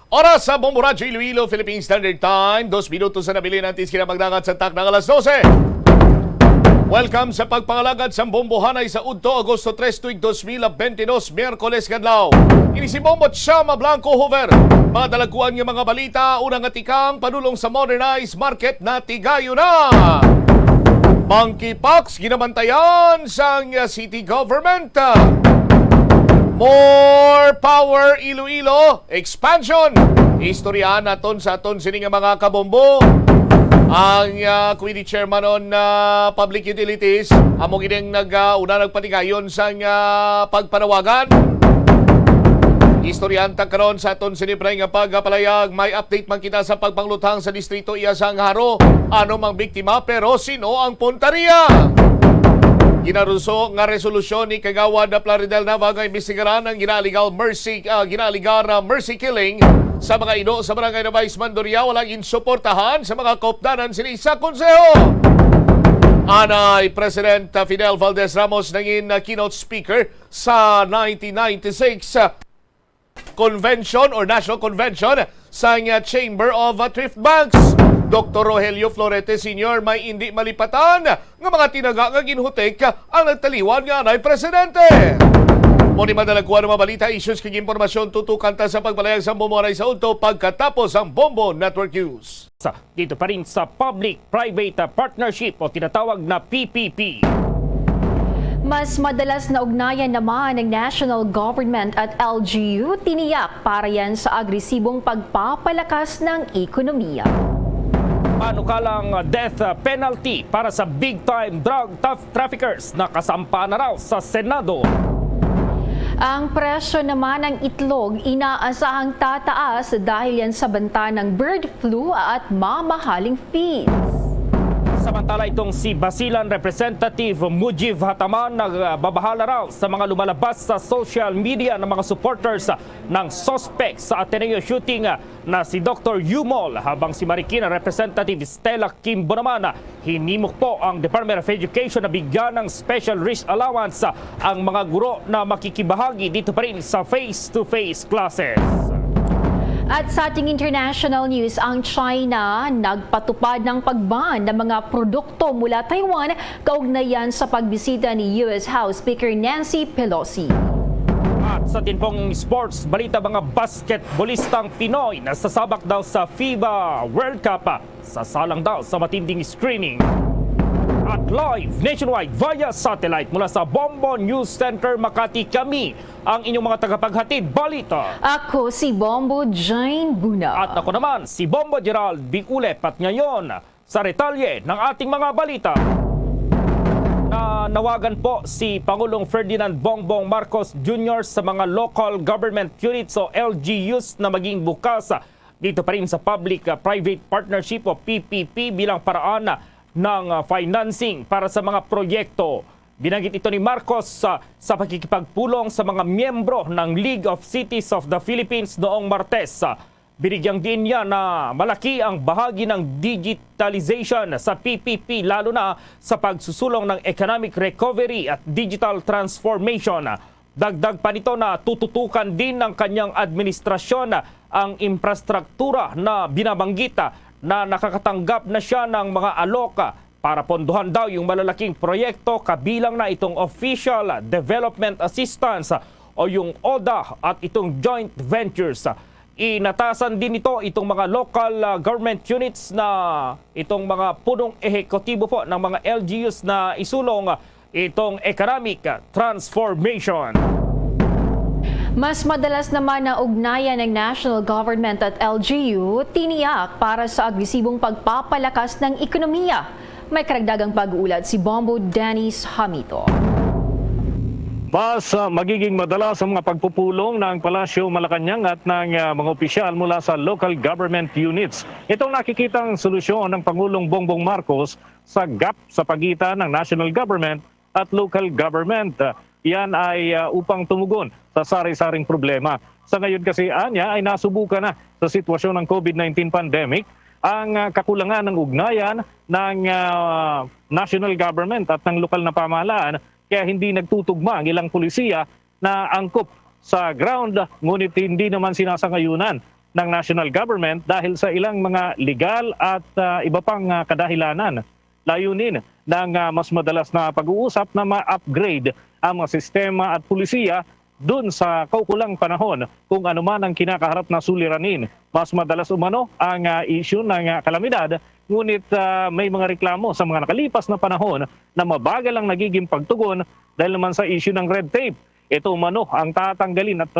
Oras sa Bombo Radyo Iloilo, Philippine Standard Time. 2 minutos na nabili natin sila magdangat sa tak ng alas 12. Welcome sa pagpangalagad sa Bombohanay sa Udto, Agosto 3, tuig 2022, Miyerkules kadlaw. Ini si Bombo Chama Blanco Hoover. Mga dalaguan ng mga balita, unang atikang panulong sa modernized market na tigayo na. Monkeypox ginabantayan sa city government. More power Iloilo expansion. Istoryahan naton sa aton sining mga kabombo. Ang committee chairman on public utilities amo gining una nagpatigayon sa pagpanawagan. Istoryahan ta karon sa aton sinipray nga pagpalayag. May update man kita sa pagpanglutang sa distrito iya sang Haro. Ano mang biktima pero sino ang punteriya? Ginaruso nga resolusyon ni Kagawad Plaridel Nava nga imbestigaran ang ginaligar mercy killing sa mga ino sa barangay na Vice Mandoria. Walang insuportahan sa mga kaupdanan sini sa konseho. Anay President Fidel Valdez Ramos nangin keynote speaker sa 1996 Convention or National Convention sa Chamber of Thrift Banks. Dr. Rogelio Florete Sr. may hindi malipatan nga mga tinaga nga ginhutek ang nagtaliwan nga anay presidente. Muni madalagkuhan ng mga balita, issues kag impormasyon tutukan ta sa pagpalayag sa Bombohanay sa Udto pagkatapos ang Bombo Network News. Dito pa rin sa Public-Private Partnership o tinatawag na PPP. Mas madalas na ugnayan naman ng national government at LGU tiniyak para yan sa agresibong pagpapalakas ng ekonomiya. Panukalang death penalty para sa big-time drug traffickers na kasampa na raw sa Senado. Ang presyo naman ng itlog inaasahang tataas dahil yan sa banta ng bird flu at mamahaling feeds. Samantala itong si Basilan Representative Mujib Hataman nagbabahala raw sa mga lumalabas sa social media ng mga supporters ng suspect sa Ateneo shooting na si Dr. Yumol, habang si Marikina Representative Stella Kimbo naman hinimok po ang Department of Education na bigyan ng special risk allowance ang mga guro na makikibahagi dito pa rin sa face-to-face classes. At sa ating international news, ang China nagpatupad ng pag-ban ng mga produkto mula Taiwan kaugnayan sa pagbisita ni US House Speaker Nancy Pelosi. At sa tinpong sports, balita mga basketballistang Pinoy na sasabak daw sa FIBA World Cup. Sasalang daw sa matinding screening. At live nationwide via satellite mula sa Bombo News Center Makati, kami ang inyong mga tagapaghatid balita. Ako si Bombo Jane Buna. At ako naman si Bombo Gerald Biculep. At ngayon sa retalye ng ating mga balita. Nawagan po si Pangulong Ferdinand Bongbong Marcos Jr. sa mga local government units o LGUs na maging bukas dito pa rin sa Public-Private Partnership o PPP bilang paraan ng financing para sa mga proyekto. Binanggit ito ni Marcos sa pakikipagpulong sa mga miyembro ng League of Cities of the Philippines noong Martes. Binigyang din niya na malaki ang bahagi ng digitalization sa PPP lalo na sa pagsusulong ng economic recovery at digital transformation. Dagdag pa nito na tututukan din ng kanyang administrasyon ang infrastruktura na binabanggit na nakakatanggap na siya ng mga aloka para pondohan daw yung malalaking proyekto kabilang na itong Official Development Assistance o yung ODA at itong joint ventures. Inatasan din ito itong mga local government units na itong mga punong ehekutibo po ng mga LGUs na isulong itong economic transformation. Mas madalas naman na ugnayan ng national government at LGU tiniyak para sa agresibong pagpapalakas ng ekonomiya. May karagdagang pag-uulat si Bombo Dennis Hamito. Mas magiging madalas ang mga pagpupulong ng Palasyo Malacanang at ng mga opisyal mula sa local government units. Itong nakikitang solusyon ng Pangulong Bongbong Marcos sa gap sa pagitan ng national government at local government. Yan ay upang tumugon sa sari-saring problema. Sa ngayon kasi anya ay nasubukan na sa sitwasyon ng COVID-19 pandemic ang kakulangan ng ugnayan ng national government at ng lokal na pamahalaan, kaya hindi nagtutugma ang ilang pulisiya na angkop sa ground, ngunit hindi naman sinasangayunan ng national government dahil sa ilang mga legal at iba pang kadahilanan. Layunin ng mas madalas na pag-uusap na ma-upgrade ang mga sistema at pulisiya dun sa kaukulang panahon kung ano man ang kinakaharap na suliranin. Mas madalas umano ang issue ng kalamidad, ngunit may mga reklamo sa mga nakalipas na panahon na mabagal ang nagiging pagtugon dahil naman sa issue ng red tape. Ito umano ang tatanggalin at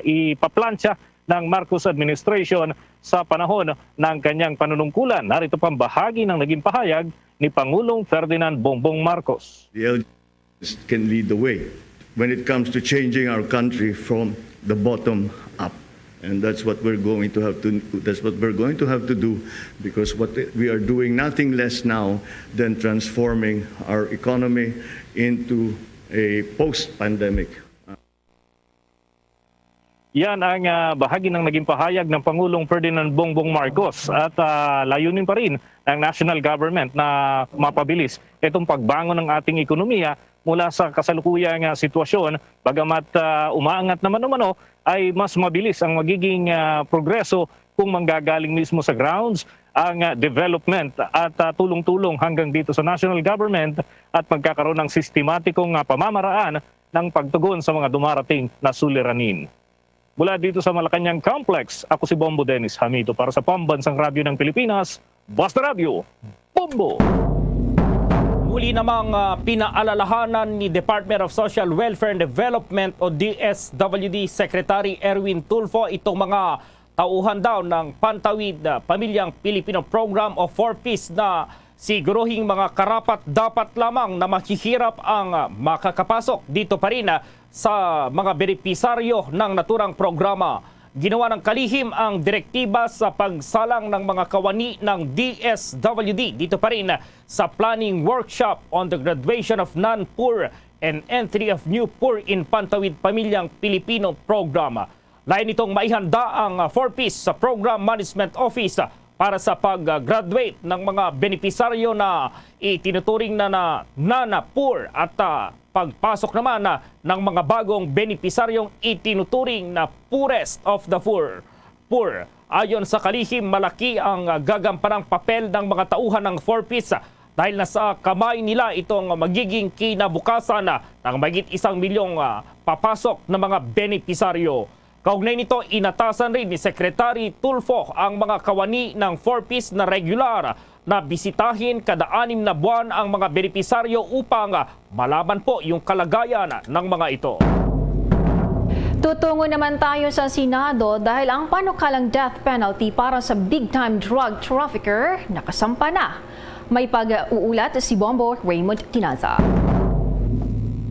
ipaplansya ng Marcos administration sa panahon ng kanyang panunungkulan. Narito pang bahagi ng naging pahayag ni Pangulong Ferdinand Bongbong Marcos. The LGUs can lead the way when it comes to changing our country from the bottom up. And that's what we're going to have to do, because what we are doing nothing less now than transforming our economy into a post-pandemic. Yan ang bahagi ng naging pahayag ng Pangulong Ferdinand Bongbong Marcos at layunin pa rin ng national government na mapabilis itong pagbangon ng ating ekonomiya mula sa kasalukuyang sitwasyon. Bagamat umaangat naman umano, ay mas mabilis ang magiging progreso kung manggagaling mismo sa grounds ang development at tulong-tulong hanggang dito sa national government at magkakaroon ng sistematikong pamamaraan ng pagtugon sa mga dumarating na suliranin. Mula dito sa Malacanang Complex, ako si Bombo Dennis Hamito para sa Pambansang Radyo ng Pilipinas, Basta Radio, Bombo! Muli namang pinaalalahanan ni Department of Social Welfare and Development o DSWD Secretary Erwin Tulfo itong mga tauhan daw ng Pantawid Pamilyang Pilipino Program o 4Ps na siguruhing mga karapat dapat lamang na mahihirap ang makakapasok dito pa rin sa mga benepisaryo ng naturang programa. Ginawa ng kalihim ang direktiba sa pagsalang ng mga kawani ng DSWD dito pa rin sa planning workshop on the graduation of non-poor and entry of new poor in Pantawid Pamilyang Pilipino Program. Lain itong maihanda ang 4Ps sa Program Management Office para sa pag-graduate ng mga benepisaryo na itinuturing na poor at pagpasok naman ng mga bagong benepisaryong itinuturing na poorest of the poor. Ayon sa kalihim, malaki ang gagampanang papel ng mga tauhan ng 4Ps dahil nasa kamay nila itong magiging kinabukasan ng mahigit 1 milyong papasok na mga benepisaryo. Kaugnay nito, inatasan rin ni Secretary Tulfo ang mga kawani ng 4Ps na regular na bisitahin kada 6 na buwan ang mga benepisaryo upang malaman po yung kalagayan ng mga ito. Tutungo naman tayo sa Senado dahil ang panukalang death penalty para sa big-time drug trafficker nakasampa na. May pag-uulat si Bombo Raymond Tinaza.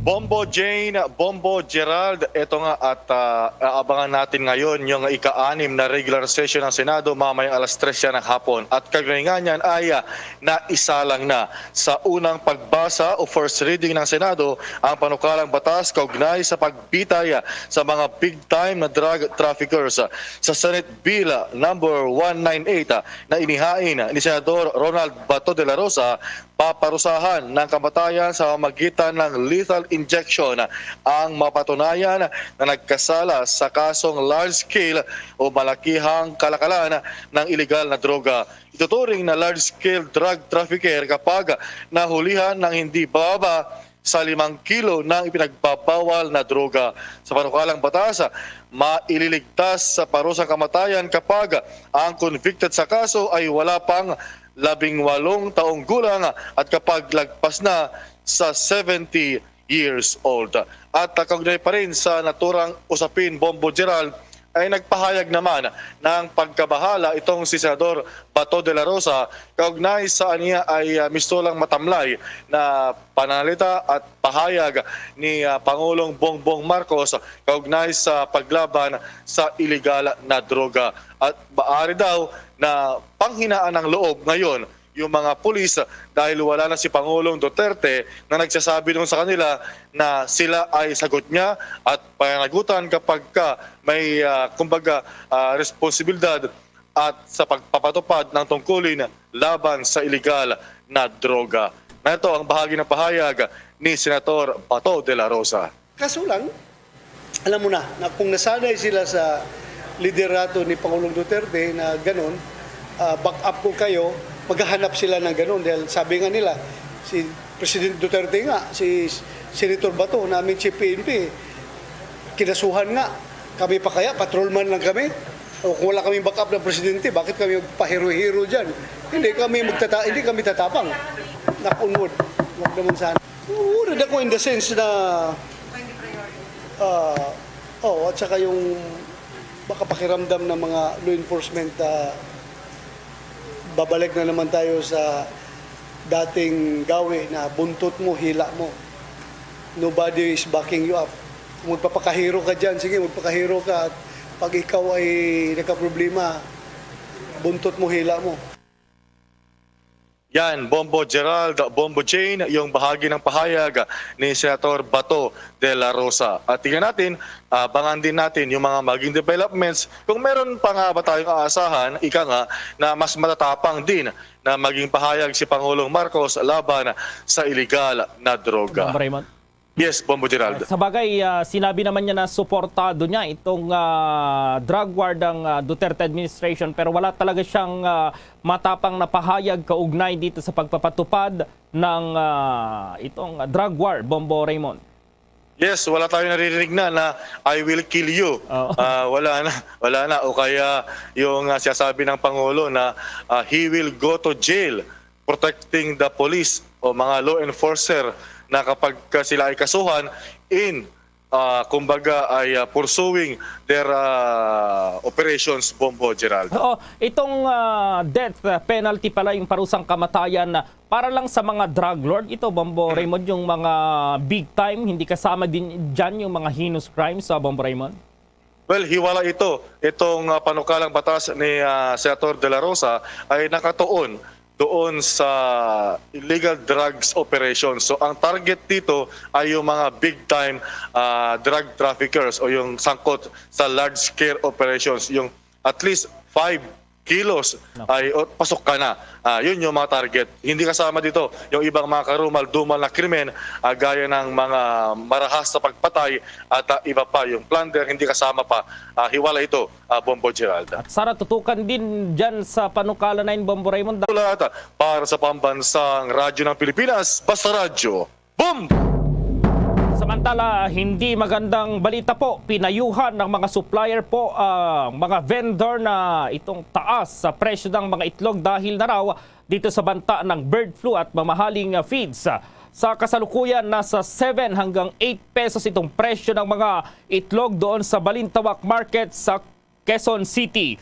Bombo Jane, Bombo Gerald, ito nga at aabangan natin ngayon yung ika-6 na regular session ng Senado mamayang alas 3 ng hapon. At kaugnay nga niyan ay naisalang na sa unang pagbasa o first reading ng Senado ang panukalang batas kaugnay sa pagbitay sa mga big-time na drug traffickers sa Senate Bill number 198 na inihain ni Senador Ronald Bato de la Rosa. Paparusahan ng kamatayan sa magitan ng lethal injection ang mapatunayan na nagkasala sa kasong large-scale o malakihang kalakalan ng ilegal na droga. Ituturing na large-scale drug trafficker kapag nahulihan ng hindi bababa sa 5 kilo ng ipinagbabawal na droga. Sa panukalang batas, maililigtas sa parusang kamatayan kapag ang convicted sa kaso ay wala pang 18 taong gulang at kapag lagpas na sa 70 years old. At kaugnay pa rin sa naturang usapin, Bombo Gerald, ay nagpahayag naman ng pagkabahala itong si Senador Bato de la Rosa kaugnay sa aniya ay mistulang matamlay na pananalita at pahayag ni Pangulong Bongbong Marcos kaugnay sa paglaban sa ilegal na droga. At maaari daw na panghinaan ng loob ngayon yung mga pulis dahil wala na si Pangulong Duterte na nagsasabi doon sa kanila na sila ay sagot niya at panagutan kapag may responsibilidad at sa pagpapatupad ng tungkulin laban sa ilegal na droga. Na ito ang bahagi ng pahayag ni Senator Bato de la Rosa. Kaso lang, alam mo na kung nasanay sila sa liderato ni Pangulong Duterte na ganun, back up ko kayo, maghahanap sila ng ganun. Dahil sabi nga nila, si President Duterte nga, si Senator Bato, namin si PNP, kinasuhan nga. Kami pa kaya, patrolman lang kami. O kung wala kami backup ng presidente, bakit kami magpahiro-hiro dyan? Hindi kami tatapang. Nakunod. Huwag naman sana. Worried ako in the sense na at saka yung baka pakiramdam ng mga law enforcement, babalik na naman tayo sa dating gawi na buntot mo, hila mo. Nobody is backing you up. Kung magpapakahiro ka dyan, sige, magpakahiro ka. At pag ikaw ay nagka-problema, buntot mo, hila mo. Yan, Bombo Gerald, Bombo Jane, yung bahagi ng pahayag ni Senator Bato de la Rosa. At tingnan natin, abangan din natin yung mga maging developments. Kung meron pa nga ba tayong aasahan, ika nga, na mas matatapang din na maging pahayag si Pangulong Marcos laban sa illegal na droga. Bombo Raymond. Yes, Bombo Gerald. Sa bagay, sinabi naman niya na suportado niya itong drug war ng Duterte administration pero wala talaga siyang matapang na pahayag kaugnay dito sa pagpapatupad ng itong drug war, Bombo Raymond. Yes, wala tayong naririnig na I will kill you. Wala na. O kaya yung sinasabi ng Pangulo na he will go to jail protecting the police o mga law enforcer na kapag sila ay kasuhan kumbaga ay pursuing their operations, Bombo Gerald. Oo, itong death penalty pala yung parusang kamatayan na para lang sa mga drug lord. Ito, Bombo Raymond, yung mga big time, hindi kasama din dyan yung mga heinous crimes, Bombo Raymond? Well, hiwala ito. Itong panukalang batas ni Senator De La Rosa ay nakatuon doon sa illegal drugs operations. So ang target dito ay yung mga big time drug traffickers o yung sangkot sa large scale operations. Yung at least 5 kilos ay pasok ka na. Yun yung mga target. Hindi kasama dito yung ibang mga karumal-dumal na krimen gaya ng mga marahas sa pagpatay at iba pa. Yung plunder, hindi kasama pa. Hiwala ito, Bombo Gerald. At Sara, tutukan din dyan sa panukala na yun, Bombo Raymond. Lahat para sa pambansang radyo ng Pilipinas, Basta Radyo. Boom! Samantala, hindi magandang balita po, pinayuhan ng mga supplier po, mga vendor na itong taas sa presyo ng mga itlog dahil na raw dito sa banta ng bird flu at mamahaling feeds. Sa kasalukuyan, nasa 7 hanggang 8 pesos itong presyo ng mga itlog doon sa Balintawak Market sa Quezon City.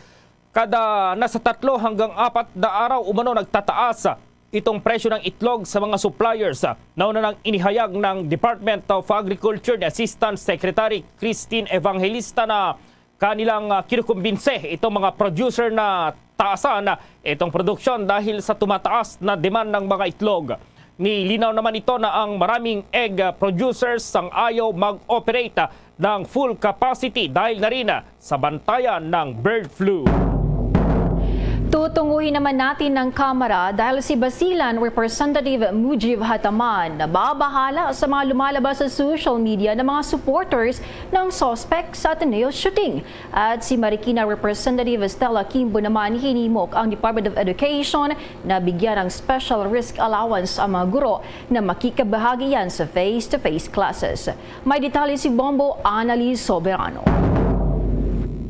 Kada nasa 3 hanggang 4 na araw umano nagtataas itong presyo ng itlog sa mga suppliers. Nauna nang inihayag ng Department of Agriculture ni Assistant Secretary Christine Evangelista na kanilang kinukumbinse itong mga producer na taasan itong produksyon dahil sa tumataas na demand ng mga itlog. Nilinaw naman ito na ang maraming egg producers ang ayaw mag-operate ng full capacity dahil na rin sa bantayan ng bird flu. Tutunguhin naman natin ng kamera dahil si Basilan Representative Mujib Hataman nababahala sa mga lumalabas sa social media ng mga supporters ng suspect sa Ateneo shooting. At si Marikina Representative Estela Kimbo naman hinimok ang Department of Education na bigyan ng special risk allowance ang mga guro na makikabahagi yan sa face-to-face classes. May detalye si Bombo Annalise Soberano.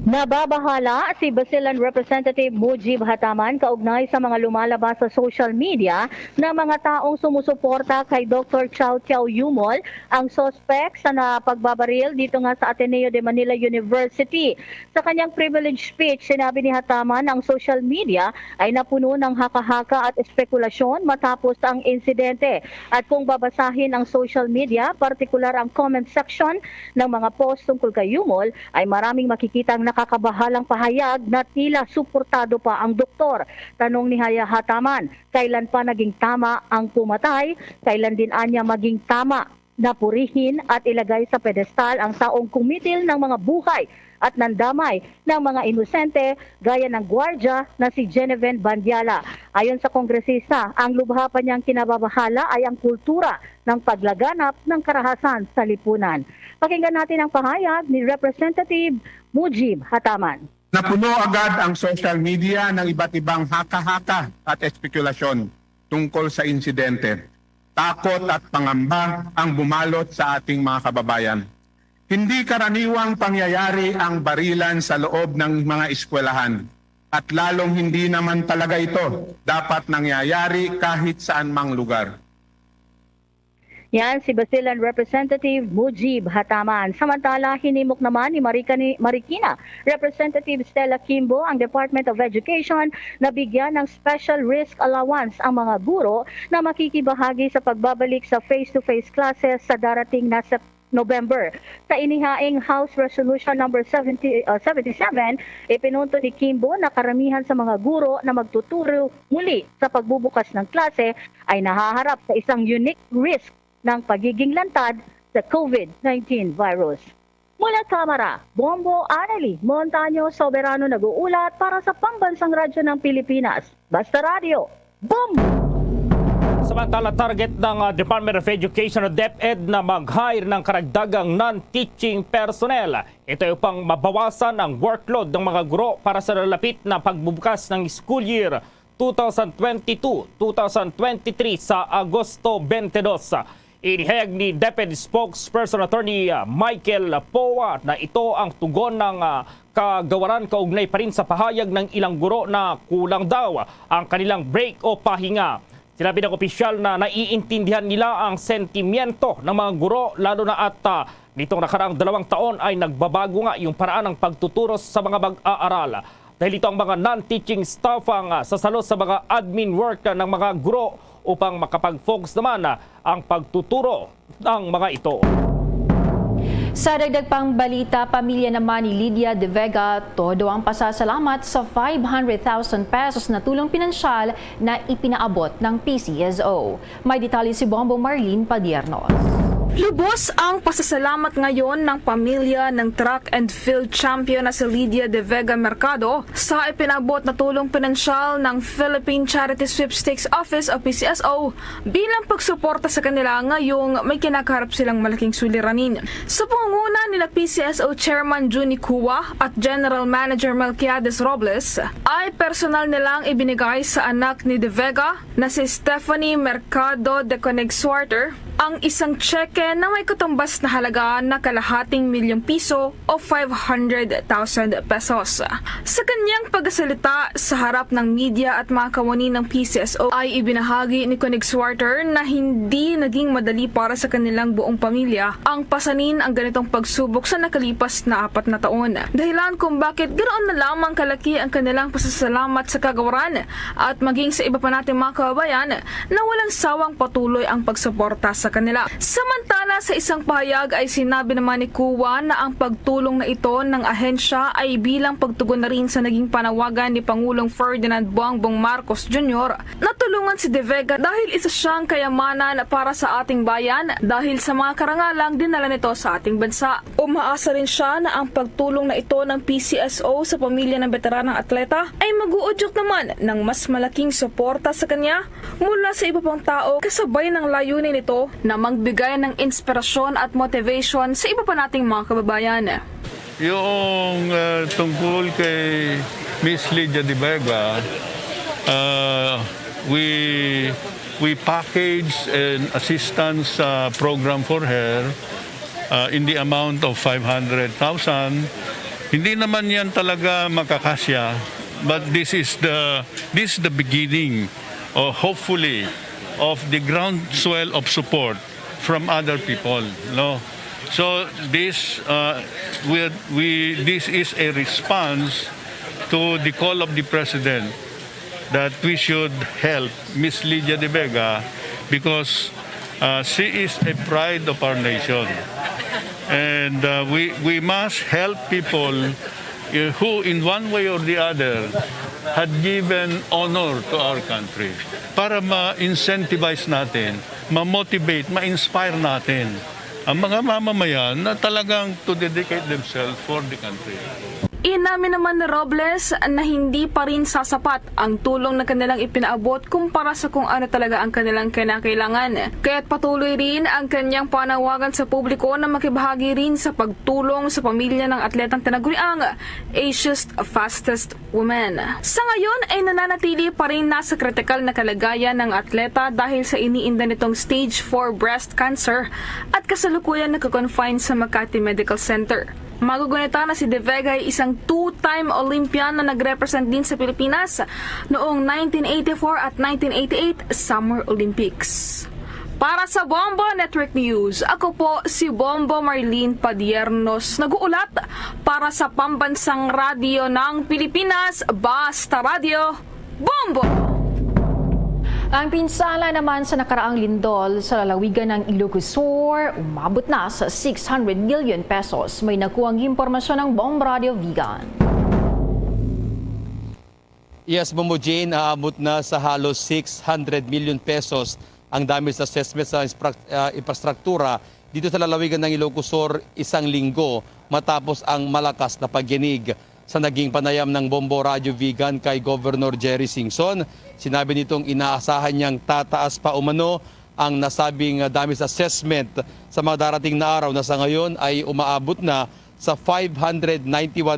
Nababahala si Basilan Representative Mujib Hataman kaugnay sa mga lumalabas sa social media na mga taong sumusuporta kay Dr. Chow Chow Yumol, ang suspect sa napagbabaril dito nga sa Ateneo de Manila University. Sa kanyang privilege speech, sinabi ni Hataman ang social media ay napuno ng haka-haka at espekulasyon matapos ang insidente. At kung babasahin ang social media, partikular ang comment section ng mga post tungkol kay Yumol, ay maraming makikitang nakakabahalang pahayag na tila suportado pa ang doktor. Tanong ni Hataman, kailan pa naging tama ang pumatay? Kailan din anya maging tama na purihin at ilagay sa pedestal ang taong kumitil ng mga buhay at nandamay ng mga inosente gaya ng gwardya na si Genevieve Bandiala. Ayon sa kongresista, ang lubha pa niyang kinababahala ay ang kultura ng paglaganap ng karahasan sa lipunan. Pakinggan natin ang pahayag ni Representative Mujib Hataman. Napuno agad ang social media ng iba't ibang haka-haka at espekulasyon tungkol sa insidente. Takot at pangamba ang bumalot sa ating mga kababayan. Hindi karaniwang pangyayari ang barilan sa loob ng mga eskwelahan. At lalong hindi naman talaga ito dapat nangyayari kahit saan mang lugar. Yan si Basilan Representative Mujib Hataman. Samantala, hinimok naman ni Marikina Representative Stella Kimbo ang Department of Education na bigyan ng special risk allowance ang mga guro na makikibahagi sa pagbabalik sa face-to-face classes sa darating na November. Sa inihaing House Resolution number 77, ipinunto ni Kimbo na karamihan sa mga guro na magtuturo muli sa pagbubukas ng klase ay nahaharap sa isang unique risk ng pagiging lantad sa COVID-19 virus. Mula Kamara, Bombo Aneli Montaño Soberano nag-uulat para sa Pambansang Radyo ng Pilipinas. Basta Radio, Bombo! Samantala, target ng Department of Education o DepEd na mag-hire ng karagdagang non-teaching personnel. Ito ay upang mabawasan ang workload ng mga guro para sa lalapit na pagbubukas ng school year 2022-2023 sa Agosto 22. Inihayag ni DepEd Spokesperson Attorney Michael Poa na ito ang tugon ng kagawaran kaugnay pa rin sa pahayag ng ilang guro na kulang daw ang kanilang break o pahinga. Sinabi ng opisyal na naiintindihan nila ang sentimiento ng mga guro lalo na at nitong nakaraang 2 taon ay nagbabago nga yung paraan ng pagtuturo sa mga mag-aaral. Dahil ito ang mga non-teaching staff ang sasalo sa mga admin work ng mga guro upang makapag-focus naman ang pagtuturo ng mga ito. Sa dagdag pang balita, pamilya naman ni Lydia De Vega, todo ang pasasalamat sa 500,000 pesos na tulong pinansyal na ipinaabot ng PCSO. May detalye si Bombo Marlene Padiernos. Lubos ang pasasalamat ngayon ng pamilya ng track and field champion na si Lydia De Vega Mercado sa ipinabot na tulong pinansyal ng Philippine Charity Sweepstakes Office o PCSO bilang pagsuporta sa kanila ngayong may kinakaharap silang malaking suliranin. Sa pangunguna nila PCSO Chairman Juni Kua at General Manager Melquiades Robles ay personal nilang ibinigay sa anak ni De Vega na si Stephanie Mercado de Conexuarter ang isang cheque na may katumbas na halaga na ₱250,000 o 500,000 pesos. Sa kanyang pagsasalita sa harap ng media at mga kawani ng PCSO ay ibinahagi ni Conexuarter na hindi naging madali para sa kanilang buong pamilya ang pasanin ang ganitong pagsubok sa nakalipas na 4 na taon. Dahilan kung bakit ganoon na lamang kalaki ang kanilang pasasalamat sa kagawaran at maging sa iba pa nating mga kababayan na walang sawang patuloy ang pagsuporta sa kanila. Samantala, sa isang pahayag ay sinabi naman ni Kua na ang pagtulong na ito ng ahensya ay bilang pagtugon na rin sa naging panawagan ni Pangulong Ferdinand Bongbong Marcos Jr. na tulungan si De Vega dahil isa siyang kayamanan para sa ating bayan dahil sa mga karangalang dinala nito sa ating bansa. Umaasa rin siya na ang pagtulong na ito ng PCSO sa pamilya ng veteranang atleta ay mag-uudyok naman ng mas malaking suporta sa kanya mula sa iba pang tao kasabay ng layunin nito na magbigay ng inspirasyon at motivation sa iba pa nating mga kababayan. Yung tungkol kay Miss Lydia De Vega, we packaged an assistance program for her in the amount of 500,000. Hindi naman yan talaga makakasya, but this is the beginning, hopefully, of the groundswell of support from other people, no? So this is a response to the call of the president that we should help Miss Lydia De Vega because she is a pride of our nation, and we must help people who, in one way or the other, had given honor to our country para ma-incentivize natin, ma-motivate, ma-inspire natin ang mga mamamayan na talagang to dedicate themselves for the country. Inamin naman ni Robles na hindi pa rin sasapat ang tulong na kanilang ipinaabot kumpara sa kung ano talaga ang kanilang kinakailangan. Kaya't patuloy rin ang kanyang panawagan sa publiko na makibahagi rin sa pagtulong sa pamilya ng atletang tinaguriang Asia's Fastest Woman. Sa ngayon ay nananatili pa rin nasa kritikal na kalagayan ng atleta dahil sa iniinda nitong stage 4 breast cancer at kasalukuyan nagko-confine sa Makati Medical Center. Magugunita na si De Vega ay isang two-time Olympian na nag-represent din sa Pilipinas noong 1984 at 1988 Summer Olympics. Para sa Bombo Network News, ako po si Bombo Marlene Padiernos, nag-uulat para sa Pambansang Radyo ng Pilipinas, Basta Radio, Bombo! Ang pinsala naman sa nakaraang lindol sa lalawigan ng Ilocos Sur, umabot na sa 600 million pesos. May nakuhang impormasyon ng Bombo Radio Vigan. Yes, Bombo Jane, aabot na sa halos 600 million pesos ang damage assessment sa infrastruktura dito sa lalawigan ng Ilocos Sur isang linggo matapos ang malakas na pagyanig. Sa naging panayam ng Bombo Radio Vigan kay Governor Jerry Singson, sinabi nitong inaasahan niyang tataas pa umano ang nasabing damage assessment sa mga darating na araw na sa ngayon ay umaabot na sa 591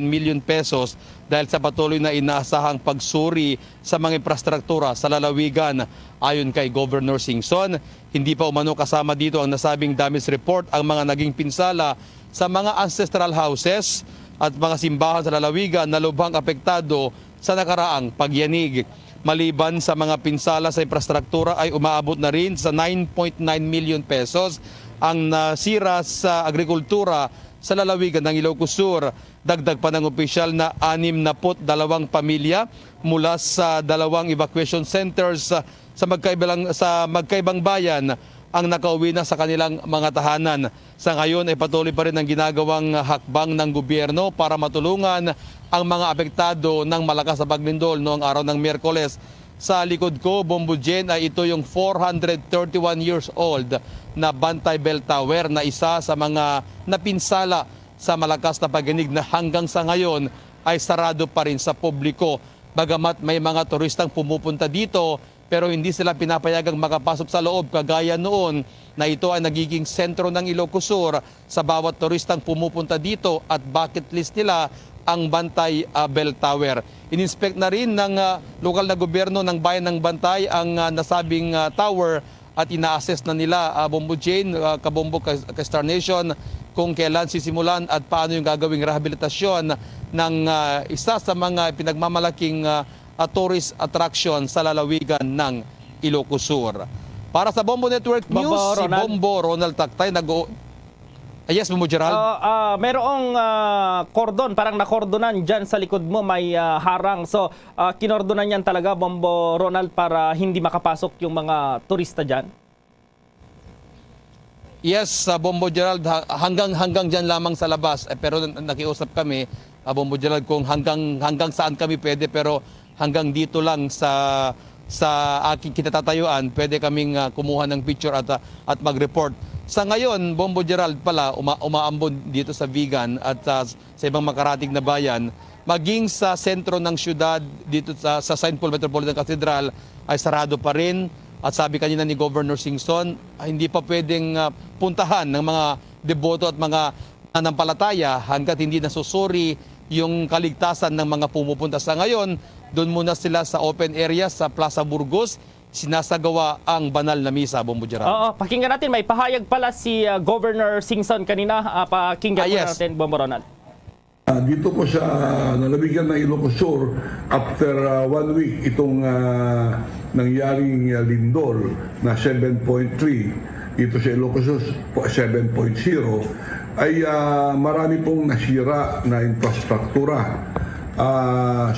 million pesos dahil sa patuloy na inaasahang pagsuri sa mga infrastruktura sa lalawigan. Ayon kay Governor Singson, hindi pa umano kasama dito ang nasabing damage report ang mga naging pinsala sa mga ancestral houses at mga simbahan sa lalawigan na lubhang apektado sa nakaraang pagyanig. Maliban sa mga pinsala sa infrastruktura ay umaabot na rin sa 9.9 million pesos ang nasira sa agrikultura sa lalawigan ng Ilocos Sur. Dagdag pa ng opisyal na 62 pamilya mula sa 2 evacuation centers sa magkaibang bayan ang nakauwi na sa kanilang mga tahanan. Sa ngayon ay patuloy pa rin ang ginagawang hakbang ng gobyerno para matulungan ang mga apektado ng malakas na paglindol noong araw ng Miyerkules. Sa likod ko, Bombo Jen, ay ito yung 431 years old na Bantay Bell Tower na isa sa mga napinsala sa malakas na pagyanig na hanggang sa ngayon ay sarado pa rin sa publiko. Bagamat may mga turistang pumupunta dito, pero hindi sila pinapayagang makapasok sa loob kagaya noon na ito ay nagiging sentro ng Ilocos Sur sa bawat turistang pumupunta dito at bucket list nila ang Bantay Bell Tower. Ininspect na rin ng lokal na gobyerno ng bayan ng Bantay ang nasabing tower at ina-assess na nila Bombo Jane, Kabombo, Star Nation kung kailan sisimulan at paano yung gagawing rehabilitasyon ng isa sa mga pinagmamalaking tourist attraction sa lalawigan ng Ilocos Sur. Para sa Bombo Network News, si Bombo Ronald Taktay yes, Bombo Gerald. Merong kordon, parang nakordonan dyan sa likod mo, may harang. So, kinordonan yan talaga, Bombo Ronald, para hindi makapasok yung mga turista dyan? Yes, Bombo Gerald, hanggang dyan lamang sa labas. Pero nakiusap kami, Bombo Gerald, kung hanggang saan kami pwede, pero hanggang dito lang sa aking kinatatayuan, pwede kaming kumuha ng picture at mag-report. Sa ngayon, Bombo Gerald pala, umaambon dito sa Vigan at sa ibang makarating na bayan, maging sa sentro ng syudad, dito sa St. Paul Metropolitan Cathedral, ay sarado pa rin. At sabi kanina ni Governor Singson, hindi pa pwedeng puntahan ng mga deboto at mga nanampalataya hanggat hindi nasusuri yung kaligtasan ng mga pumupunta. Sa ngayon, doon muna sila sa open area sa Plaza Burgos, sinasagawa ang banal na misa, Bombo Gerald. Oo, pakinggan natin, may pahayag pala si Governor Singson kanina. Pakinggan yes. natin, Bombo Ronald. Dito po sa lalawigan ng Ilocos Sur, after 1 week itong nangyaring lindol na 7.3, dito sa Ilocos Sur 7.0, ay marami pong nasira na infrastruktura.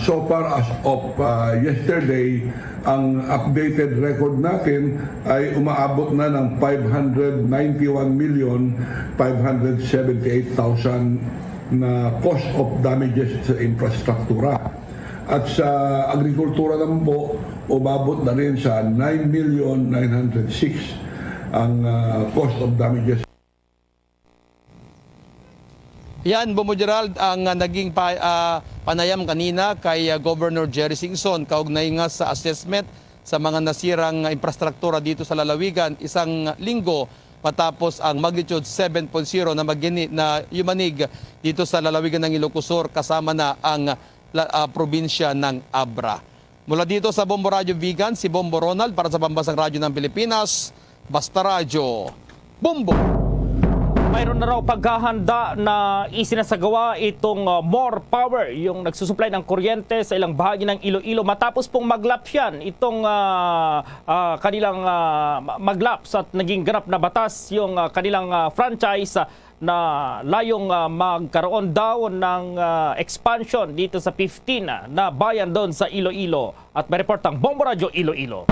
So far as of yesterday, ang updated record natin ay umaabot na ng 591,578,000 na cost of damages sa infrastruktura. At sa agrikultura naman po, umabot na rin sa 9,906,000 ang cost of damages. Yan, Bombo Gerald, ang naging panayam kanina kay Governor Jerry Singson kaugnay nga sa assessment sa mga nasirang infrastruktura dito sa lalawigan isang linggo matapos ang magnitude 7.0 na yumanig dito sa lalawigan ng Ilocos Sur kasama na ang probinsya ng Abra. Mula dito sa Bombo Radio Vegan, si Bombo Ronald para sa Pambansang Radyo ng Pilipinas, Basta Radyo, Bombo! Mayroon na raw paghahanda na isinasagawa itong More Power, yung nagsusupply ng kuryente sa ilang bahagi ng Iloilo matapos pong maglaps yan. Itong kanilang maglaps at naging ganap na batas yung kanilang franchise na layong magkaroon daw ng expansion dito sa 15 na bayan doon sa Iloilo. At may report ang Bombo Radio Iloilo.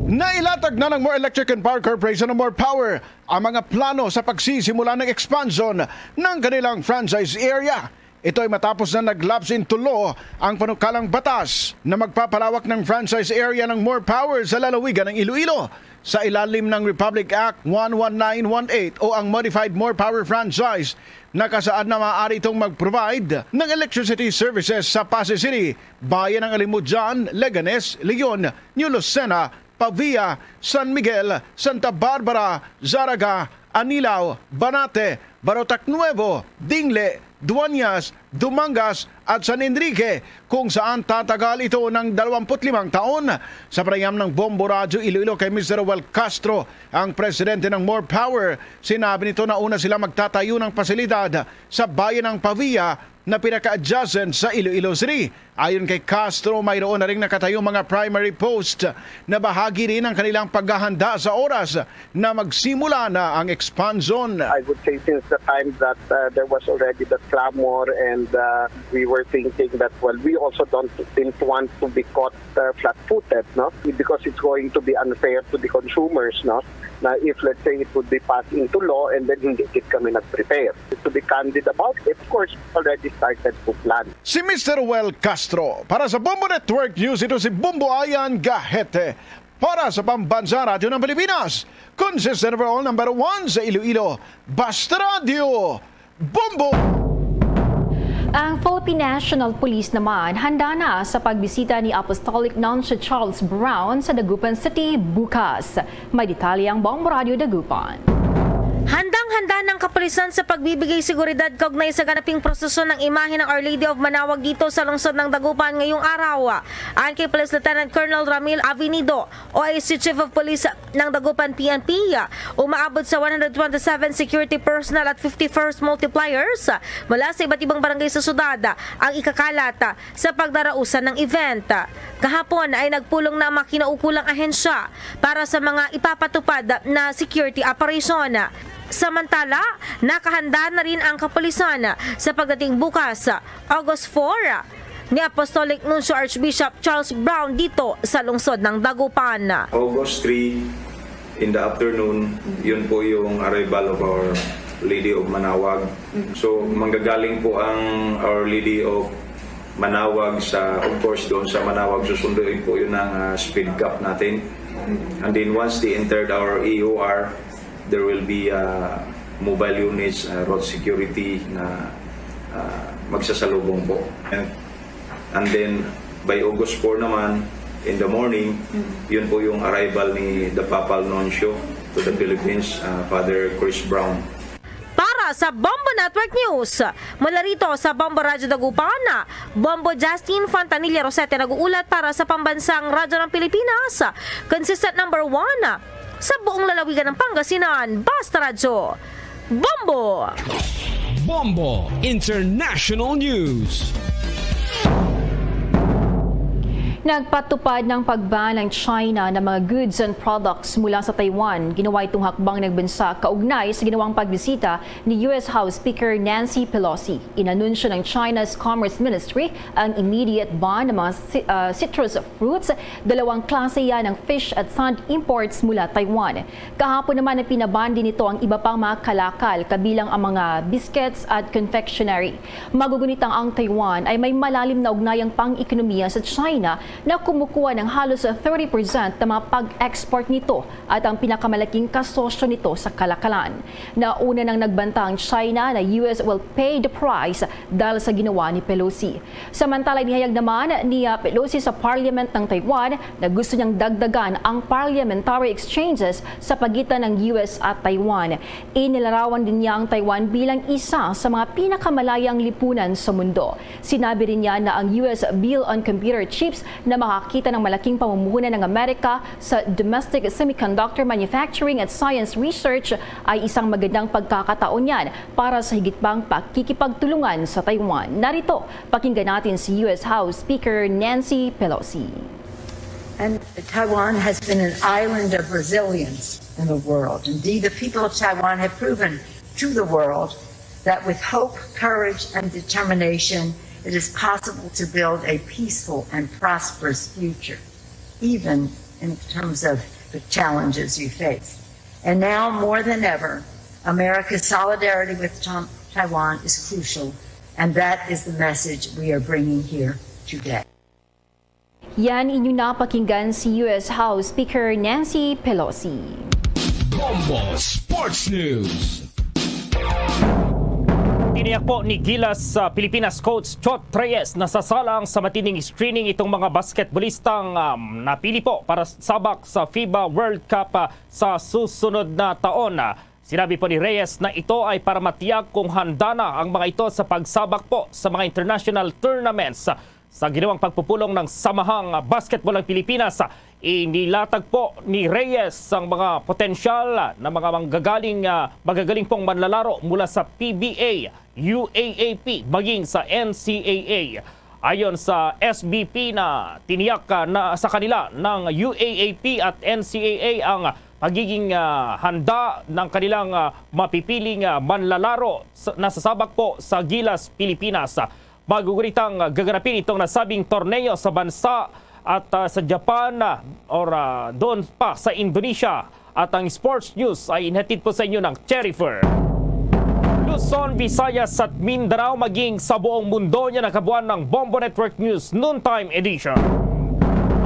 Nailatag na ng More Electric and Power Corporation ng More Power ang mga plano sa pagsisimula ng expansion ng kanilang franchise area. Ito ay matapos na naglapse into law ang panukalang batas na magpapalawak ng franchise area ng More Power sa lalawigan ng Iloilo sa ilalim ng Republic Act 11918 o ang Modified More Power Franchise na kasaad na maaari itong mag-provide ng electricity services sa Pasay City, bayan ng Alimudjan, Leganes, Leon, New Lucena, Pavia, San Miguel, Santa Barbara, Zaraga, Anilao, Banate, Barotac Nuevo, Dingle, Dueñas, Dumangas at San Enrique kung saan tatagal ito ng 25 taon. Sa panayam ng Bombo Radio Iloilo kay Mr. Roel Castro, ang presidente ng More Power, sinabi nito na una sila magtatayo ng pasilidad sa bayan ng Pavia na pinaka-adjacent sa Iloilo City. Ayon kay Castro, mayroon na rin nakatayo mga primary post na bahagi rin ng kanilang paghahanda sa oras na magsimula na ang expansion. I would say since the time that there was already the clamor and we were thinking that, well, we also didn't want to be caught flat-footed, no? Because it's going to be unfair to the consumers, no? Na if, let's say, it would be passed into law and then hindi kami nag-prepare. To be candid about it, of course, already started to plan. Si Mr. Roel Castro. Para sa Bombo Network News, ito si Bombo Ayan Gahete. Para sa Pambansa Radio ng Pilipinas, consistent overall number 1 sa Iloilo, Basta Radio, Bombo! Ang Philippine National Police naman handa na sa pagbisita ni Apostolic Nuncio Charles Brown sa Dagupan City bukas. May detalye ang Bombo Radio Dagupan. Handang-handa ng kapulisan sa pagbibigay seguridad kaugnay sa ganaping proseso ng imahe ng Our Lady of Manawag dito sa lungsod ng Dagupan ngayong araw. Ayon kay Police Lieutenant Colonel Ramil Avenido, OIC Chief of Police ng Dagupan PNP, umaabot sa 127 security personnel at 51st multipliers mula sa iba't ibang barangay sa syudad ang ikakalat sa pagdarausan ng event. Kahapon ay nagpulong na ang kinaukulang ahensya para sa mga ipapatupad na security operation. Samantala, nakahanda na rin ang kapulisan sa pagdating bukas, August 4, ni Apostolic Nuncio Archbishop Charles Brown dito sa lungsod ng Dagupan. August 3 in the afternoon, yun po yung arrival of Our Lady of Manawag. So manggagaling po ang Our Lady of Manawag sa, of course, doon sa Manawag susunduin po yun ang speed cap natin. And then once they entered our EOR, there will be mobile units, road security na magsasalubong po. And then by August 4 naman, in the morning, yun po yung arrival ni the Papal Nuncio to the Philippines, Father Chris Brown. Para sa Bombo Network News, mula rito sa Bombo Radio Dagupan, Bombo Justin Fontanilla Rosete nag-uulat para sa Pambansang Radyo ng Pilipinas, consistent number 1 sa buong lalawigan ng Pangasinan, Basta Radyo, Bombo! Bombo International News. Nagpatupad ng pagban ng China ng mga goods and products mula sa Taiwan. Ginawa itong hakbang ng bansa kaugnay sa ginawang pagbisita ni U.S. House Speaker Nancy Pelosi. Inanunsyo ng China's Commerce Ministry ang immediate ban ng mga citrus fruits. Dalawang klase yan ng fish at sand imports mula Taiwan. Kahapon naman pinaban din ito ang iba pang mga kalakal kabilang ang mga biscuits at confectionery. Magugunitang ang Taiwan ay may malalim na ugnayang pang-ekonomiya sa China na kumukuha ng halos 30% ng mga pag-export nito at ang pinakamalaking kasosyo nito sa kalakalan. Nauna nang nagbanta ang China na US will pay the price dahil sa ginawa ni Pelosi. Samantala, inihayag naman ni Pelosi sa Parliament ng Taiwan na gusto niyang dagdagan ang parliamentary exchanges sa pagitan ng US at Taiwan. Inilarawan din niya ang Taiwan bilang isa sa mga pinakamalayang lipunan sa mundo. Sinabi rin niya na ang US Bill on Computer Chips na makakita ng malaking pamumuhunan ng Amerika sa domestic semiconductor manufacturing at science research ay isang magandang pagkakataon yan para sa higit pang pakikipagtulungan sa Taiwan. Narito, pakinggan natin si US House Speaker Nancy Pelosi. And Taiwan has been an island of resilience in the world. Indeed, the people of Taiwan have proven to the world that with hope, courage, and determination, it is possible to build a peaceful and prosperous future, even in terms of the challenges you face. And now, more than ever, America's solidarity with Taiwan is crucial, and that is the message we are bringing here today. Yan inyong napakinggan si US House Speaker Nancy Pelosi. Bombo Sports News. Tiniyak po ni Gilas sa Pilipinas coach Chot Reyes na sasalang sa matinding screening itong mga basketballistang napili po para sabak sa FIBA World Cup sa susunod na taon. Sinabi po ni Reyes na ito ay para matiyak kung handa na ang mga ito sa pagsabak po sa mga international tournaments. Sa ginawang pagpupulong ng Samahang Basketball ng Pilipinas, inilatag po ni Reyes ang mga potensyal na mga magagaling pong manlalaro mula sa PBA, UAAP, maging sa NCAA. Ayon sa SBP na tiniyak na sa kanila ng UAAP at NCAA ang pagiging handa ng kanilang mapipiling manlalaro na sasabak po sa Gilas, Pilipinas. Magugunitang gaganapin itong nasabing torneo sa bansa at sa Japan doon pa sa Indonesia. At ang sports news ay inhatid po sa inyo ng Cherryfer. Luzon, Visayas at Mindanao maging sa buong mundo niya nakabuan ng Bombo Network News Noontime Edition.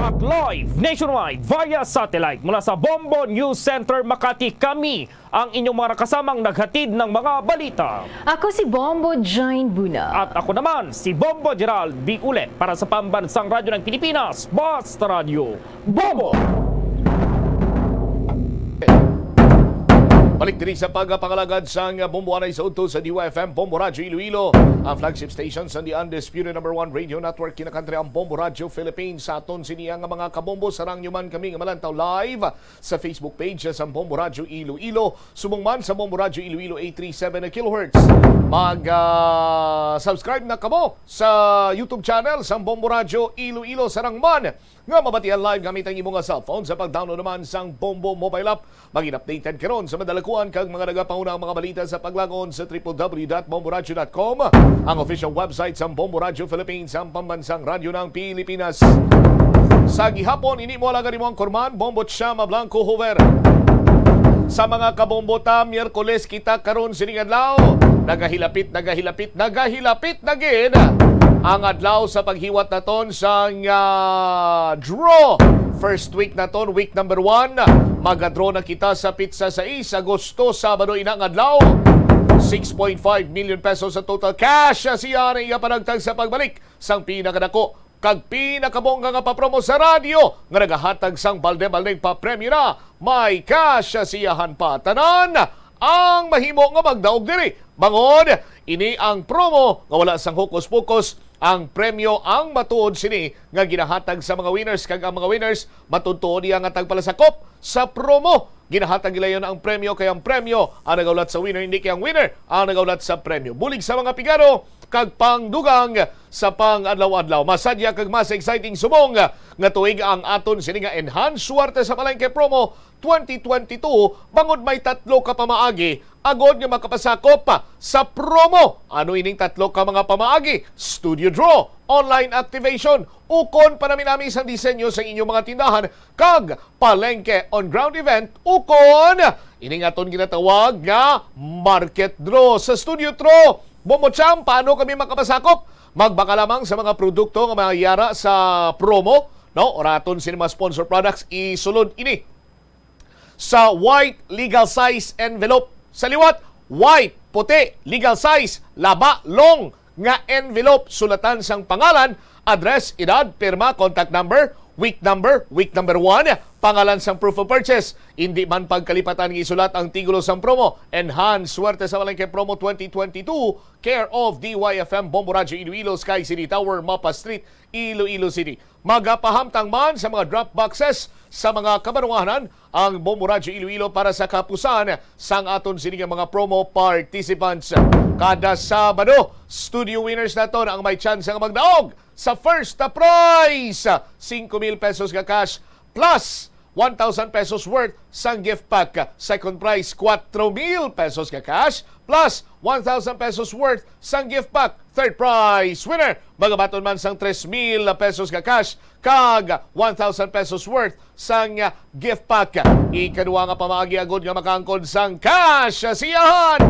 At live nationwide via satellite mula sa Bombo News Center Makati, kami ang inyong mga kasamang naghatid ng mga balita. Ako si Bombo Jane Buna. At ako naman si Bombo Gerald B. Ule para sa Pambansang Radyo ng Pilipinas, Basta Radio Bombo! Balik diri sa pagpangalagad sang Bomboanay sa udto sa DYFM Bombo Radyo Iloilo, ang flagship station sa the undisputed #1 radio network kinakantri ang Bombo Radyo Philippines. Sa aton siniya nga mga kabombo, sarang nyo man kami nga malantaw live sa Facebook page sa Bombo Radyo Iloilo. Subong man sa Bombo Radyo Iloilo 837 kHz. Mag-subscribe na kamo sa YouTube channel sa Bombo Radyo Iloilo. Sarang man nga mabatian live gamit ang imong cellphone sa pag-download naman sang Bombo mobile app. Maging updated karon sa madalakuan kag mga nagapaunang mga balita sa paglagon sa www.bomboradio.com, ang official website sa Bombo Radyo Philippines, ang pambansang radyo ng Pilipinas. Sa gihapon, ini mo alaga mo ang Korman, Bombo Chama Blanco Hover. Sa mga kabombota, Miyerkules kita karon sining adlaw. Nagahilapit nagin ang adlaw sa paghiwat naton sa draw. First week naton, week number 1. Magadraw na kita sa Pizza 6 Agosto, Sabado inang adlaw. 6.5 million pesos sa total cash. Siya na iya panagtag sa pagbalik sang pinakadako kag pinakabongga nga papromo sa radyo nga nagahatag sang balde-baldeng pa-premyo na. May cash siyahan pa tanan ang mahimo nga magdaog diri. Bangon, ini ang promo nga wala sang hokus-pokus. Ang premyo ang matuod sini nga ginahatag sa mga winners, kag ang mga winners matutuod niya nga tagpalasakop sa promo. Ginahatag nila yun ang premyo, kaya ang premyo ang nagaulat sa winner, hindi kaya ang winner ang nagaulat sa premyo. Bulig sa mga pigaro, kag pangdugang sa pang-adlaw-adlaw. Masadya kag mas exciting subong nga tuig ang aton sini nga enhanced swerte sa palengke promo 2022 bangod may 3 ka pamaagi agod nga makapasakop sa promo. Ano ining 3 ka mga pamaagi? Studio draw, online activation, ukon panami-nami isang disenyo sa inyong mga tindahan kag palengke on-ground event ukon ining aton ginatawag nga market draw. Sa studio draw, Bomocham, paano kami makapasakop? Magbaka lamang sa mga produkto nga mayara sa promo, no? Oraton Cinema sponsor products isulod ini sa white legal size envelope. Sa liwat, white, puti, legal size, laba, long nga envelope. Sulatan sang pangalan, address, edad, pirma, contact number, week number 1, pangalan sang proof of purchase. Hindi man pagkalipatan ng isulat ang tigulo sang promo. Enhance swerte sa palengke promo 2022, care of DYFM Bombo Radio Iloilo, Sky City Tower, Mapa Street, Iloilo City. Magapahamtang man sa mga drop boxes sa mga kabanunganan ang Bombo Radio Iloilo para sa kapusan sang aton sining mga promo participants. Kada Sabado, studio winners naton ang may chance nga magdaog sa first prize, 5,000 pesos ka cash plus 1,000 pesos worth sang gift pack. Second prize, 4,000 pesos ka cash plus 1,000 pesos worth sang gift pack. Third prize winner, magabaton man sang 3,000 pesos ka cash kag 1,000 pesos worth sang gift pack. Ikaduha nga pamaagi agod nga makaangkon sang cash siyahan.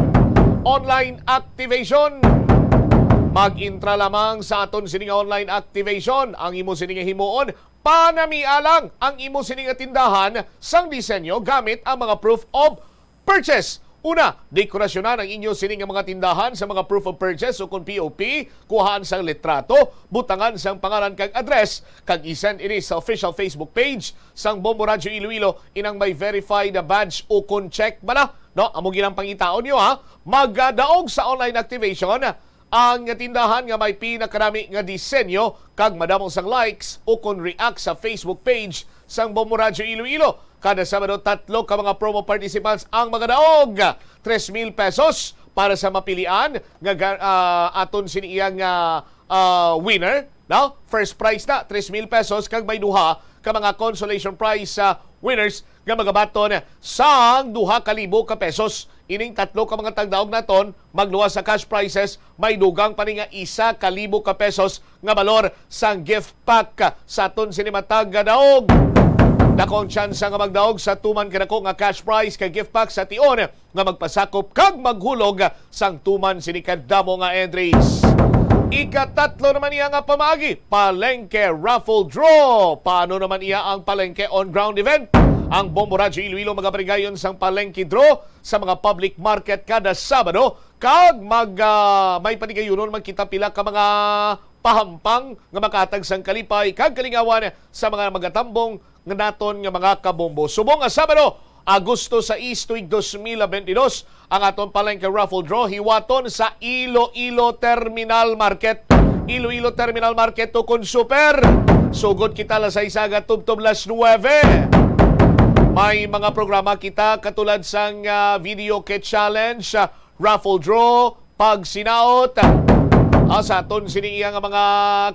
Online activation. Mag-intra lamang sa aton sining online activation. Ang imo sining himuon, panamialang ang imo sining tindahan sang disenyo gamit ang mga proof of purchase. Una, dekorasyonan ang inyo sining mga tindahan sa mga proof of purchase o kung POP, kuhaan sang litrato, butangan sang pangalan kag address, kag isend ini sa official Facebook page sang Bombo Radio Iloilo inang may verified badge o kung check bala. No, amo ginang pangitaon nyo ha. Magadaog sa online activation ang tindahan nga may pinakarami nga disenyo kag madamong sang likes o kung react sa Facebook page sang Bombo Radio Iloilo. Kada Sabado, 3 ka mga promo participants ang magadaog. 3,000 pesos para sa mapilian nga aton siniyang winner. No? First prize na, 3,000 pesos kag may duha ka mga consolation prize winners nga magabaton sang 2,000 ka pesos. Ining 3 ka mga tagdaog naton magluwas sa cash prizes, may dugang pa ni nga 1,000 ka pesos nga balor sang gift pack sa aton sinimatag daog. Dakong tsansa nga magdaog sa tuman kadako nga cash prize kay gift pack sa tion nga magpasakop kag maghulog sang tuman sinikadamo nga entries. Ikatatlo naman iya nga pamagi, palengke raffle draw. Paano naman iya ang palengke on-ground event? Ang Bombo Radio Iloilo magabrigayon sang palengke draw sa mga public market kada Sabado kag may panigayunon magkita pila ka mga pahampang nga makatag sang kalipay kag kalingawan sa mga magatambong nga naton nga mga kabombo. Subong nga Sabado, Agosto 6 tuig 2022, ang aton palengke raffle draw hiwaton sa Iloilo Terminal Market. Iloilo Terminal Market to kun super. Sugod kita la sa isaga tubtob las 9. May mga programa kita katulad sang video kit challenge, raffle draw, pagsinaot. Sa aton siniya nga mga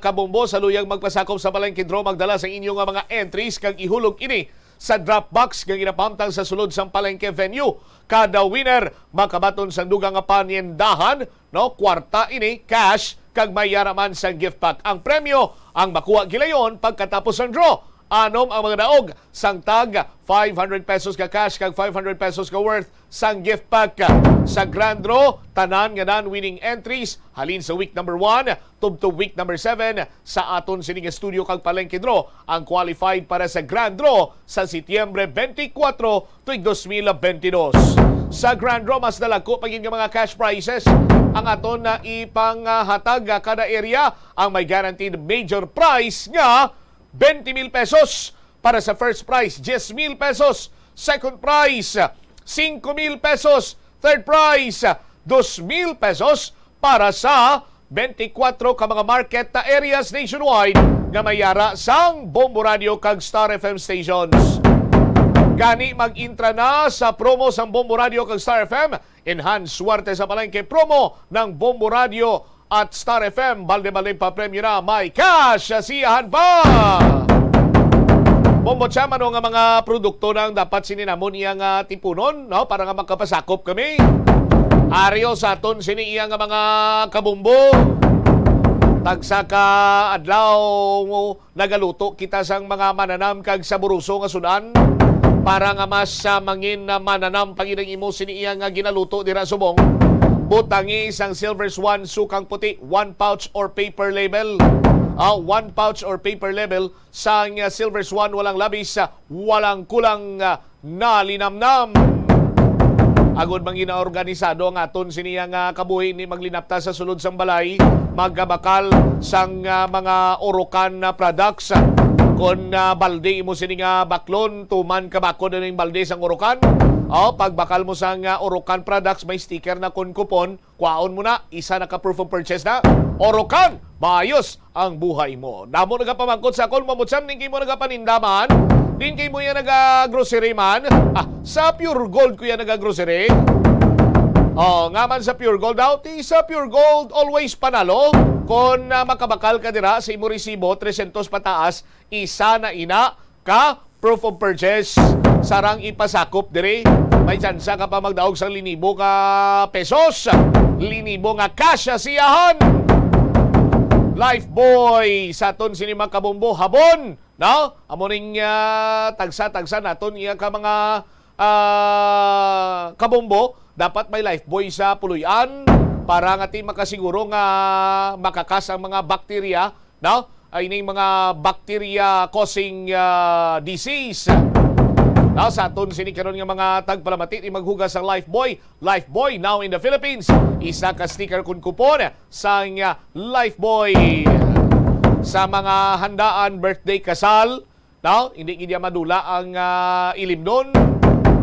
kabombo sa luyang magpasakop sa palengke draw magdala sa inyong nga mga entries kag ihulog ini sa drop box nga ginapamtang sa sulod sang palengke venue. Kada winner makabaton sa dugang nga panyendahan, no, kwarta ini cash kag may yaraman sa gift pack. Ang premyo ang makuha gilayon pagkatapos ng draw. Anom ang mga daog sang tag 500 pesos ka cash kag 500 pesos ka worth sang gift pack. Sa grand draw, tanan nga non-winning entries halin sa week number 1 tubto week number 7 sa aton sining studio kag palengke draw ang qualified para sa grand draw sa Setyembre 24 tuig 2022. Sa grand draw mas dalako pagin nga mga cash prizes ang aton na ipanghatag kada area. Ang may guaranteed major prize nga 20,000 pesos para sa first prize, 10,000 pesos. Second prize, 5,000 pesos. Third prize, 2,000 pesos para sa 24 ka mga market areas nationwide nga mayara sang Bombo Radio kag Star FM stations. Gani mag-intra na sa promo sang Bombo Radio kag Star FM. Enhance swerte sa palengke promo ng Bombo Radio at Star FM. Balde-balde pa premyo na, may cash siyahan pa! Momotsa man nga mga produkto nang dapat sininamon iyang tipunon, no? Para nga makapasakop kami. Aryo sa aton sini iyang mga kabumbo. Tagsa ka adlaw nagaluto kita sang mga mananam kag saburuso nga sudan para nga mas mangin na mananam panginang imo sini iyang nga ginaluto dira subong. Butangi sang Silver Swan sukang puti 1 pouch or paper label. 1 pouch or paper label sang Silver Swan walang labis, walang kulang na linamnam. Agod mang ginaorganisado ang aton siniyang kabuhi ni maglinapta sa sulod sang balay, magabakal sang mga orokan na products. Kung balde mo sining baklon, tuman kabakod na yung balde sang orokan. Pagbakal mo sang orokan products, may sticker na kun kupon, kwaon mo na, isa na ka proof of purchase na. Orokan, maayos ang buhay mo. Damo nagapamangkot sa akon, mamutsam, din kayo mo nagapanindaman. Din kayo mo yan nag-grocery man. Sa Pure Gold ko yan nag-grocery. Nga man sa Pure Gold daw, sa Pure Gold always panalo. Kung makabakal ka dira sa imo resibo, 300 pataas, isa na ina ka proof of purchase. Sarang ipasakop diri. May tsansa ka pa magdaog sang 1,000 ka pesos. 1,000 nga cash siyahan. Lifebuoy sa aton sinima kabumbo habon. No? Amo ring tagsa-tagsa naton iya ka mga kabumbo. Dapat may Lifebuoy sa puluyan para nga ti makasiguro nga makakas ang mga bakterya, no? Ay ning mga bacteria causing disease. Now, sa aton sinikaron nga mga tagpalamati ni maghugas ang Lifebuoy. Lifebuoy now in the Philippines. Isa ka sticker kun kupon sa Lifebuoy. Sa mga handaan, birthday, kasal, no? Hindi gid madula ang ilim nun.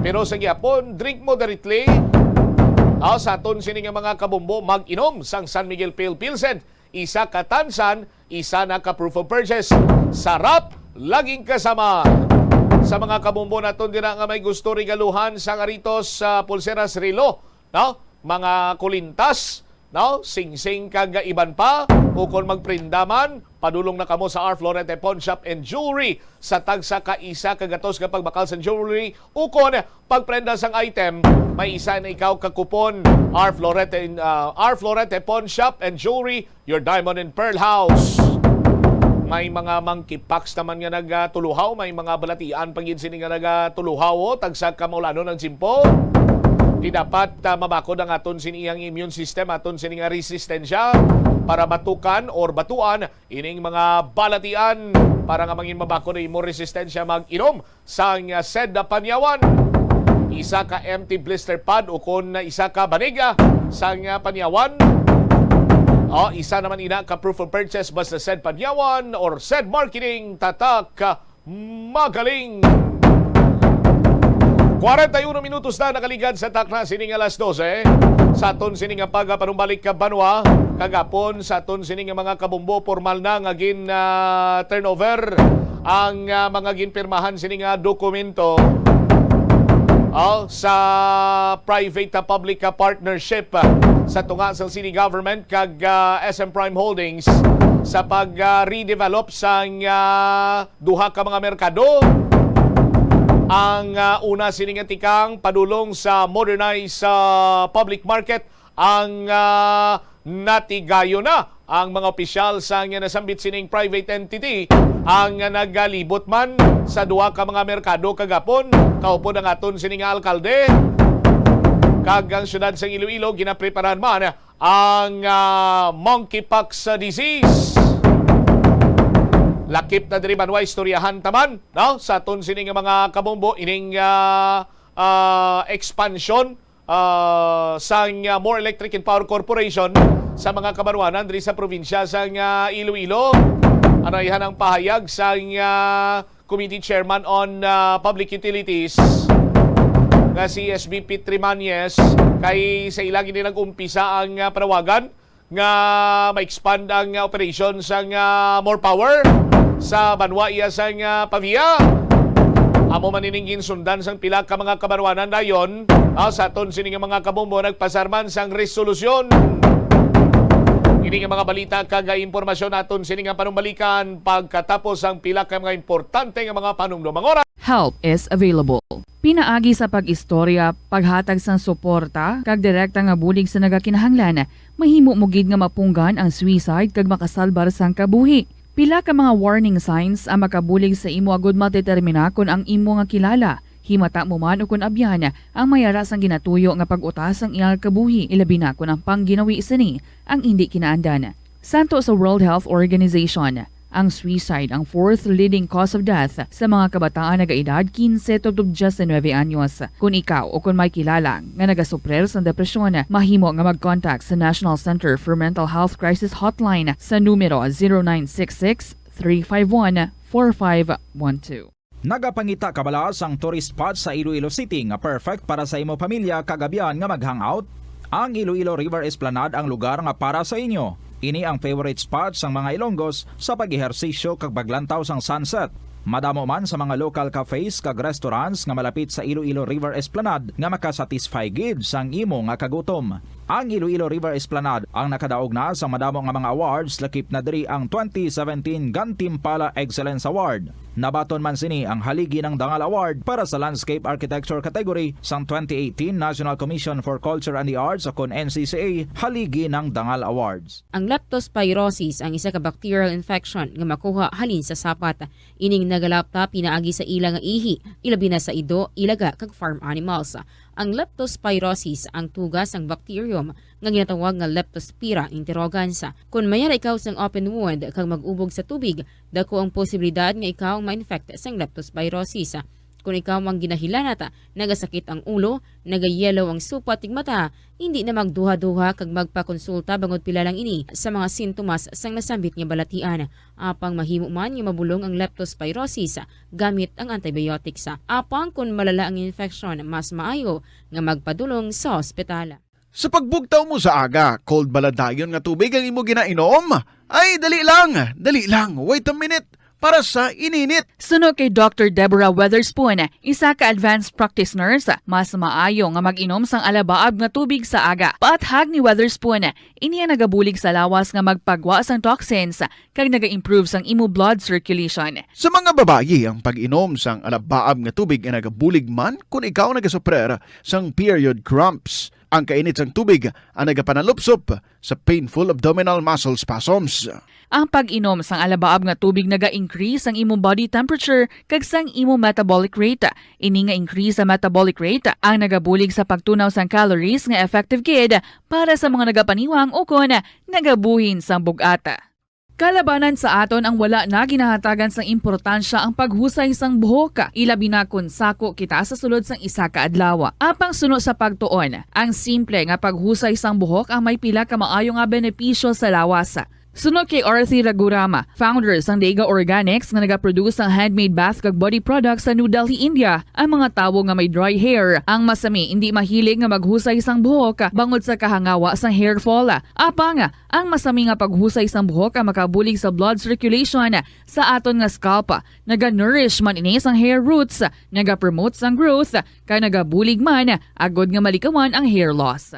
Pero sa gyapon, drink moderately. Sa aton sini nga mga kabumbo, mag-inom sang San Miguel Pale Pilsen. Isa ka tansan, isa na ka proof of purchase. Sarap, laging kasama. Sa mga kabumbo naton dira nga may gusto regaluhan sa ngaritos sa pulseras relo, no? Mga kulintas, no? Sing-sing kag iban pa, o kung magprindaman, padulong na kamo sa R. Florete Pawn Shop and Jewelry sa tagsa ka isa kagatos kapag bakal sa jewelry, o kung pagprenda sang item, may isa na ikaw kakupon. R. Florete Pawn Shop and Jewelry, your diamond and pearl house. May mga monkey packs naman nga nagatuluhaw, may mga balatian pagin sini nga nagatuluhaw, tagsa ka maulano ng simpo. Di dapat mabakod ang aton siniyang immune system, aton sini nga resistensya para batukan or batuan ining mga balatian para nga mangin mabakod ang imo resistensya mag-inom sang Seda Panyawan. Isa ka empty blister pad o kung isa ka baniga sang Panyawan. Isa naman ina ka proof of purchase basta Sed Panyawan or Sed Marketing, tatak magaling. 41 minutos na nakaligad sa takna sining alas 12. Sa aton sining nga pagpanumbalik ka Banwa, kagapon sa aton sining nga mga kabumbo formal na nga gin turnover ang mga ginpirmahan sining nga dokumento sa private public partnership sa tunga sa city government kag SM Prime Holdings sa pag-redevelop sang duha ka mga merkado. Ang una siningatikang padulong sa modernized public market ang natigayo na ang mga opisyal sa nasambit sining private entity ang nagalibot man sa duha ka mga merkado kagapon. Kaupo ng aton sining alkalde kag ang syudad sa Iloilo ginapreparahan man ang monkeypox disease. Lakip na diri banwa istoryahan taman, no? Sa aton sining mga kabumbo ining expansion sang More Electric and Power Corporation sa mga kabarwanan diri sa probinsya sang Iloilo. Ano ihan ang pahayag sang Committee Chairman on Public Utilities nga si SBP Trimanyes kay sa ilagi ni nag-umpisa ang panawagan nga ma-expand ang operation sang More Power sa banwa iya sang Pavia. Amo maniningin sundan sang pila ka mga kabarwanan dayon sa aton sining mga kabumbo nagpasarman sang resolusyon. Ini nga mga balita kaga impormasyon naton sini nga panumbalikan pagkatapos ang pila ka mga importante nga mga panumdumang oras. Help is available. Pinaagi sa pag-istorya, paghatag sang suporta, kag direkta nga bulig sa nagakinahanglan, mahimo mo gid nga mapunggan ang suicide kag makasalbar sang kabuhi. Pila ka mga warning signs ang makabulig sa imo agud matetermina kung ang imo nga kilala. Himata mo man o kung abyan ang mayaras ang ginatuyo nga pag-utas ang iyang kabuhi ilabi na kung ang pangginawi sini ang hindi kinaandan. Santo sa World Health Organization, ang suicide ang fourth leading cause of death sa mga kabataan nagaedad 15 to 19 anyos. Kung ikaw o kung may kilala nga nagasuprer sa depresyon, mahimo nga mag-contact sa National Center for Mental Health Crisis Hotline sa numero 0966 351 4512. Nagapangita kabalas ang tourist spot sa Iloilo City nga perfect para sa imo pamilya kagabihan nga mag-hangout. Ang Iloilo River Esplanade ang lugar nga para sa inyo. Ini ang favorite spot sang mga Ilonggos sa pag-ehersisyo kag paglantaw sang sunset. Madamo man sa mga local cafes kag restaurants nga malapit sa Iloilo River Esplanade nga makasatisfy gid sang imo nga kagutom. Ang Iloilo River Esplanade ang nakadaog na sa madamo nga mga awards lakip na diri ang 2017 Gantimpala Excellence Award. Nabaton man sini ang haligi ng Dangal Award para sa Landscape Architecture category sang 2018 National Commission for Culture and the Arts o NCCA haligi ng Dangal Awards. Ang leptospirosis ang isa ka bacterial infection nga makuha halin sa sapat. Ining nagalapta pinaagi sa ilang nga ihi, ilabi na sa ido, ilaga kag farm animals. Ang leptospirosis ang tugas ang bacterium nga ginatawag nga Leptospira interrogans. Kung mayara ikaw sang open wound kag mag-ubog sa tubig, dako ang posibilidad nga ikaw ma-infect sang leptospirosis. Kung ikaw ang ginahilanata, nagasakit ang ulo, nagayellow ang supat tig mata, hindi na magduha-duha kag magpakonsulta bangod pila lang ini sa mga sintomas sang nasambit nga balatian. Apang mahimo man nga mabulong ang leptospirosis gamit ang antibiotics. Apang kung malala ang infection, mas maayo nga magpadulong sa ospital. Sa pagbugtaw mo sa aga, cold baladayon nga tubig ang imo ginainom? Ay, dali lang, wait a minute. Para sa ininit. Suno kay Dr. Deborah Weatherspoon, isa ka advanced practice nurse, mas maayo nga mag-inom sang alabaab nga tubig sa aga. Paathag ni Weatherspoon, iniya nagabulig sa lawas nga magpagwa sang toxins kag naga-improve sang imo blood circulation. Sa mga babayi, ang pag-inom sang alabaab nga tubig ay nagabulig man kung ikaw nagasuprer sang period cramps. Ang kainit sang tubig ang nagapanalupsop sa painful abdominal muscle spasms. Ang pag-inom sang alabaab nga tubig naga-increase ang imong body temperature kag sang imong metabolic rate. Ini nga increase sa metabolic rate ang nagabulig sa pagtunaw sang calories nga effective gid para sa mga nagapaniwang o kon nagabuhin sang bugata. Kalabanan sa aton ang wala na ginahatagan sang importansya ang paghusay sang buhok, ilabi na kun sako kita sa sulod sang isa ka adlaw. Apang suno sa pagtuon, ang simple nga paghusay sang buhok ang may pila ka maayo nga benepisyo sa lawas. Sunod kay Arthi Ragurama, founder sang Dega Organics nga nagaproduce ng handmade bath kag body products sa New Delhi, India. Ang mga tawo nga may dry hair, ang masami hindi mahilig nga maghusay sang buhok bangod sa kahangawa sang hair fall. Apang ang masami nga paghusay sang buhok ang makabulig sa blood circulation sa aton nga scalp. Naga-nourish man ini sang hair roots, naga-promote sang growth, kay nagabulig man agod nga malikawan ang hair loss.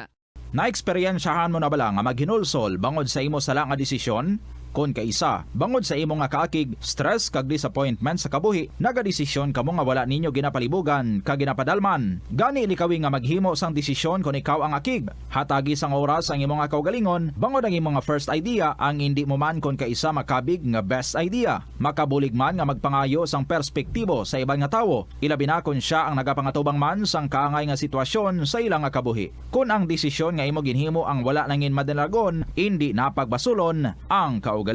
Naeksperyensyahan mo na bala nga maghinulsol bangod sa imo sala nga desisyon? Kon kaisa, bangod sa imo nga kaakig, stress kag disappointment sa kabuhi, nagadesisyon kamo nga wala ninyo ginapalibugan kag ginapadalman. Gani likawi nga maghimo sang desisyon kon ikaw ang akig. Hatagi sang oras ang imo nga kaugalingon, bangod ang imo nga first idea ang hindi mo man kon kaisa makabig nga best idea. Makabulig man nga magpangayo sang perspektibo sa ibang nga tawo, ilabi na kon siya ang nagapangatubang man sang kaangay nga sitwasyon sa ilang nga kabuhi. Kun ang desisyon nga imo ginhimo ang wala nangin madalagon, hindi napagbasulon ang kaugalingon.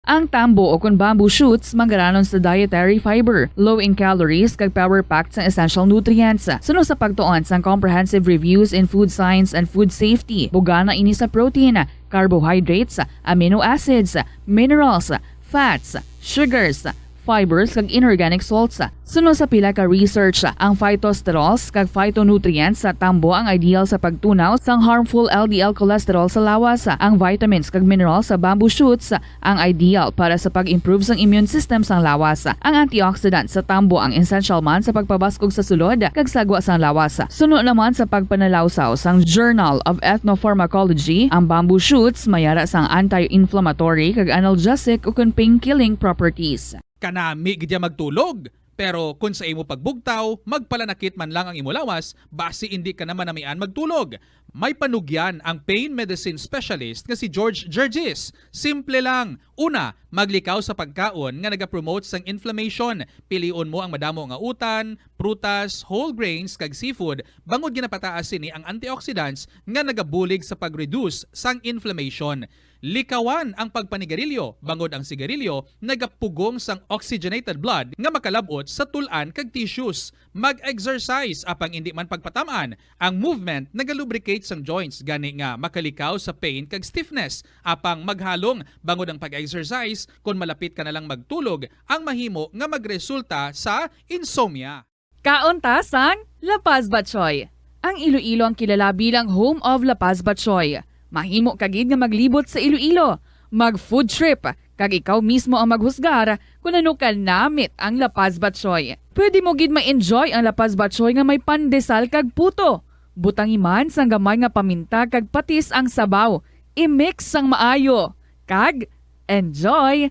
Ang tambo o kung bamboo shoots manggaranon sa dietary fiber, low in calories kag power-packed sa essential nutrients. Suno sa pagtuon sang comprehensive reviews in food science and food safety, bugana ini sa protein, carbohydrates, amino acids, minerals, fats, sugars, fibers kag inorganic salts. Sunod sa pila ka research, ang phytosterols kag phytonutrients sa tambo ang ideal sa pagtunaw sang harmful LDL cholesterol sa lawas. Ang vitamins kag minerals sa bamboo shoots ang ideal para sa pag-improve sang immune system sang lawas. Ang antioxidants sa tambo ang essential man sa pagpabaskog sa sulod kag sagwa sang lawas. Sunod naman sa pagpanalawsaw sang Journal of Ethnopharmacology, ang bamboo shoots mayara sang anti-inflammatory kag analgesic ug pain-killing properties. Kanami gidya magtulog. Pero kung sa imo pagbugtaw, magpalanakit man lang ang imo lawas, basi hindi ka naman namian magtulog. May panugyan ang pain medicine specialist nga si George Gergis. Simple lang. Una, maglikaw sa pagkaon nga nagapromote sang inflammation. Piliun mo ang madamo nga utan, prutas, whole grains kag seafood. Bangod ginapataas ni ang antioxidants nga nagabulig sa pag-reduce sang inflammation. Likawan ang pagpanigarilyo, bangod ang sigarilyo, nagapugong sang oxygenated blood nga makalabot sa tulan kag tissues. Mag-exercise apang hindi man pagpatamaan. Ang movement nagalubricate sang joints gani nga makalikaw sa pain kag stiffness. Apang maghalong bangod ang pag-exercise kung malapit ka na lang magtulog, ang mahimo nga magresulta sa insomnia. Kaunta sang La Paz Batchoy. Ang Iloilo ang kilala bilang home of La Paz Batchoy. Mahimo kagid nga maglibot sa Iloilo, mag-food trip, kag ikaw mismo ang maghusgar kung ano ka namit ang La Paz Batchoy. Pwede mo gid ma-enjoy ang La Paz Batchoy nga may pandesal kag puto. Butang iman sang gamay nga paminta kag patis ang sabaw. I-mix sang maayo. Kag enjoy.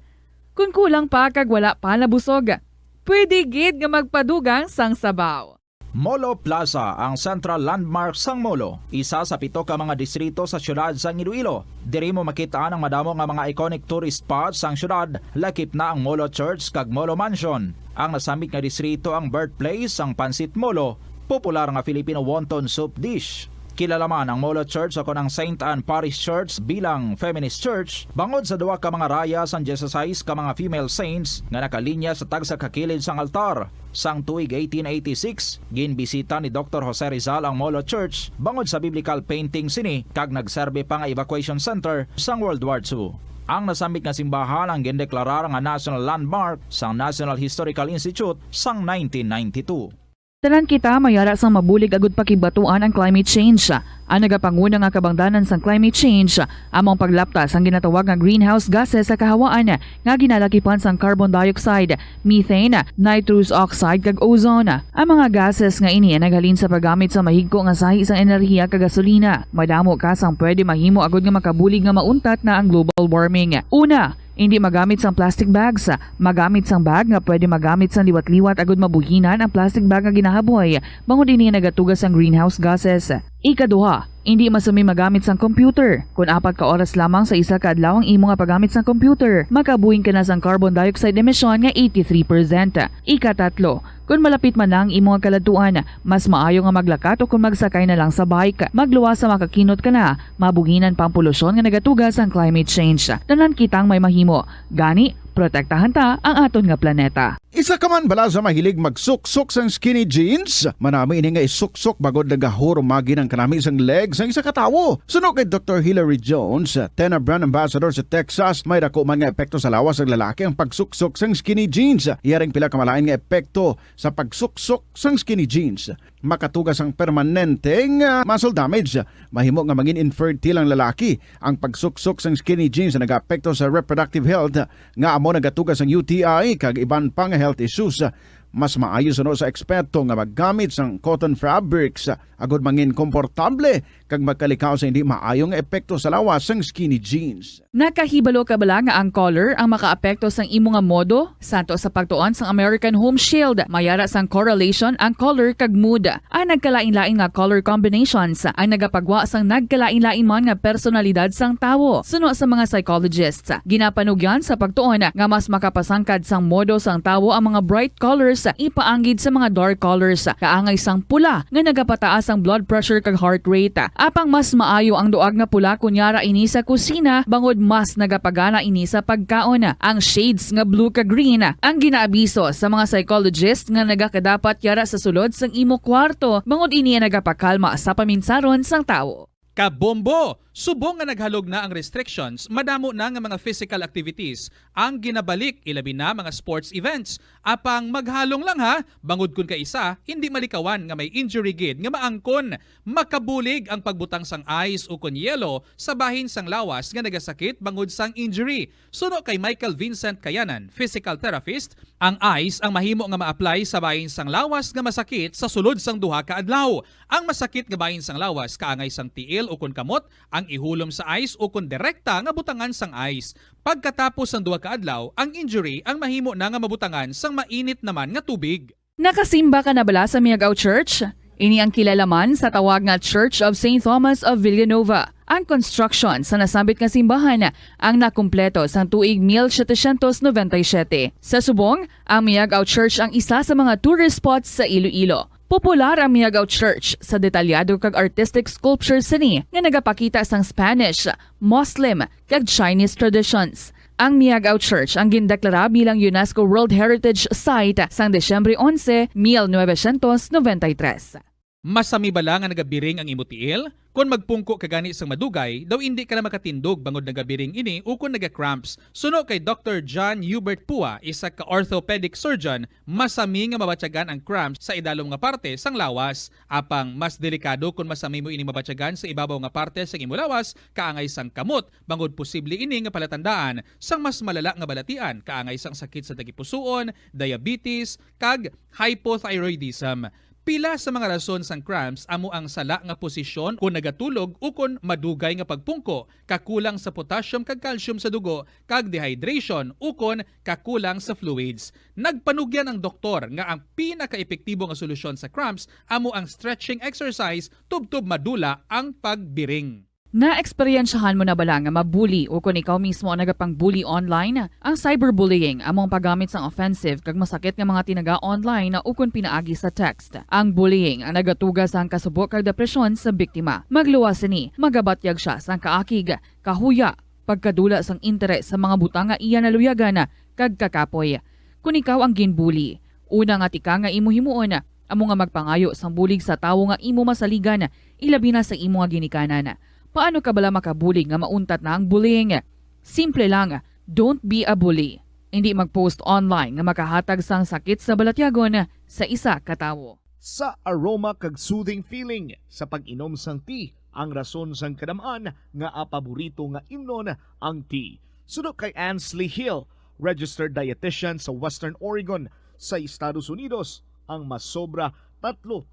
Kung kulang pa kag wala pa nabusog, pwede gid nga magpadugang sang sabaw. Molo Plaza ang central landmark sang Molo, isa sa 7 ka mga distrito sa syudad sang Iloilo. Diri mo makitaan ang madamo nga mga iconic tourist spots sang syudad, lakip na ang Molo Church kag Molo Mansion. Ang nasamit nga distrito ang birthplace sang Pansit Molo, popular nga Filipino wonton soup dish. Kilala man ang Molo Church o ang St. Anne Parish Church bilang feminist church, bangod sa duwa ka mga raya sang 16 ka mga female saints nga nakalinya sa tagsa kakilid sang altar. Sang tuig 1886, ginbisita ni Dr. Jose Rizal ang Molo Church bangod sa biblical painting sini kag nagserbe pa nga evacuation center sang World War II. Ang nasamit nga simbahan ang gindeklarar nga national landmark sang National Historical Institute sang 1992. Tanan kita mayara sang mabulig agud pakibatuan ang climate change. Ang nagapanguna nga kabangdanan sang climate change among paglaptas ang ginatawag nga greenhouse gases sa kahawaan nga ginalakipan sang carbon dioxide, methane, nitrous oxide kag ozone. Ang mga gases nga ini naghalin sa paggamit sa mahigko nga sahi sang enerhiya kag gasolina. Madamo ka sang pwede mahimo agud nga makabulig nga mauntat na ang global warming. Una, hindi magamit sang plastic bags. Magamit sang bag nga pwede magamit sang liwat-liwat agud mabuhinan ang plastic bag nga ginahaboy bangod ini nagatugas sang greenhouse gases. Ikaduha, hindi masumi magamit sang computer. Kung 4 ka oras lamang sa isa ka adlaw ang imo nga paggamit sang computer, makabuhing ka na sang carbon dioxide emission nga 83%. Ikatatlo, kung malapit man lang imo nga kaladtuan, mas maayo nga maglakat o kung magsakay na lang sa bike. Magluwas sa makakinot ka na, mabuhinan pang polusyon nga nagatugas ang climate change. Tanan kitang may mahimo. Gani, protektahan ta ang aton nga planeta. Isa ka man bala sa mahilig magsuksok sang skinny jeans? Manami ini nga isuksok bagod nagahurumagi ng kanami sang legs ang isa ka tawo. Suno kay Dr. Hillary Jones, 10 brand ambassador sa Texas, may dako man nga epekto sa lawas ng lalaki ang pagsuksok sang skinny jeans. Iyaring pila kamalain nga epekto sa pagsuksok sang skinny jeans. Makatugas ang permanenteng muscle damage. Mahimo nga maging infertile ang lalaki. Ang pagsuksok sang skinny jeans na nag-apekto sa reproductive health nga amo nagatugas ang UTI kag iban pang health issues. Mas maayo suno sa eksperto nga maggamit sang cotton fabrics agud mangin komportable kag magkalikaw sa hindi maayong epekto sa lawas sang skinny jeans. Nakahibalo ka bala nga ang color ang makaapekto sang imo nga modo? Santo sa pagtuon sang American Home Shield, mayara sang correlation ang color kag mood. Ang nagkalain-lain nga color combinations ang nagapagwa sang nagkalain-lain man nga personalidad sang tawo. Suno sa mga psychologists, ginapanugyan sa pagtuon nga mas makapasangkad sang modo sang tawo ang mga bright colors ipaanggid sa mga dark colors. Kaangay sang pula nga nagapataas ang blood pressure kag heart rate. Apang mas maayo ang duag nga pula kunyara ini sa kusina bangod mas nagapagana ini sa pagkaon. Ang shades nga blue kag green ang ginaabiso sa mga psychologist nga nagakadapat yara sa sulod sang imo kwarto bangod ini nagapakalma sa paminsaron sang tawo. Kabombo! Subong nga naghalog na ang restrictions, madamo na nga mga physical activities ang ginabalik, ilabi na mga sports events. Apang maghalong lang ha, bangod kun ka isa, hindi malikawan nga may injury gid nga maangkon. Makabulig ang pagbutang sang ice o kun yelo sa bahin sang lawas nga nagasakit bangod sang injury. Suno kay Michael Vincent Kayanan, physical therapist, ang ice ang mahimo nga ma-apply sa bahin sang lawas nga masakit sa sulod sang duha ka adlaw. Ang masakit nga bahin sang lawas kaangay sang tiil o kun kamot, ang ihulom sa ice o kun direkta nga butangan sang ice. Pagkatapos ng duha ka adlaw, ang injury ang mahimo na nga mabutangan sang mainit naman nga tubig. Nakasimba ka na bala sa Miagao Church? Ini ang kilalaman sa tawag nga Church of St. Thomas of Villanueva. Ang construction sa nasambit nga simbahan ang nakumpleto sang tuig 1797. Sa subong, ang Miagao Church ang isa sa mga tourist spots sa Iloilo. Popular ang Miagao Church sa detalyado kag artistic sculptures sini nga nagapakita sang Spanish, Muslim kag Chinese traditions. Ang Miagao Church ang gindeklara bilang UNESCO World Heritage Site sang Desyembre 11, 1993. Masami bala nga nagabiring ang imo tiil? Kung magpungko ka gani sang madugay, daw hindi ka na makatindog bangod nagabiring ini o kung naga-cramps. Suno kay Dr. John Hubert Pua, isa ka orthopedic surgeon, masami nga mabatyagan ang cramps sa idalom nga parte sang lawas. Apang mas delikado kung masami mo ini mabatyagan sa ibabaw nga parte sang imo lawas, kaangay sang kamot, bangod posible ini nga palatandaan sang mas malala nga balatian, kaangay sang sakit sa tagipusoon, diabetes, kag hypothyroidism. Pila sa mga rason sang cramps amo ang sala nga posisyon kung nagatulog o kung madugay nga pagpungko, kakulang sa potassium kag calcium sa dugo, kag dehydration o kung kakulang sa fluids. Nagpanugyan ang doktor nga ang pinaka-epektibo nga solusyon sa cramps amo ang stretching exercise tubtob madula ang pagbiring. Na-eksperyensyahan mo na bala nga mabuli o kung ikaw mismo ang nagapang-bully online? Ang cyberbullying among paggamit sang offensive kag masakit nga mga tinaga online na ukon pinaagi sa text. Ang bullying ang nagatugas sang kasubok kag depresyon sa biktima. Magluwas ni, magabatyag siya sang kaakig, kahuya, pagkadula sang interes sa mga butang nga iya naluyagan kag kakapoy. Kung ikaw ang ginbully, una nga tika nga imo himuon, amo nga magpangayo sang bulig sa tawo nga imo masaligan, ilabi na sa imo nga ginikanan. Paano ka bala makabulig nga mauntat na ang bullying? Simple lang, don't be a bully. Hindi mag-post online nga makahatag sang sakit sa balatyagon sa isa ka tawo. Sa aroma kag soothing feeling sa pag-inom sang tea, ang rason sang kadamaan nga paborito nga imnon ang tea. Sunod kay Ansley Hill, registered dietitian sa Western Oregon sa Estados Unidos, ang masobra 3-4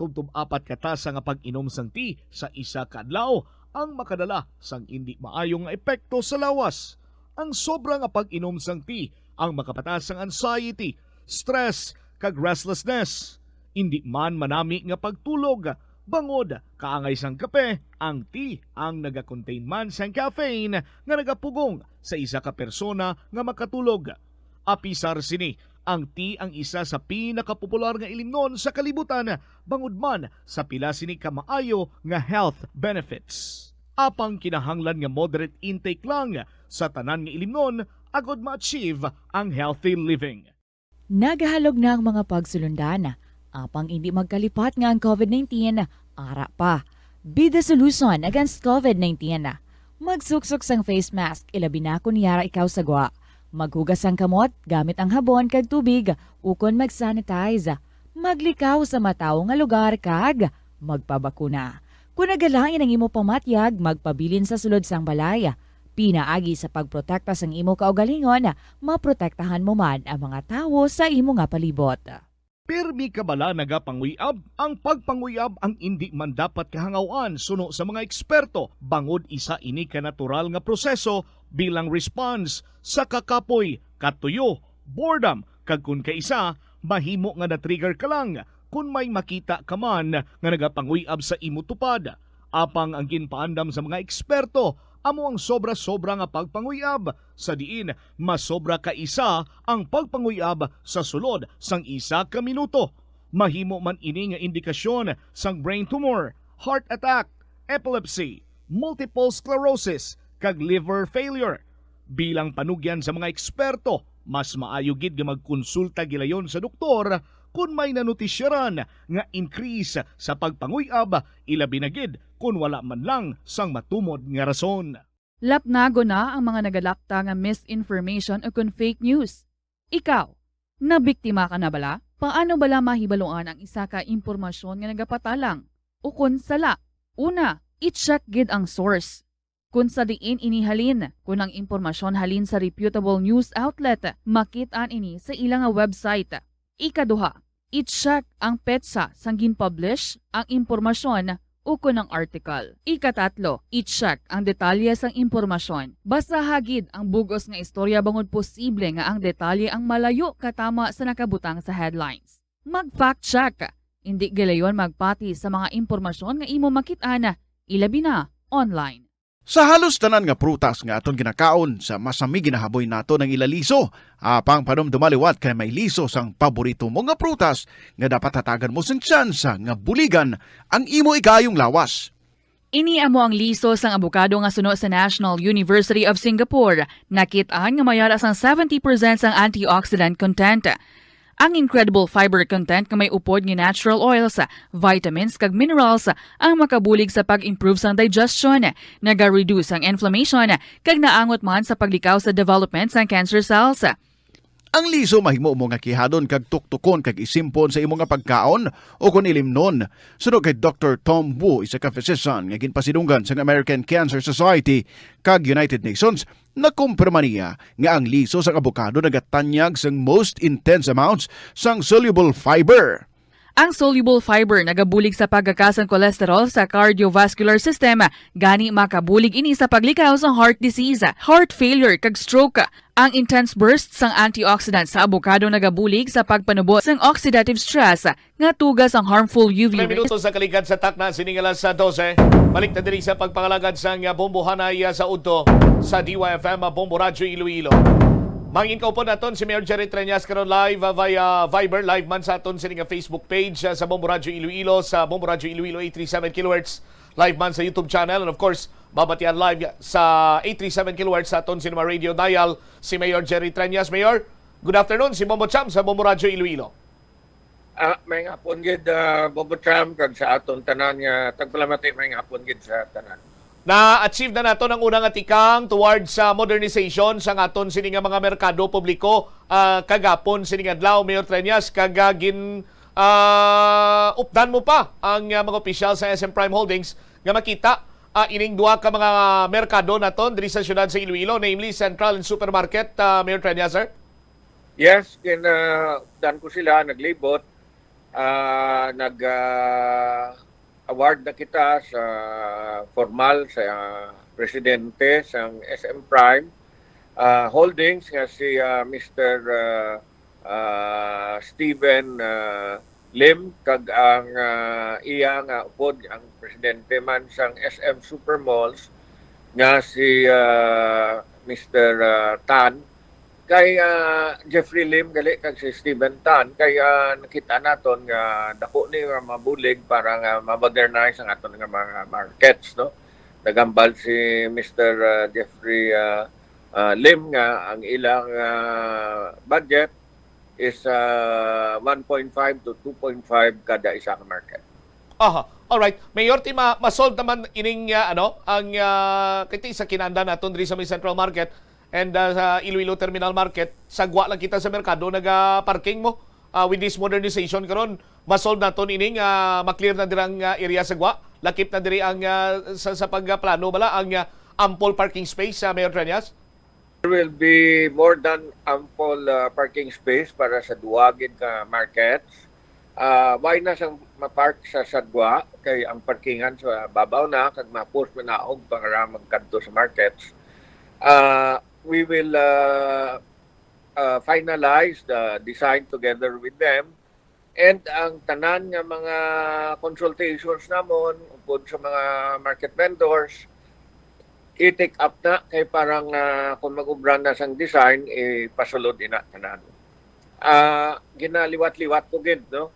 katasa nga pag-inom sang tea sa isa ka adlaw ang makadala sang hindi maayong epekto sa lawas. Ang sobra nga pag-inom sang tea ang makapatas sang anxiety, stress, kag restlessness. Hindi man manami nga pagtulog, bangod kaangay sang kape, ang tea ang naga-contain man sang caffeine nga nagapugong sa isa ka persona nga makatulog. Apisar sini, ang tea ang isa sa pinakapopular nga ilimnon sa kalibutan, bangod man sa pila sini ka maayo nga health benefits. Apang kinahanglan nga moderate intake lang sa tanan nga ilimnon agod ma-achieve ang healthy living. Nagahalog na ang mga pagsulundan. Apang hindi magkalipat nga ang COVID-19, ara pa. Be the solution against COVID-19. Magsuksok sang face mask, ilabi na kung yara ikaw sagwa. Maghugas ang kamot gamit ang habon kag tubig ukon mag-sanitize. Maglikaw sa mataw nga lugar kag magpabakuna. Kung nagalangin ang imo pamatyag, magpabilin sa sulod sang balay. Pinaagi sa pagprotekta sang imo kaugalingon, maprotektahan mo man ang mga tawo sa imo nga palibot. Pirmi ka bala nagapanguyab? Ang pagpanguyab ang hindi man dapat kahangawan suno sa mga eksperto. Bangod isa ini ka natural nga proseso bilang response sa kakapoy, katuyo, boredom, kag kun kaisa, mahimo nga na-trigger ka lang kung may makita ka man nga nagapanguyab sa imo tupad. Apang ang ginpaandam sa mga eksperto, amo ang sobra-sobra nga pagpanguyab, sa diin masobra ka isa ang pagpanguyab sa sulod sang isa ka minuto. Mahimo man ini nga indikasyon sang brain tumor, heart attack, epilepsy, multiple sclerosis, kag liver failure. Bilang panugyan sa mga eksperto, mas maayo gid nga magkonsulta gilayon sa doktor kung may nanutisyaran nga increase sa pagpanguyab ilabi na gid kung wala man lang sang matumod nga rason. Lapnago na ang mga nagalapta nga misinformation o kung fake news. Ikaw, nabiktima ka na bala? Paano bala mahibaluan ang isa ka impormasyon nga nagapatalang? O kung sala, una, i-check gid ang source. Kung sa diin inihalin, kung ang impormasyon halin sa reputable news outlet, makitaan ini sa ilang website. Ikaduha, i-check ang petsa sang gin-publish ang impormasyon o kung ang article. Ikatatlo, i-check ang detalye sang impormasyon. Basta hagid ang bugos nga istorya bangod posible nga ang detalye ang malayo katama sa nakabutang sa headlines. Mag-fact check. Hindi gilayon magpati sa mga impormasyon nga imo makit-ana, ilabi na online. Sa halos tanan nga prutas nga aton ginakaon sa masami ginahaboy nato ng ilaliso, apang panom dumaliwat kay may liso sang paborito mo nga prutas nga dapat hatagan mo sang tsansa nga buligan ang imo ikayong lawas. Ini amo ang liso sang abokado nga suno sa National University of Singapore. Nakit-an nga mayara sang 70% sang antioxidant content. Ang incredible fiber content nga may upod nga natural oils, vitamins kag minerals ang makabulig sa pag-improve sang digestion, naga-reduce ang inflammation kag naangot man sa paglikaw sa development sang cancer cells. Ang liso mahimo mo nga kihadon kag tuktukon kag isimpon sa imo nga pagkaon o kun ilimnon. Suno kay Dr. Tom Wu, isa ka physician nga ginpasidunggan sa American Cancer Society kag United Nations, nakumpirma niya nga ang liso sa abokado nagatanyag sang most intense amounts sang soluble fiber. Ang soluble fiber nagabulig sa pagkakasang kolesterol sa cardiovascular system, gani makabulig ini sa paglikaw sa heart disease, heart failure kag stroke. Ang intense burst sang antioxidant sa abokado nagabulig sa pagpanubo sang oxidative stress nga tugas ang harmful UV 3 minutos sa kaligad sa takna siningalas sa 12. Balik na diri sa pagpangalagad sang bombohanay sa udto sa DYFM Bombo Radyo Iloilo. Mangin ka po naton si Mayor Jerry Treñas karon live via Viber, live man sa aton sining Facebook page sa Bombo Radyo Iloilo, sa Bombo Radyo Iloilo 837 kHz, live man sa YouTube channel, and of course babatian live sa 837 kHz sa aton Cinema Radio Dial si Mayor Jerry Treñas. Mayor, good afternoon, si Bombo Cham sa Bombo Radyo Iloilo. May hapon gid Bombo Cham kag sa aton tanan nga tagpalamati may hapon gid sa tanan. Na-achieve na nato ang unang atikang towards sa modernization sa aton sini nga mga merkado publiko kagapon sini nga adlaw, Mayor Treñas, kagagin updan mo pa ang mga opisyal sa SM Prime Holdings nga makita ining duha ka mga merkado naton diri sa syudad sa Iloilo, namely Central and Supermarket, Mayor Treñas, sir? Yes, dan ko sila naglibot, award na kita sa formal sa presidente ng SM Prime Holdings nga si Mr. Steven Lim kag ang iya nga upod ang presidente man sang SM Supermalls nga si Mr. Tan kay Jeffrey Lim gali kag si Steven Tan kay nakita naton nga dako ni mabulig para nga ma-modernize ang aton nga mga markets, no. Nagambal si Mr. Jeffrey Lim nga ang ilang budget is 1.5 to 2.5 kada isa ka market. Aha. All right. Mayor, ma-solve naman ining ang kiti sa kinanda naton diri sa may Central Market and sa Iloilo Terminal Market, sagwa lang kita sa merkado naga-parking mo with this modernization karon. Ma-solve naton ining ma-clear na diri ang area sagwa, lakip na diri ang sa pagplano bala ang ample parking space sa Mayor Treñas. There will be more than ample parking space para sa duwagin ka markets. Why na siyang mapark sa sagwa kay ang parkingan sa babaw na kag ma-post manaog para magkadto sa markets. We will finalize the design together with them, and ang tanan nga mga consultations namon upod sa mga market vendors i-take up na kay parang kung mag-ubran na sang design ipasulod ina tanan. Ginaliwat-liwat ko gid, no.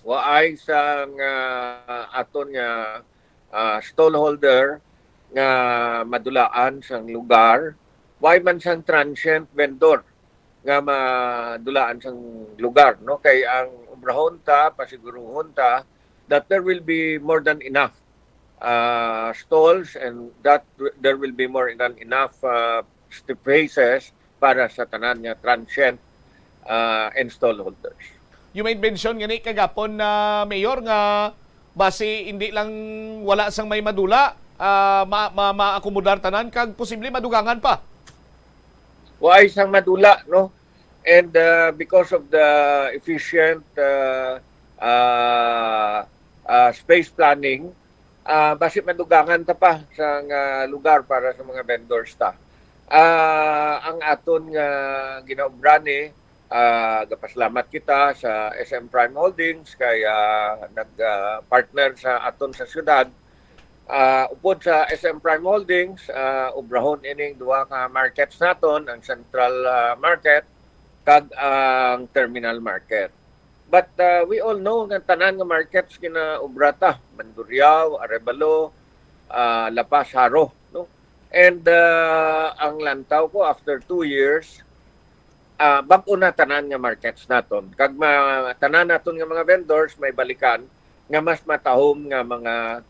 Waay sang aton nga stallholder nga madulaan sang lugar, why man sang transient vendor nga madulaan sang lugar, no? Kay ang ubrahon ta, pasiguruhon ta that there will be more than enough stalls and that there will be more than enough spaces para sa tanan nga transient and stall holders. You made mention gani kagapon na mayor nga base hindi lang wala sang may madula, ma-akomodar tanan kag posible madugangan pa. Why sang madula, no? And because of the efficient space planning, basit madugangan ta pa sa lugar para sa mga vendors ta. Ang aton nga ginaobrani, gapasalamat kita sa SM Prime Holdings kay nag-partner sa aton sa syudad. Upod sa SM Prime Holdings, ubrahon ining duha ka markets naton, ang Central Market kag ang Terminal Market. But we all know nga tanan nga markets kina ubrata, Mandurriao, Arevalo, La Paz, Haro, no? And ang lantaw ko after 2 years, bag-o na tanan nga markets naton. Kag tanan naton nga mga vendors may balikan nga mas matahom nga mga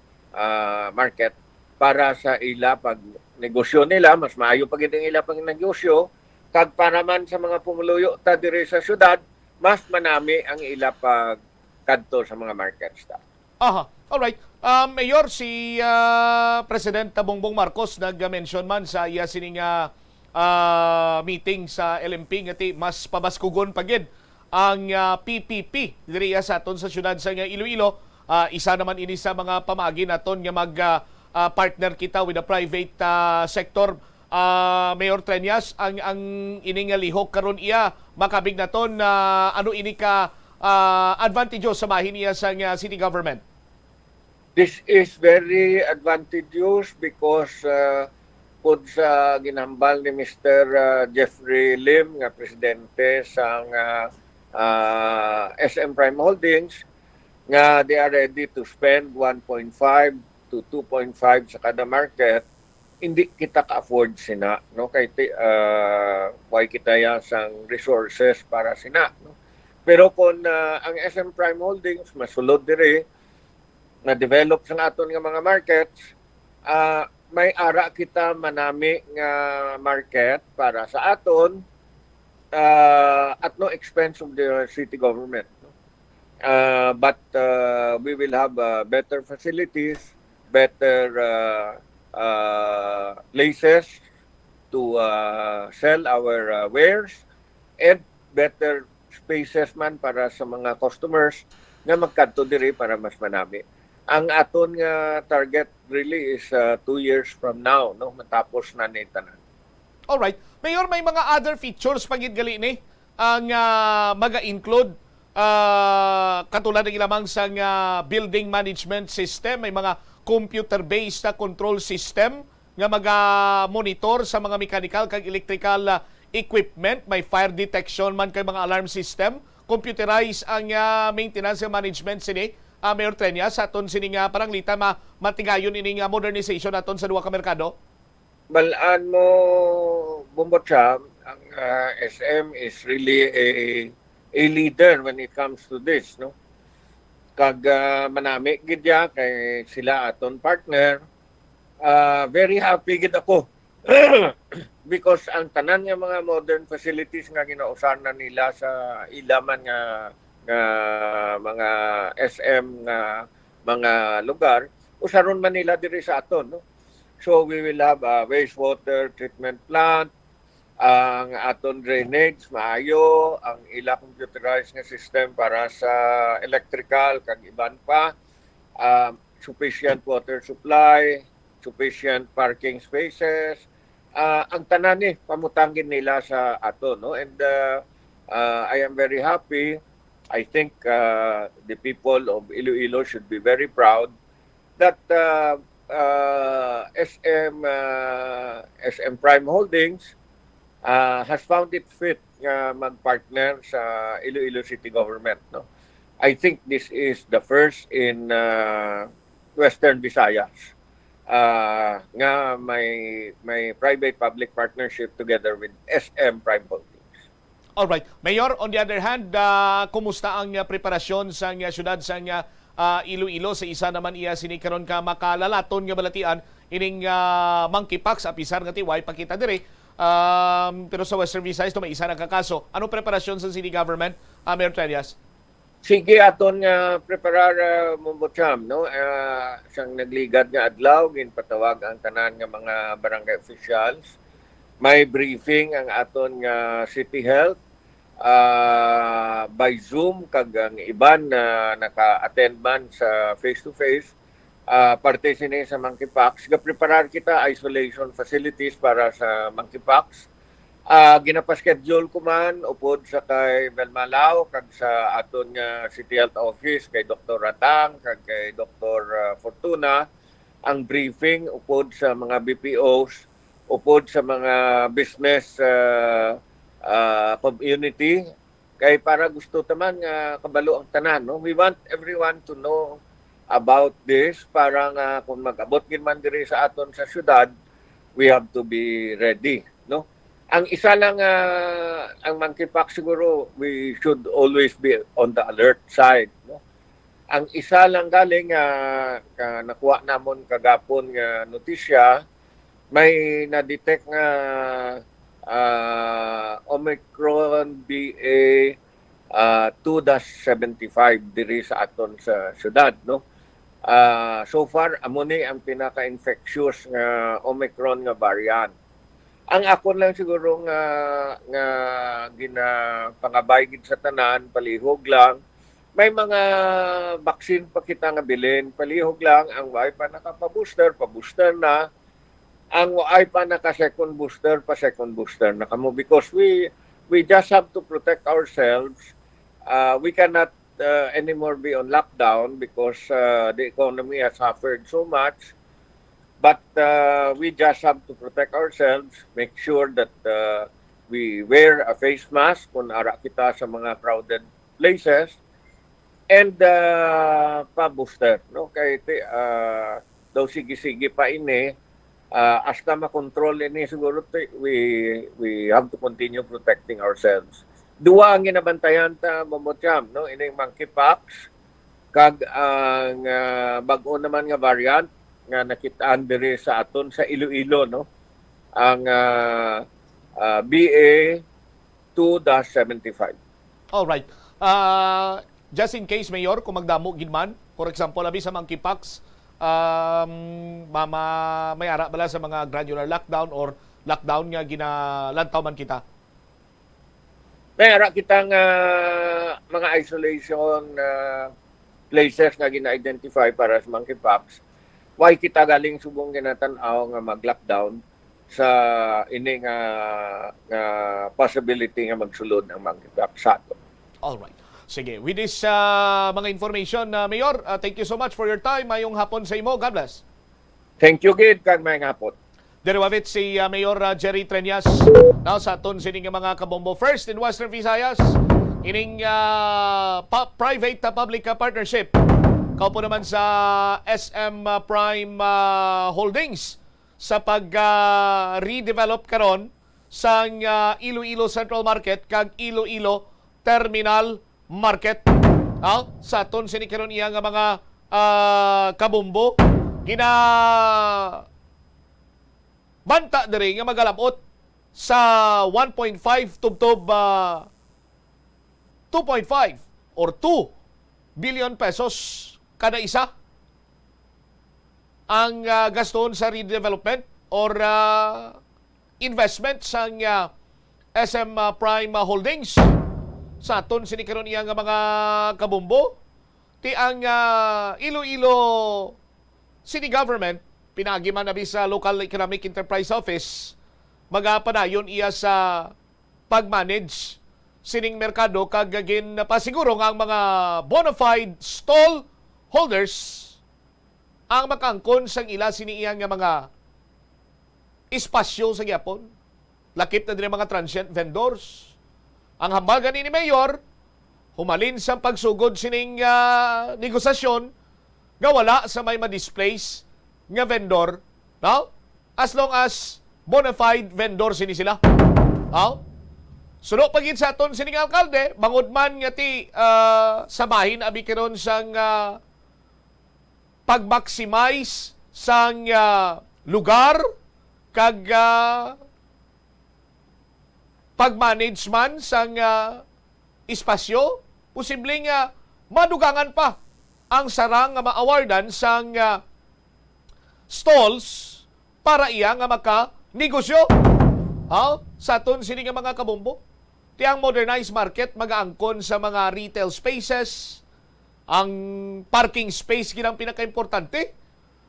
market para sa ila pag negosyo nila, mas maayo pag ang ila pag negosyo, kag para man sa mga pumuluyo ta diri sa syudad, mas manami ang ila pag kadto sa mga markets ta. Aha, alright. Mayor, si President Bongbong Marcos nag-mention man sa iya sining meeting sa LMP nga mas pabaskugon pagid ang PPP diri sa aton sa syudad sa Iloilo. Isa naman ini sa mga pamaagi naton nga mag-partner kita with the private sector. Mayor Treñas, ang ining lihok karon iya makabig naton ano ini ka advantageous sa bahin niya sa city government? This is very advantageous because pod sa ginambal ni Mr. Jeffrey Lim nga presidente sang SM Prime Holdings nga they are ready to spend 1.5 to 2.5 sa kada market, hindi kita ka-afford sina, no? Kay why kita ya sang resources para sina, no? Pero kung ang SM Prime Holdings masulod diri na develop sa aton nga mga markets, may ara kita manami nga market para sa aton at no expense of the city government. But we will have better facilities, better places to sell our wares, and better spaces man para sa mga customers nga magkadto diri para mas manami. Ang aton nga target really is 2 years from now, no, matapos na ni tanan. Alright. Mayor, may mga other features pagid gali ni ang maga-include katulad ng ilamang sa building management system, may mga computer-based na control system nga maga-monitor sa mga mechanical kag electrical equipment, may fire detection man kay mga alarm system, computerize ang maintenance and management sini. Mayor Treñas, sa aton sini nga paranglita matigayon ini nga modernization aton sa duha ka merkado? Balaan mo, Bumbotsa, ang SM is really a leader when it comes to this, no? Kag manami gid ya kay sila aton partner, very happy gid ako because ang tanan nga mga modern facilities nga ginausan na nila sa ilaman nga mga SM nga mga lugar, usaron man nila diri sa aton, no? So we will have a wastewater treatment plant, ang aton drainage maayo, ang ila computerized nga system para sa electrical kag iban pa, sufficient water supply, sufficient parking spaces, ang tanan ni pamutangin nila sa aton, no? And I am very happy. I think the people of Iloilo should be very proud that SM Prime Holdings has found it fit mag-partner sa Iloilo City Government, no? I think this is the first in Western Visayas nga may private-public partnership together with SM Prime Holdings. Alright. Mayor, on the other hand, kumusta ang preparasyon sa syudad sa Iloilo? Sa isa naman iya sinikaron ka makalalaton nga balatian ining monkeypox apisar nga tiway pakita dire. Pero sa Western Visayas may isa nagkakaso. Anong preparasyon sa city government, Mayor Trias? Sige aton nga preparar Mumbocham, no? Siyang nagligad nga adlaw ginpatawag ang tanan nga mga barangay officials. May briefing ang aton nga city health by Zoom kag ang iban na naka-attend man sa face-to-face. Parte sini sa monkeypox. Ga-preparar kita isolation facilities para sa monkeypox. Ginapaschedule ko man upod sa kay Belmalao kag sa aton nga City Health Office kay Dr. Ratang kag kay Dr. Fortuna ang briefing upod sa mga BPOs, upod sa mga business community kay para gusto taman nga kabalo ang tanan, no? We want everyone to know about this para nga kung mag-abot gid man diri sa aton sa syudad, we have to be ready, no? Ang isa lang ang monkeypox siguro we should always be on the alert side, no? Ang isa lang galing nakuha namon kagapon nga notisya, may na-detect nga Omicron BA 2-75 diri sa aton sa syudad, no? So far amo ni ang pinaka-infectious nga Omicron nga variant. Ang ako lang siguro nga ginapangabay gid sa tanan, palihog lang. May mga vaccine pa kita nga bilin, palihog lang ang way pa nakapa-booster, pa-booster na. Ang way pa naka-second booster, pa-second booster na kamo because we just have to protect ourselves. We cannot anymore be on lockdown because the economy has suffered so much. But we just have to protect ourselves, make sure that we wear a face mask kung ara kita sa mga crowded places, and pa-booster, no? Kaya daw sige-sige pa ini, hasta makontrol ini siguro we have to continue protecting ourselves. Duwa ang ginabantayan ta Momocham, no? Ining monkeypox, kag ang bag-o naman nga variant, nga nakitaan diri sa aton sa Iloilo, no? Ang BA 2-75. All right. Just in case, Mayor, kung magdamo gid man, for example, labi sa monkeypox, may ara bala sa mga gradual lockdown or lockdown nga ginalantaw man kita? May ara kitang mga isolation places nga gina-identify para sa monkeypox. Why kita galing subong ginatan-aw nga mag-lockdown sa ini nga possibility nga magsulod ang monkeypox sa ato. All right. Sige, with this mga information, Mayor, thank you so much for your time. Mayong hapon sa imo. God bless. Thank you, Gid, kag mayong hapon. Derewavit si Mayor Jerry Treñas. Now sa aton sining mga kabombo first in Western Visayas. Ining private public partnership. Kaupo naman sa SM Prime Holdings sa pag-redevelop karon sa Iloilo Central Market kag Iloilo Terminal Market. Sa aton sini karon iya nga mga kabombo banta diri nga magalabot sa 1.5 tubtob 2.5 or 2 billion pesos kada isa ang gaston sa redevelopment or investment sa SM Prime Holdings. Sa aton sinikaron iya nga mga kabombo, ti ang Iloilo City Government pinagi man nabi sa Local Economic Enterprise Office magapadayon iya sa pag-manage sining merkado kag pasiguro nga ang mga bona fide stall holders ang makangkon sang ila siniiyang nga mga espasyo sa gyapon. Lakip na din mga transient vendors. Ang hambagan ni Mayor, humalin sa pagsugod sining negosasyon nga wala sa may ma-displace nga vendor, no? As long as bona fide vendor sini sila. No? Suno pagin sa aton sining alkalde, bangod man nga ti sabahin abi karon sang pag-maximize sang lugar kag pag-manage man sang espasyo, posibleng madugangan pa ang sarang nga ma-awardan sang stalls para iya nga maka-negosyo. Sa aton sini nga mga kabombo, tiyang modernized market mag-aangkon sa mga retail spaces, ang parking space ginang pinaka-importante.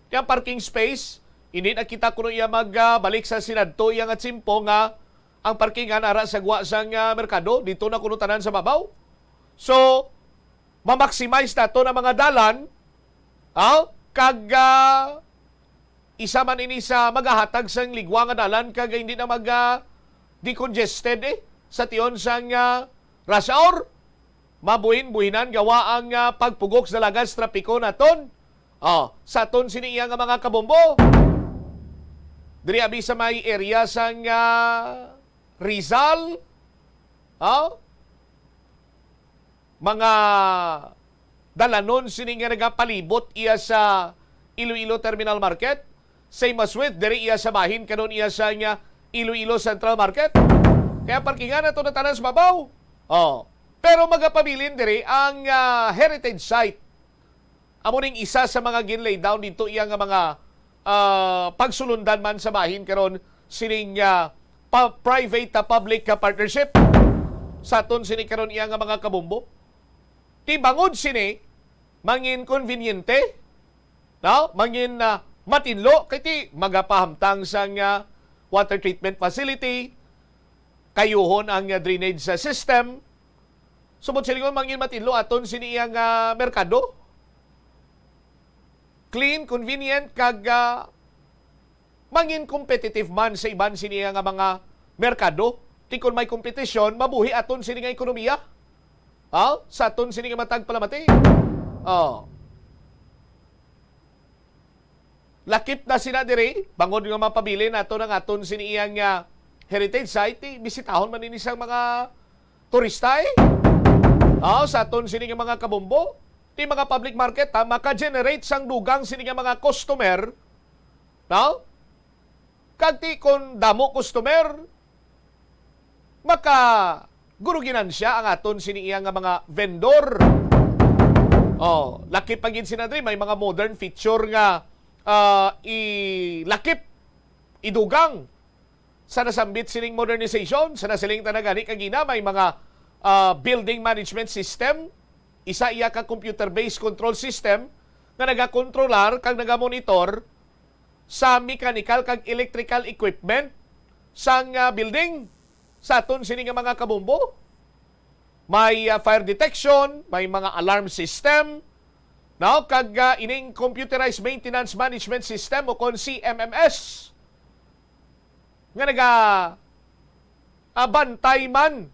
Tiyang parking space, hindi na kita kuno iya magbalik sa sinadto iya nga tsimpo nga ang parkingan ara sa gwa sang merkado, dito na kuno tanan sa babaw. So, ma-maximize nato na mga dalan, kag isa man ini sa magahatag sang ligwa nga dalan kag hindi na decongested sa tiyon sang rush hour. Mabuhin-buhinan gawa ang pagpugok sa lagas trapiko naton. Sa aton siniya nga mga kabombo. Diri abi sa may area sang Rizal, mga dalanon sini nga nagapalibot iya sa Iloilo Terminal Market. Same as with, diri iya sa bahin, kanon iya sa Iloilo Central Market. Kaya parkingan na ito na tanan sa babaw. Pero magapabilin diri ang heritage site. Amo ning isa sa mga ginlay down dito iya nga mga pagsulundan man sa bahin karon sining private public partnership. Sa aton sini karon iya nga mga kabombo. Ti bangod sini mangin conveniente, mangin matinlo kay ti magapahamtang sang water treatment facility, kayuhon ang drainage system. Sumod sila mangin matinlo aton sini iya nga merkado. Clean, convenient, kag mangin competitive man sa iban siniya nga mga merkado. Ti kon may kompetisyon, mabuhi aton sini nga ekonomiya. Sa aton sini nga matag palamati. Lakip na sila diri, bangod nga mapabili nato ng aton siniya nga heritage site, bisitahon man ini sang mga turista sa aton sini nga mga kabombo. Ti mga public market maka-generate sang dugang sini nga mga customer. Kag ti kon damo customer, maka guruginan siya ang aton sini iya nga mga vendor. Lakip pagin sinadri, may mga modern feature nga ilakip, idugang sa nasambit sining modernization, sa nasiling tanagani kagina, may mga building management system, isa iya ka computer-based control system nga nagakontrolar kag nagamonitor sa mechanical kag electrical equipment sang building. Sa aton sini nga mga kabombo, may fire detection, may mga alarm system, kag ining computerized maintenance management system o kon CMMS nga bantay man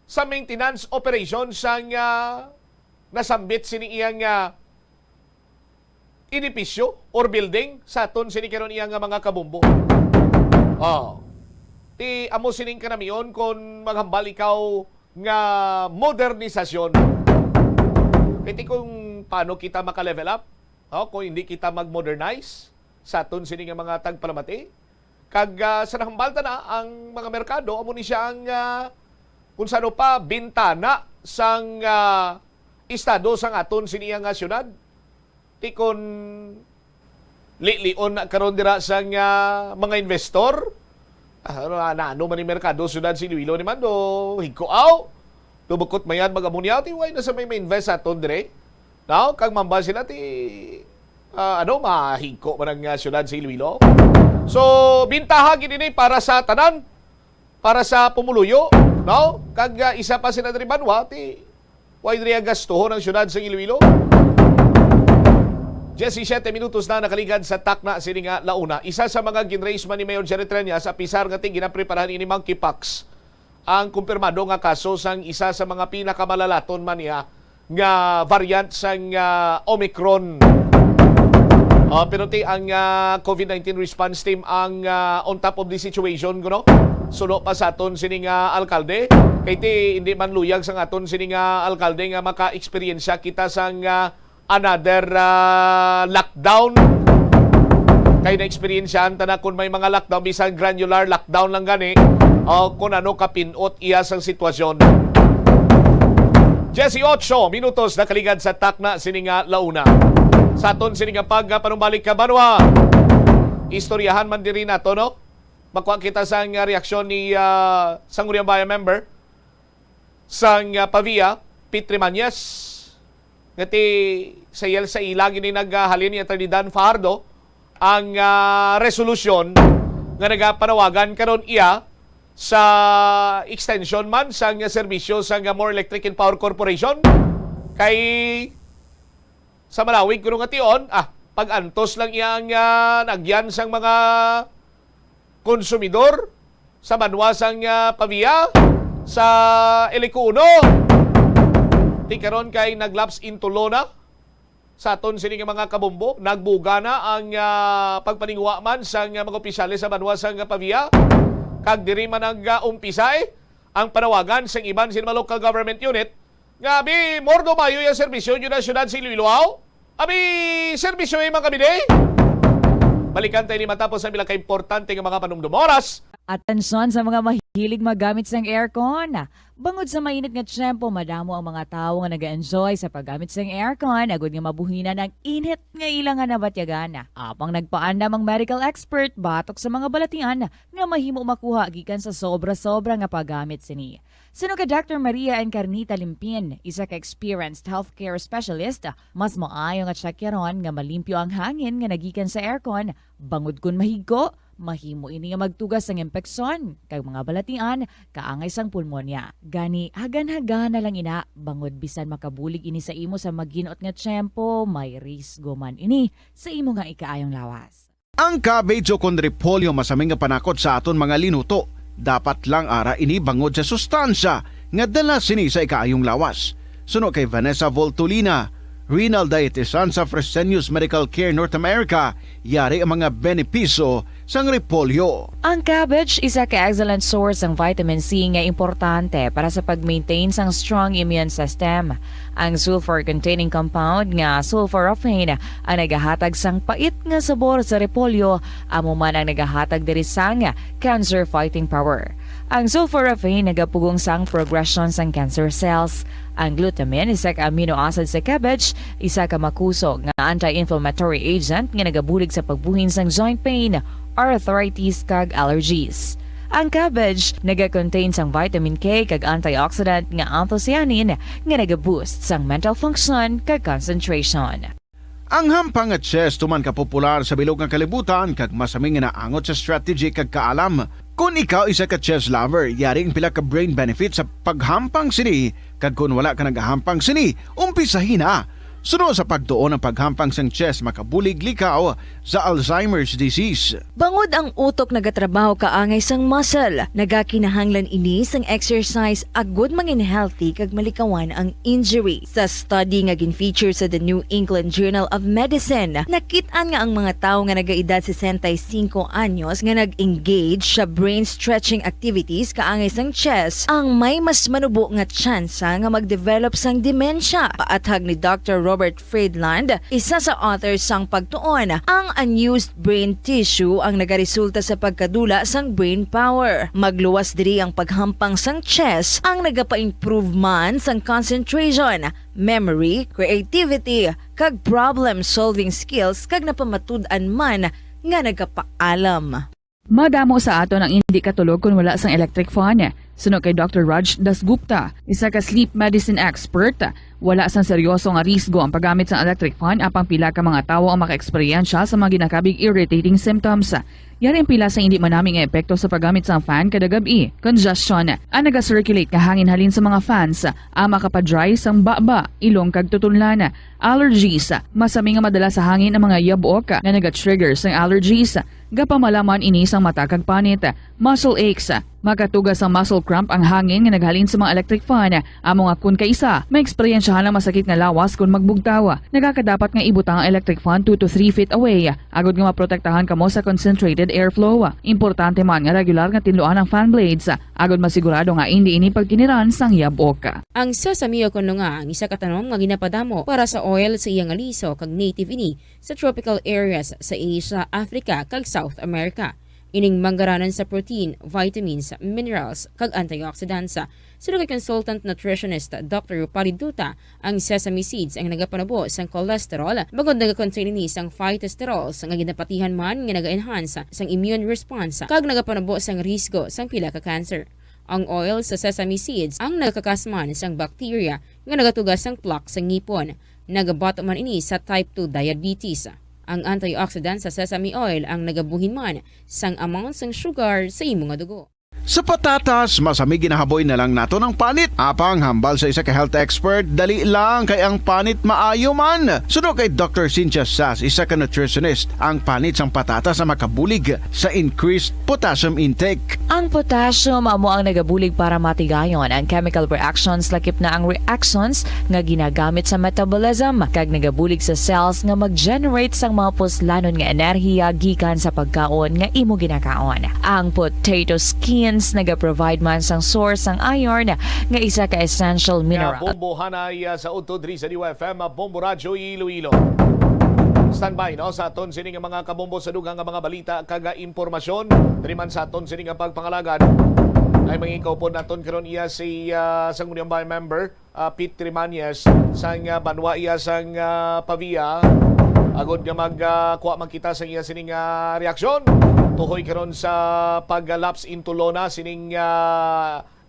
sa maintenance operation sang nasambit sini iyang edipisyo or building sa aton sini karon iyang mga kabombo. Ti amo sining kanamiyon kon maghambal ikaw nga modernisasyon. Kiti kung paano kita maka-level up, kung hindi kita mag-modernize sa aton sini nga mga tagpalamati, kag sa nahambalta na ang mga merkado, amo ni siya ang kung sano pa bintana sang estado sang aton sini nga syudad. Ti kon lion na karon dira sang mga investor, ano man yung merkado syudad si Iloilo ni Mando, higkoaw, tubukot mayan mag-amunyaw, ti way na sa may invest sa aton dire. Kag mamba sila ti mahigko man ang syudad si Iloilo. So bintaha gini para sa tanan, para sa pumuluyo, kag isa pa sila diri banwa ti way diri gastuhon ang syudad sa Iloilo. 17 minutos na nakaligad sa takna sini nga launa. Isa sa mga ginraise man ni Mayor Jerry Triana sa pisar nga ting ginapreparahan ini monkeypox ang kumpirmado nga kaso sang isa sa mga pinakamalalaton man niya nga variant sang Omicron. Pero ang COVID-19 response team ang on top of the situation, sulo pa sa aton sining alkalde. Kay ti hindi man luyag sa aton sining alkalde nga maka-eksperyensya kita sang another lockdown. Kay na-eksperyensyahan ta na kung may mga lockdown, bisan granular lockdown lang gani, o kung ano kapinot iya sang sitwasyon. 18 minutos na kaligad sa takna sining launa. Sa aton sining panumbalik ka banwa. Istoryahan man diri nato, no? Makuha kita sang reaksyon ni Sangguniang Bayan member sang Pavia, Petri Mañez. Ngati sa ilang ini naghalin ni Atty. Dan Fajardo ang resolusyon nga nagapanawagan karon iya sa extension man sang serbisyo sang More Electric and Power Corporation kay sa Malawig kuno nga tion pag-antos lang iyang nagyan sang mga konsumidor sa banwa sang Pavia sa Elico 1. Ti karon kay naglaps into law na sa aton sining mga kabombo, nagbuga na ang pagpaningwa man sang mga opisyales sa banwa sang Pavia. Kag diri man umpisa ang panawagan sang iban sa local government unit nga abi mordo mayo yung serbisyo yung syudad sa Iloilo. Abi serbisyo yung mga kabide. Balikan tayo ni matapos ang bilang ka-importante ng mga panumdum oras. Atensyon sa mga mahilig magamit ng aircon. Bangod sa mainit nga tiyempo, madamo ang mga tao nga nag-enjoy sa paggamit ng aircon, agud nga mabuhinan ang init nga ilang nga nabatyagan. Apang nagpaandam ang medical expert batok sa mga balatian nga mahimo makuha gikan sa sobra-sobra nga paggamit sini. Sino ka Dr. Maria Encarnita Limpin, isa ka experienced healthcare specialist, mas maayo nga tsakyaron nga malimpyo ang hangin nga nagikan sa aircon, bangod kun mahigko, mahimo ini nga magtugas ng impeksyon kay mga balatian kaangay sang pulmonya. Gani hagan-hagan na lang ina bangod bisan makabulig ini sa imo sa maginot nga tiyempo, may risgo man ini sa imo nga ikaayong lawas. Ang cabbage o condrepolyo masaming nga panakot sa aton mga linuto. Dapat lang ara ini bangod sa sustansya nga dala sini sa ikaayong lawas. Suno kay Vanessa Voltolina, renal dietitian sa Fresenius Medical Care North America, yari ang mga benepisyo sang repolyo. Ang cabbage isa ka excellent source ng vitamin C nga importante para sa pag-maintain sang strong immune system. Ang sulfur-containing compound nga sulforaphane ang nagahatag sang pait nga sabor sa repolyo, amo man ang nagahatag diri sang cancer-fighting power. Ang sulforaphane nagapugong sang progression sang cancer cells. Ang glutamine, isa ka amino acid sa cabbage, isa ka makusog nga anti-inflammatory agent nga nagabulig sa pagbuhin sang joint pain, arthritis kag allergies. Ang cabbage naga-contain sang vitamin K kag antioxidant nga anthocyanin nga naga-boost sang mental function kag concentration. Ang hampang at chess tuman ka popular sa bilog nga kalibutan kag masaming nga naangot sa strategy kag kaalam. Kung ikaw isa ka chess lover, yaring pila ka brain benefit sa paghampang sini kag kung wala ka nagahampang sini, umpisahin na. Suno sa pagtuon ng paghampang sang chess makabulig likaw sa Alzheimer's disease. Bangod ang utok nagatrabaho kaangay sang muscle, nagakinahanglan ini sang exercise agud mangin healthy kag malikawan ang injury. Sa study nga gin-feature sa The New England Journal of Medicine, nakit-an nga ang mga tawo nga nagaedad 65 anyos nga nag-engage sa brain stretching activities kaangay sang chess ang may mas manubo nga tsansa nga mag-develop sang dementia. Paathag ni Dr. Robert Friedland, isa sa authors sang pagtuon, ang unused brain tissue ang nagaresulta sa pagkadula sang brain power. Magluwas diri ang paghampang sang chess ang nagapa-improve man sang concentration, memory, creativity, kag problem-solving skills kag napamatud-an man nga nagapaalam. Madamo sa ato ang hindi katulog kung wala sang electric fan. Suno kay Dr. Raj Dasgupta, isa ka sleep medicine expert, wala sang seryoso nga risgo ang paggamit sang electric fan apang pila ka mga tawo ang maka-eksperyensya sa mga ginakabig irritating symptoms. Yari ang pila sa hindi manaming epekto sa paggamit sang fan kada gabi. Congestion, ang naga-circulate nga hangin halin sa mga fans, ang makapadry sang baba, ilong kag tutunlan. Allergies, masami nga madala sa hangin ang mga yabok na naga-trigger sang allergies. Gapamalaman ini sang mata kag panit. Muscle aches, makatugas ang muscle cramp ang hangin nga naghalin sa mga electric fan. Amo nga kun kaisa, may eksperyensyahan lang masakit nga lawas kung magbugtaw. Nagakadapat nga ibutang ang electric fan 2 to 3 feet away. Agod nga maprotektahan kamo sa concentrated airflow. Importante man nga regular nga tinluan ang fan blades agod masigurado nga hindi ini pagkiniran sang yabok. Ang Sesame kuno nga ang isa ka tanom nga ginapadamo para sa oil sa iyang aliso kag native ini sa tropical areas sa Asia, Africa kag South America. Ining manggaranan sa protein, vitamins, minerals kag antioxidants. Sino kay consultant nutritionist Dr. Rupali Duta, ang sesame seeds ang nagapanabo sang cholesterol bagod nagakontain ini sang phytosterols nga ginapatihan man nga naga-enhance sang immune response kag nagapanabo sang risgo sang pila ka cancer. Ang oil sa sesame seeds ang nagakakasman sang bacteria nga nagatugas sang plaque sa ngipon. Nagabato man ini sa type 2 diabetes. Ang antioxidant sa sesame oil ang nagabuhin man sang amount sang sugar sa imong dugo. Sa patatas, masami ginahaboy na lang nato ng panit. Apang hambal sa isa ka health expert, dali lang kay ang panit maayo man. Suno kay Dr. Cynthia Sass, isa ka nutritionist, ang panit sang patatas na makabulig sa increased potassium intake. Ang potassium amo ang nagabulig para matigayon ang chemical reactions lakip na ang reactions nga ginagamit sa metabolism kag nagabulig sa cells nga mag-generate sang mga puslanon nga enerhiya gikan sa pagkaon nga imo ginakaon. Ang potato skins naga-provide man sang source sang iron nga isa ka essential mineral. Bombo hanay sa Uto Dri sa DWFM, Bombo Radyo Iloilo. Standby no sa aton sini nga mga kabombo sa dugang nga mga balita kaga impormasyon diri man sa aton sini nga pagpangalagad ay mangikaw po naton karon iya si Sangguniang Bayan member Pete Trimañez sang banwa iya sang Pavia agod nga magkuha man kita sa iya sining reaksyon tuhoy karon sa pag-lapse into Lona sining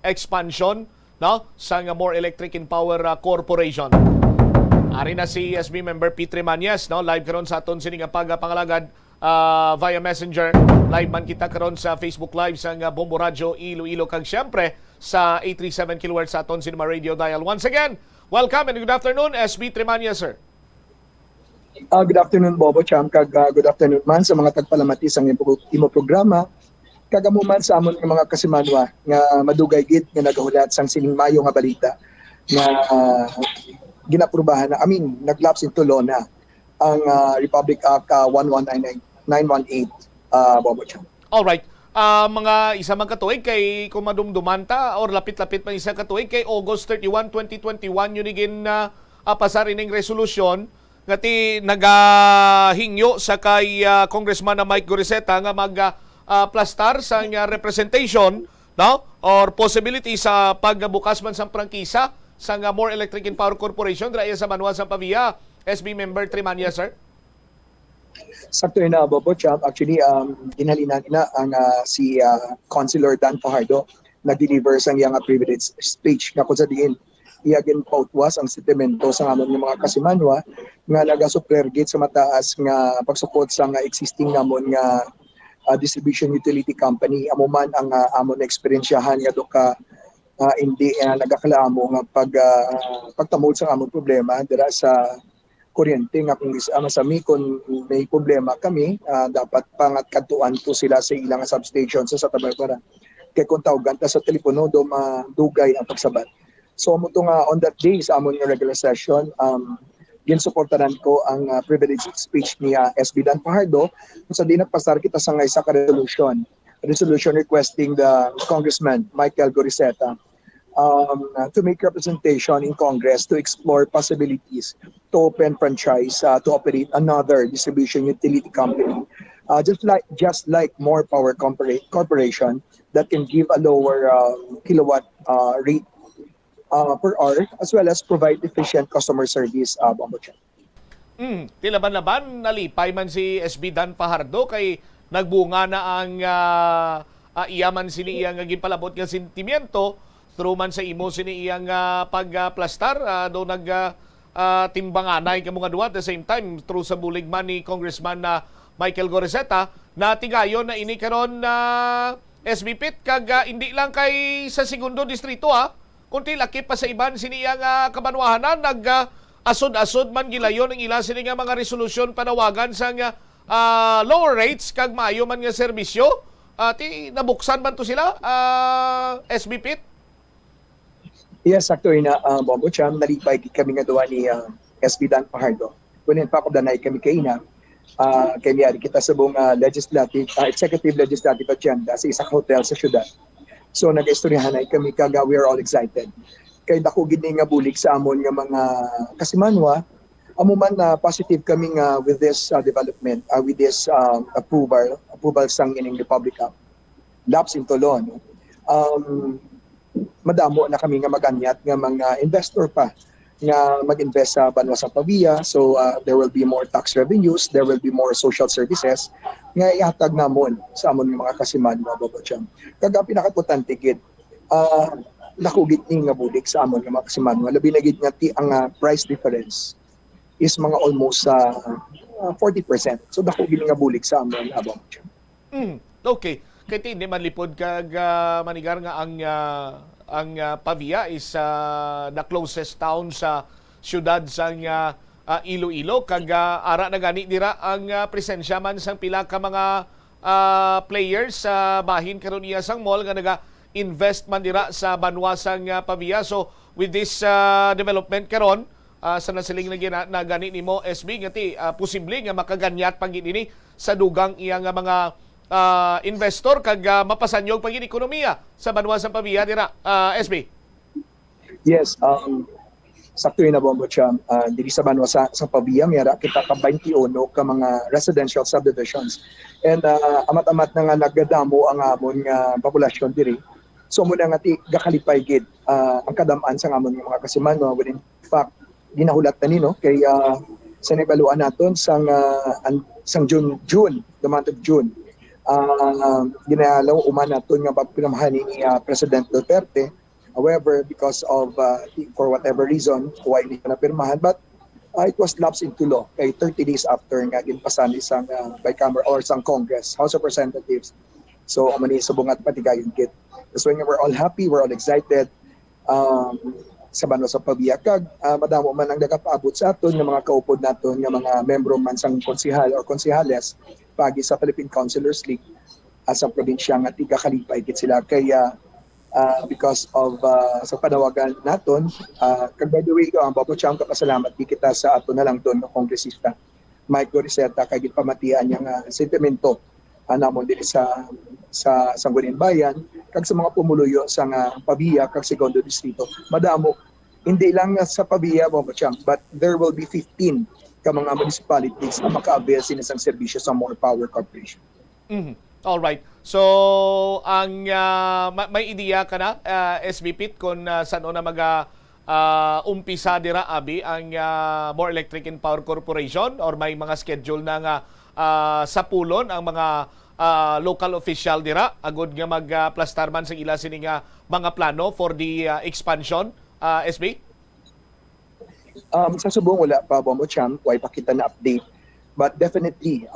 expansion no sang More Electric and Power Corporation. Ari na si SB member Pete Trimañez no live karon sa aton sining pagpangalagad via Messenger. Live man kita karon sa Facebook Live sang Bombo Radyo Iloilo kag syempre sa 837 kHz sa aton cinema radio dial. Once again, welcome and good afternoon SB Trimañez, sir. Good afternoon, Bobo Cham, kag good afternoon man sa mga tagpalamati sa imo programa. Kagamuman sa amon nga mga kasimanwa nga madugay gid nga nagahulat sang sining mayo nga balita nga ginaprubahan na naglapse into law na ang Republic Act 11918 Bobo Cham. All right. Mga isa man katuig kay kumadumdumanta or lapit-lapit man isa katuig kay August 31, 2021 yun igin pasar ining resolusyon ngati nagahingyo sa kay Congressman na Mike Goriseta nga magplastar sa representation no or possibility sa pagbukas man sa prangkisa sa More Electric and Power Corporation dra sa Manuel sa Pavia. SB member Trimañez, sir. Sakto na Bobo Cham, actually ginhalinan na ang si Councilor Dan Fajardo nag-deliver sang iyang privilege speech nga kung sa diin iyagin pautwas ang sentimento sa amon nga mga kasimanwa nga nagasuplergate sa mataas nga pagsuport sa nga existing namon nga distribution utility company. Amo man ang amon na eksperyensyahan nga doka hindi nagakalamo nga pagtamod sa amon problema dira sa kuryente nga kung masami kung may problema kami dapat pangatkadtuan to sila sa ilang substation sa Tabaybaran. Kay kung tawagan ta sa telepono do madugay ang pagsabat. So mo nga on that day sa amon nga regular session, ginsuportahan ko ang privilege speech ni SB Dan Fajardo kung sa di nagpasar kita sa nga isa ka resolution requesting the Congressman Michael Goriseta to make representation in Congress to explore possibilities to open franchise to operate another distribution utility company just like More Power Corporation that can give a lower kilowatt rate per hour as well as provide efficient customer service. Bombo Chan. Tilaban-laban nalipay man si SB Dan Fajardo kay nagbunga na ang iyaman sini iyang ginpalabot nga sentimiento through man sa imo sini iyang pagplastar do timbanganay ka mga duwa at the same time through sa bulig man ni Congressman Michael Goriseta na tigayon na ini karon SB Pit kag hindi lang kay sa segundo distrito kunti lakip pa sa iban siniyang kabanwahanan asod-asod man gilayon ang ila sini nga mga resolusyon panawagan sa lower rates kag maayo man nga serbisyo ti nabuksan man to sila SB Pit. Yes, sakto na Bombo Cham, nalipay kami nga duwa ni SB Dan Fajardo. Kunin pa ko danay kami kay ina kay miyari kita sa buong executive legislative agenda sa isang hotel sa syudad. So nag-istoryahan ay kami kaga, we are all excited. Kay dako gid nga bulig sa amon nga mga kasimanwa, amo man na positive kami nga with this development, with this approval sang ining Republic Act. Laps in Tolo, no? Madamo na kami nga maganyat nga mga investor pa nga mag-invest sa Banwa sa Pavia. So there will be more tax revenues, there will be more social services nga ihatag namon sa amon mga kasimanwa, Bobocham. Kaga pinakaputante gid, nakugit ni nga bulik sa amon nga mga kasimanwa. Labi na gid nga ang price difference is mga almost 40%. So nakugit nga bulik sa amon, Bobocham. Okay. Kaya hindi man lipod kag manigar nga ang Pavia is the closest town sa syudad sang Iloilo kag ara na gani dira ang presensya man sang pila ka mga players sa bahin karon iya sang mall nga naga-invest man dira sa Banwa sang Pavia. So with this development karon sa nasiling na gani nimo SB nga posible nga makaganyat pang ini sa dugang iya nga mga investor kag mapasanyog pang ekonomiya sa Banwa sa Pavia dira, SB. Yes, sakto yun na Bobocham. Diri sa Banwa sa Pavia miyara kita ka 21 ka mga residential subdivisions. And amat-amat na nga nagdamo ang amon nga populasyon diri. So muna nga gakalipay gid ang kadamaan sa amon nga mga kasimanwa. When in fact ginahulat na nino kay sa nabaluan naton sang June, the month of June. Ginalaw uman naton nga pinamahan ni President Duterte. However, because of for whatever reason why hindi na pirmahan, but it was lapsed into law kay 30 days after nga ginpasan isang bicameral or sang Congress, House of Representatives. So amani sa bungat patigayon gid. That's why we're all happy, we're all excited. Sa Banwa sa Pavia kag madamo man ang nagapaabot sa aton nga mga kaupod naton nga mga membro man sang konsehal or konsehales pagi sa Philippine Councilors League sa probinsya nga tiga kalipay gid sila kaya because of sa panawagan naton kag by the way ang Bobocham kapasalamat di kita sa ato na lang don nga kongresista Mike Goriseta kay gipamatian niya nga sentimento namon diri sa Sangguniang Bayan kag sa mga pumuluyo sa Pavia kag Segundo Distrito. Madamo hindi lang sa Pavia Bobocham but there will be 15 ka mga municipalities na maka-avail sila sang serbisyo sa More Power Corporation. All right. So ang may ideya ka na SB Pit kung saan na umpisa dira abi ang More Electric and Power Corporation or may mga schedule na nga sa pulon ang mga local official dira agud nga magplastar man sa ila sini nga mga plano for the expansion, SB? Sa subong wala pa Bobocham, why pakita na update. But definitely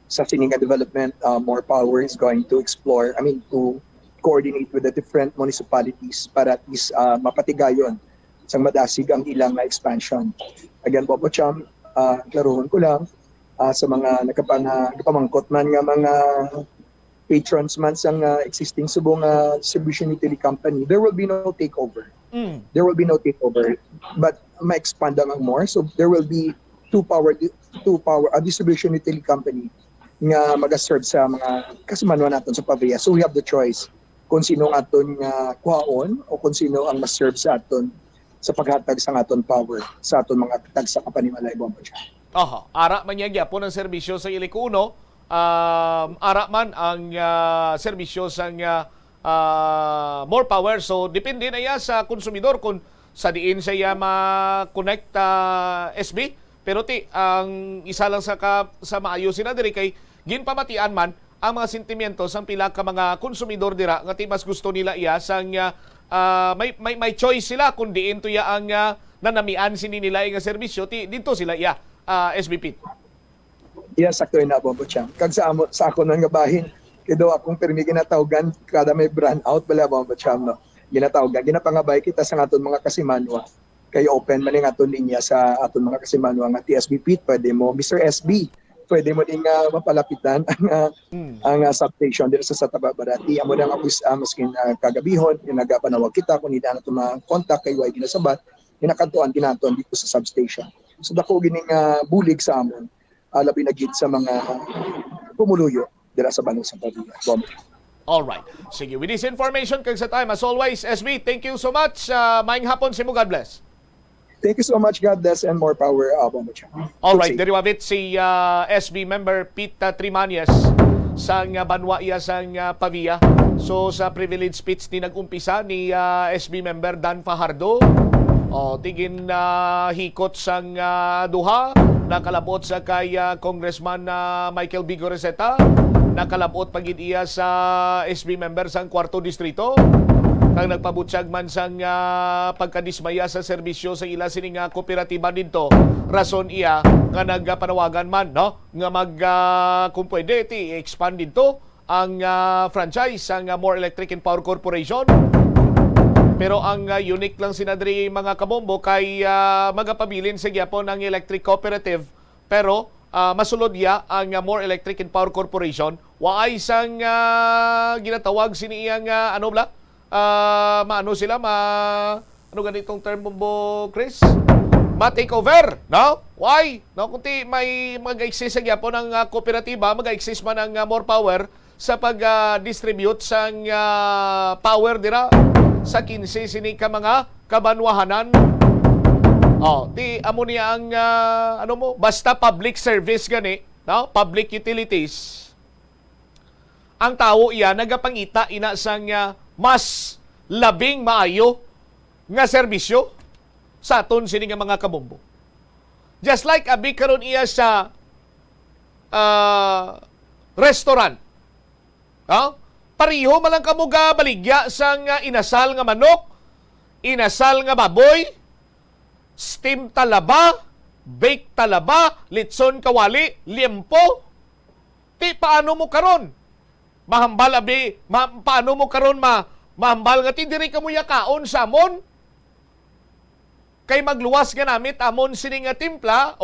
sa sininga development, More Power is going to explore, to coordinate with the different municipalities para at least mapatigayon sang madasig ang ilang expansion. Again Bobocham, klaruhon ko lang sa mga nagpamangkot man nga mga patrons man sang existing subong distribution utility company, there will be no takeover. There will be no takeover, but ma-expand ang more. So there will be two power distribution utility company nga mag-serve sa mga kasimanwa naton sa Pavia. So we have the choice kung sino ang aton nga kuhaon o kung sino ang mas-serve sa aton sa paghatag sa aton power sa aton mga tag sa kapanimalay Bobocham. Ara man niya gyapon ang serbisyo sa Ilikuno, ara man ang serbisyo sa More Power. So depende na ya sa konsumidor kung sa diin siya ma-connect SB. Pero ang isa lang sa maayosin na diri kay ginpamatian man ang mga sentimiento sang pila ka mga konsumidor dira nga mas gusto nila iya sang may choice sila kung diin to ya ang nanamian sini nila nga serbisyo dito sila iya. SBP. Yes, sakto na Bobocham. Kag sa ako nga bahin, kido akong permi ginatawgan kada may brand out bala Bobocham no. Ginatawgan, ginapangabay kita sa aton mga kasimanwa. Kay open man ang aton linya sa aton mga kasimanwa nga TSBP, pwede mo Mr. SB, pwede mo ding mapalapitan ang substation dito sa Tababarati. Amo nang maskin kagabihon, nagapanawag kita kung hindi na ito ma-contact kay way ginasabat, ginakantuan ginaton dito sa substation. So dako gining bulig sa amon labi na gid sa mga pumuluyo dira sa Banong Santa Maria. Alright. Sige, with this information, kag sa time, as always, SB, thank you so much. Maayong hapon si mo, God bless. Thank you so much, God bless, and more power, Bombo Cham. Alright, deriwavit si SB member Pete Trimanias sang banwa iya sang Pavia. So sa privilege speech ni nag-umpisa ni SB member Dan Fajardo. Tigin hikot sang duha, nakalabot sa kay Congressman Michael Bigo Receta, nakalabot pagid iya sa SB member sang 4th distrito. Kang nagpabutyag man sang pagkadismaya sa serbisyo sa ila sining kooperatiba dito, rason iya nga nagpanawagan man no nga kung pwede i-expand dito ang franchise ang More Electric and Power Corporation. Pero ang unique lang sinadri mga kabombo kay magapabilin sa gyapon ang electric cooperative, pero masulod ya ang More Electric and Power Corporation waay sang ginatawag siniyang ano ganitong term mo, Chris? Ma-takeover, no? Why? No, kunti may mag-exist sa gyapon ng kooperatiba, mag-exist man ang More Power sa pag-distribute sang power dira sa 15 sini ka mga kabanwahanan. Di amo niya ang basta public service gani, no? Public utilities. Ang tao iya nagapangita ina sang mas labing maayo nga serbisyo sa aton sini nga mga kabombo. Just like abi karon iya sa restaurant. Pariho man lang kamo baligya sang inasal nga manok, inasal nga baboy, steam talaba, bake talaba, litson kawali, liempo. Ti paano mo karon? Mahambal abi, paano mo karon mahambal nga ti diri kamo yakaon sa amon? Kay magluwas nga namit amon sini nga timpla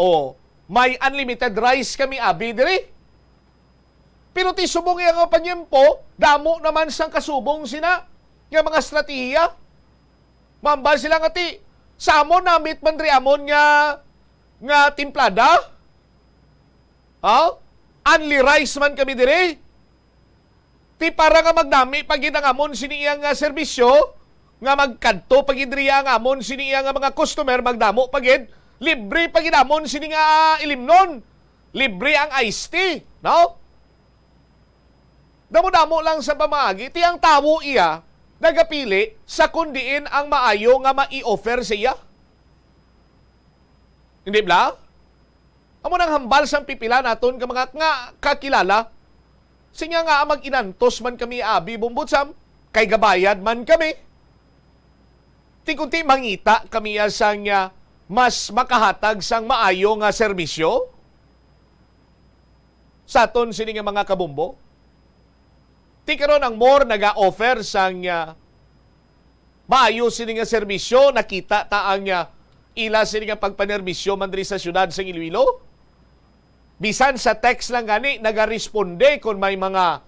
may unlimited rice kami abi diri. Pero ti subong iya nga panyempo, damo naman sang kasubong sina nga mga estratehiya. Mahambal sila nga ti sa amon namit man diri amon nga timplada. Only rice man kami diri. Ti para nga magdami pagid ang amon siniyang serbisyo, nga magkadto pagid riya ang amon siniyang mga customer, magdamo pagid, libre pagid amon sini nga ilimnon. Libre ang iced tea, no? Damo-damo lang sa pamaagi, ti ang tawo iya nagapili sa kundiin ang maayo nga mai-offer siya. Hindi ba? Amo nang hambal sang pipila naton ka mga nga kakilala. Sinya nga mag-inantos man kami abi bumbutsam, kay gabayad man kami. Ti-kunti mangita kami sang mas makahatag sang maayo nga serbisyo sa aton sini nga mga kabumbo. Ti karon ang more naga-offer sang maayo sini nga serbisyo, nakita ta ang ila sini nga pagpanerbisyo man diri sa syudad sa Iloilo. Bisan sa text lang gani, nagaresponde kung may mga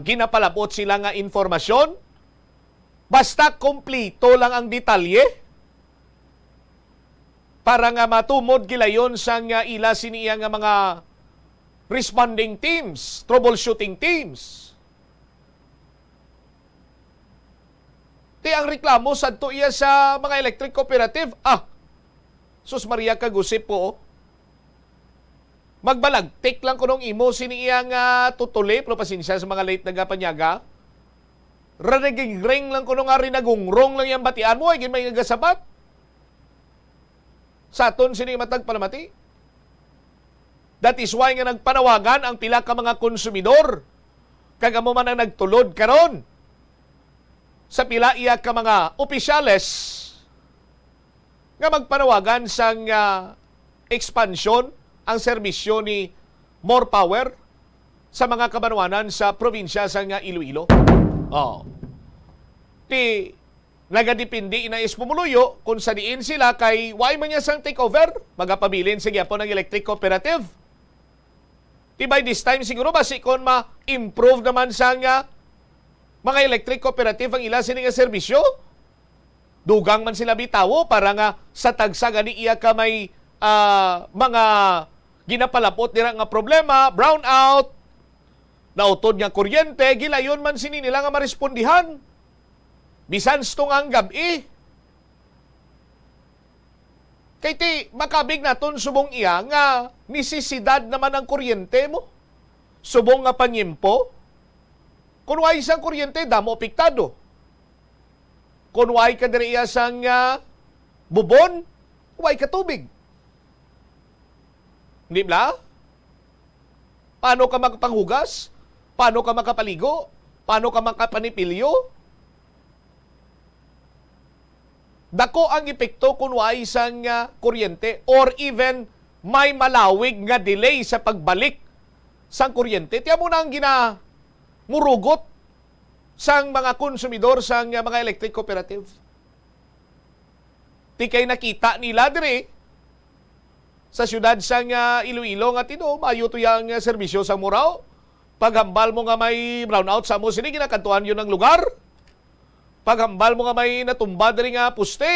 ginapalabot sila nga informasyon. Basta kompleto lang ang detalye. Para nga matumod gilayon sa nga ila siniya nga mga responding teams, troubleshooting teams. Ti ang reklamo sadto iya sa mga electric cooperative. Sus Maria kagusip po, magbalagtik lang kunong imo siniyang tutuli, pero pasensya sa mga late nagapanyaga. Ranaging-ring lang kunong rinagungrong lang yung batian mo, ay may nagasabat. Sa aton sini matag palamati. That is why nga nagpanawagan ang pila ka mga konsumidor. Kagamo man ang nagtulod karon sa pila iya ka mga opisyales nga magpanawagan sang expansion ang serbisyo ni More Power sa mga kabanwanan sa probinsya sa Iloilo. Ti nagadipindi na ispumuluyo kung sa diin sila kay why man niya sang takeover, magapabilin sa gyapon ng electric cooperative. Ti by this time siguro basi kon ma-improve naman sa mga electric cooperative ang ila sini nga serbisyo. Dugang man sila bitawo para nga sa tagsa gani iya ka may mga ginapalapot nila nga problema, brownout, nautod nga kuryente, gilayon man sini nila nga marespondihan. Bisan stong ang gabi. Kay ti, makabig naton subong iya nga nisisidad naman ang kuryente mo. Subong nga panyimpo. Kung way isang kuryente, damo apektado. Kung way ka diriya sang bubon, way ka tubig. Hindi ba? Paano ka makapanghugas? Paano ka makapaligo? Paano ka makapanipilyo? Dako ang epekto kung way isang kuryente or even may malawig nga delay sa pagbalik sang kuryente. Tiyan mo na ang murugot sang mga konsumidor sang mga electric cooperative. Ti kay nakita nila dire sa syudad sang Iloilo nga tino, mayo to yang serbisyo sa Murao. Paghambal mo nga may brownout sa mo, sini ginakantuan yun ng lugar. Paghambal mo nga may natumba diri nga puste,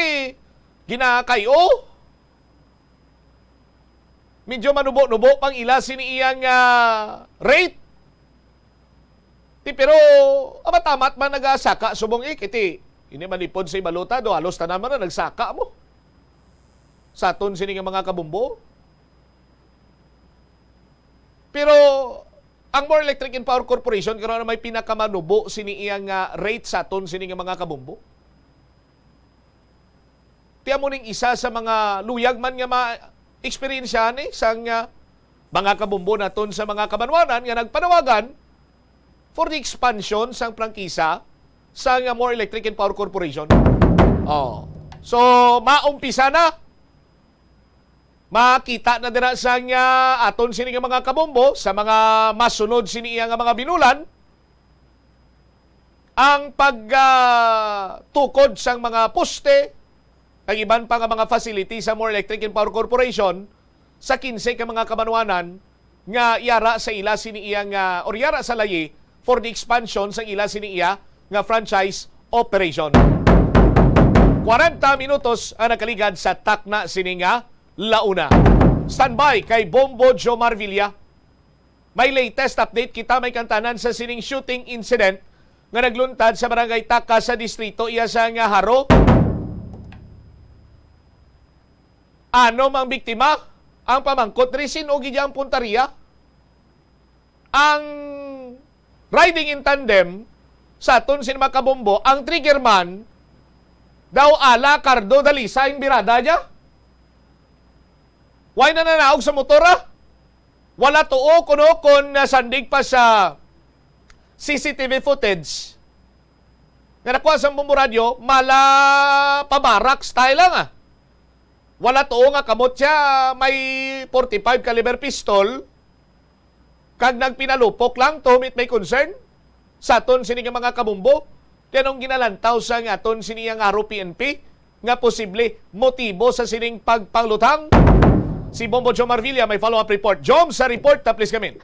ginakayo. Medyo manubo-nubo pang ila sini iyang rate. Pero amatamat man nagasaka subong ikiti. Ini manipod sa ibaluta do halos tanaman na nagsaka mo. Sa aton sini nga mga kabumbo. Pero ang More Electric and Power Corporation karon na may pinakamanubo sini iyang rate sa aton sini nga mga kabumbo. Tiyan mo ning isa sa mga luyag man nga ma-experiensyahan sang mga kabumbo naton sa mga kabanwanan nga nagpanawagan for the expansion sang prangkisa sa More Electric and Power Corporation. Oh. So, maumpisa na. Makita na dira sa aton sini nga mga kabombo sa mga masunod sini nga mga binulan ang pagtukod sang mga poste ang iban pa nga mga facility sa More Electric and Power Corporation sa 15 ka mga kabanwanan nga yara sa ila sini nga or yara sa layi for the expansion sa ila sini iya nga franchise operation. 40 minutos ang nakaligad sa takna sini nga launa. Standby kay Bombo Jomar Villa. May latest update kita may kantanan sa sining shooting incident nga nagluntad sa Barangay Taka sa distrito iya sa nga Haro. Ano mang biktima? Ang pamangkot risin o gidyang puntaria. Ang riding in tandem sa aton sin makabombo, ang triggerman daw ala Cardo Dalisa yung birada niya. Why na nanaog sa motora? Wala tuo kuno kung sandig pa sa CCTV footage. Nga nakuha sa bumburadyo, mala pabarak style lang Wala tuo nga kamot siya may 45 caliber pistol kag nagpinalupok lang to meet may concern sa aton sini nga mga kabumbo. Kanong ginalantaw sa nga aton sini nga PNP nga posible motibo sa sining pagpanglutang. Si Bombo Jomar Villa may follow-up report. Jom, sa report, please come in.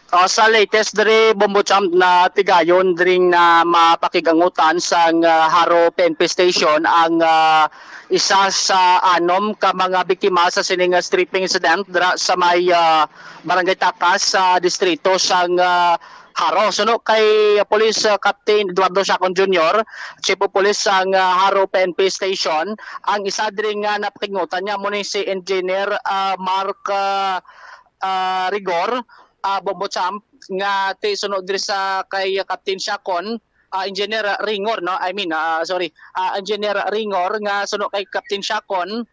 Sa latest diri Bombo Champ na tigayon dring na mapakigangutan sa Haro PNP Station ang isa sa anom ka mga biktima sa sining stripping incident dra sa may Barangay Takas sa distrito sang Haro. Suno kay Police Captain Eduardo Chacon Jr., Chief of Police sang Haro PNP Station, ang isa diri nga napakingutan niya mo ni si Engineer Mark Rigor, Bombo Champ, nga ti sunod diri sa kay Captain Chacon, Engineer Ringor, no? Engineer Ringor nga sunod kay Captain Chacon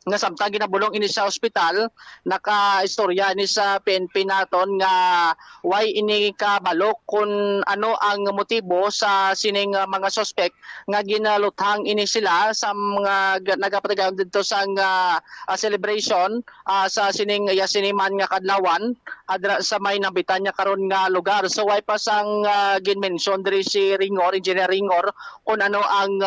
nga samtang ginabulong ini sa ospital, naka-istorya ni sa PNP naton nga why ini kabalo kung ano ang motibo sa sining mga suspect nga ginaluthang ini sila sa mga nagapatigayon dito sa celebration sa sining Yasiniman nga kadlawan adra sa may nabitan niya karon nga lugar. So why pa sang ginmention diri si Ringor, Engineer Ringor, kung ano ang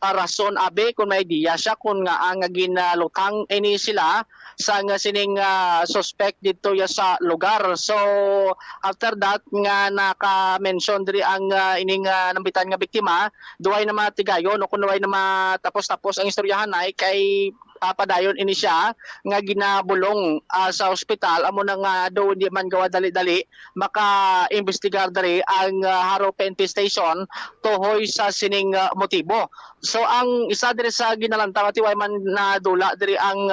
rason abe kung may idea siya kung nga ang ginalutang ini sila sa nga sining suspect dito ya sa lugar. So after that nga naka-mention diri ang ining nambitan nga biktima, duay na matigayon o kung duay na matapos-tapos ang istoryahan ay kay padayon ini siya nga ginabulong sa ospital amo na nga do hindi man gawa dali-dali maka-investigar diri ang Haro PNP station tuhoy sa sining motibo. So ang isa diri sa ginalantang ati way man na dula diri ang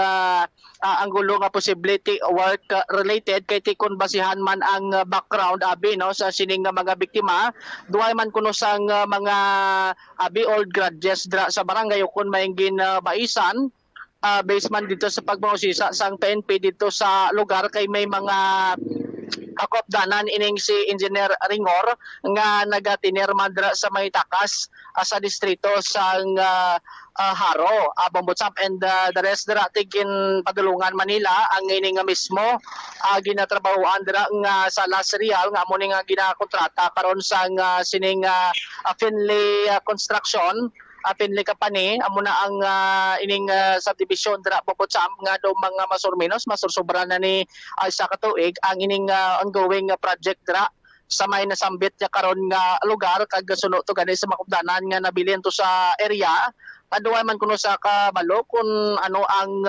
gulo nga possibility work related kay tikon basihan man ang background abi no sa sining mga biktima duay man kuno sang mga abi old grudges dra sa barangay kun may ginabaisan based man dito sa pagmangusisa sang PNP dito sa lugar kay may mga akopdanan ining si Engineer Ringor nga nagatinirma dra sa may takas sa distrito sang Haro, Bombotsap and the rest dra tigin Padulungan Manila ang ini nga mismo ginatrabahoan dra nga sa Las Real nga amo ni nga ginakontrata karon sang sining Finlay Construction Finlay Company amo na ang ining subdivision dra Bombotsap nga do mga masurminos masursobra na ni isa ka tuig ang ining ongoing project dra sa may nasambit niya karon nga lugar kag suno to gani sa makubdanan nga nabilin to sa area paduay man kuno sa kabalo kung ano ang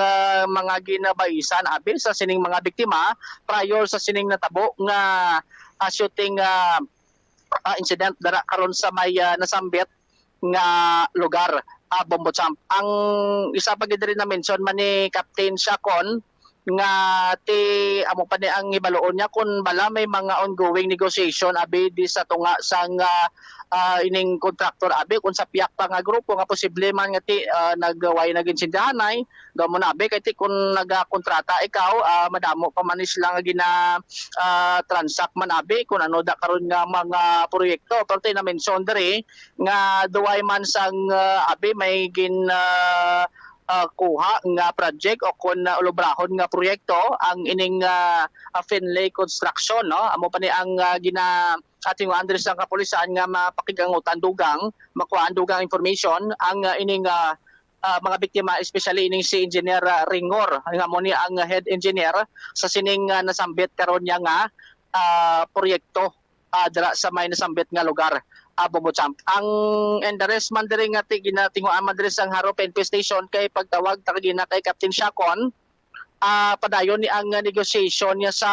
mga ginabaisan abi sa sining mga biktima prior sa sining natabo nga shooting incident dara karon sa may nasambit nga lugar Bombotsap. Ang isa pa gid rin na mention man ni Captain Shakon nga amo pa ni ang ibaloon niya kung bala may mga ongoing negotiation abi di sa tunga sang ining contractor abi kung sa piyak pa nga grupo nga posible man nga nagaway naging sindahanay gamo na abi kay kung nagakontrata ikaw madamo pa man sila nga gina transact man abi kung ano da karon nga mga proyekto pero na mention diri nga duway man sang abi may kuha nga project o kung ulubrahon nga proyekto ang ining Finlay Construction no amo pa ni ang ating Andres ang kapulisan nga mapakigangutan dugang makuha dugang information ang ining mga biktima especially ining si Engineer Ringor nga mo ni ang head engineer sa sining nasambit karon niya nga proyekto dira sa may nasambit nga lugar Bombotsap. Ang endares man diri nga ginatinguan man diri sang Haro PNP station kay pagtawag ta gina kay Captain Shakon padayon ni ang negotiation niya sa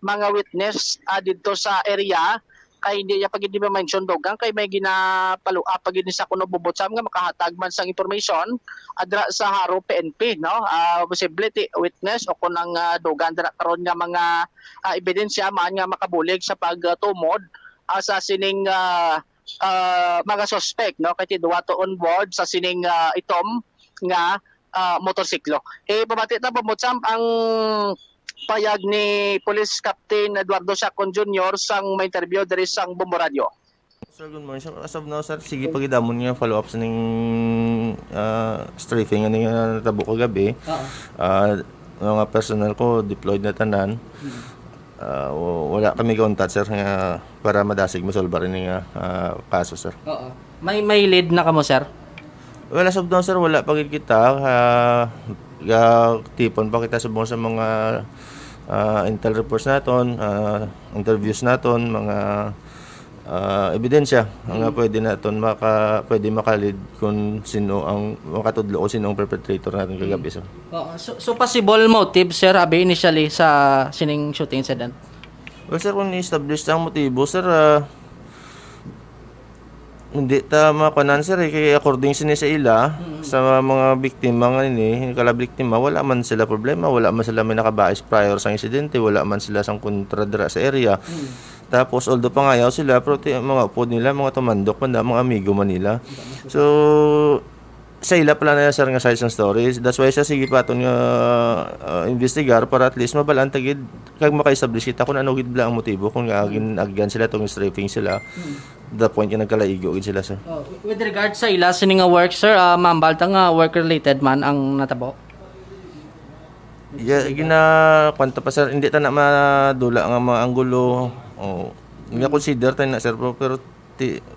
mga witness dito sa area kay hindi niya pag hindi ma-mention dogang kay may ginapalua pag ini sa kuno Bombotsap nga makahatag man sang information adra sa Haro PNP no possibility witness o kunang dogan dira karon nga mga ebidensya man nga makabulig sa pagtumod sa sining mga suspect no kay duwa to on board sa sining itom nga motorsiklo. Pamati ta Bombotsap ang payag ni Police Captain Eduardo Shakon Jr. sang may interview diri sang Bombo Radio. Sir, good morning. As of now, sir, sige pagidamon nga follow-up sa ning strafing ani nga natabo kagabi. Mga personnel ko deployed na tanan. Wala kami contact sir nga para madasig masolba rin nga kaso sir. Oo. May lead na kamo sir? Wala sa doon sir, wala pa gid kita tipon pa kita subong sa mga intel reports naton, interviews naton, mga ebidensya nga pwede naton pwede makalid kung sino ang makatudlo o sino ang perpetrator natin kagabi sir. So possible motive sir abi initially sa sining shooting incident? Well sir, kung ni-establish ang motibo sir, hindi ta makunan sir kay according sa ila sa mga biktima nga ini kalabiktima wala man sila problema, wala man sila may nakabais prior sa insidente, wala man sila sang kontra dira sa area. Tapos although pangayaw sila pero mga upod nila mga tumandok man mga amigo man nila. So sa ila pala na sir nga size ng stories. That's why siya sige paton nga investigar para at least mabalaan tagid kag maka-establish kita kung ano gid bla ang motibo kung agyan sila tong strafing sila. The point nga nagkalaigo gid sila sir. With regard sa ila sining nga work sir, mambalta nga work related man ang natabo. Kwanta pa sir, hindi ta na madula nga mga anggulo. Nga consider tayo na sir pero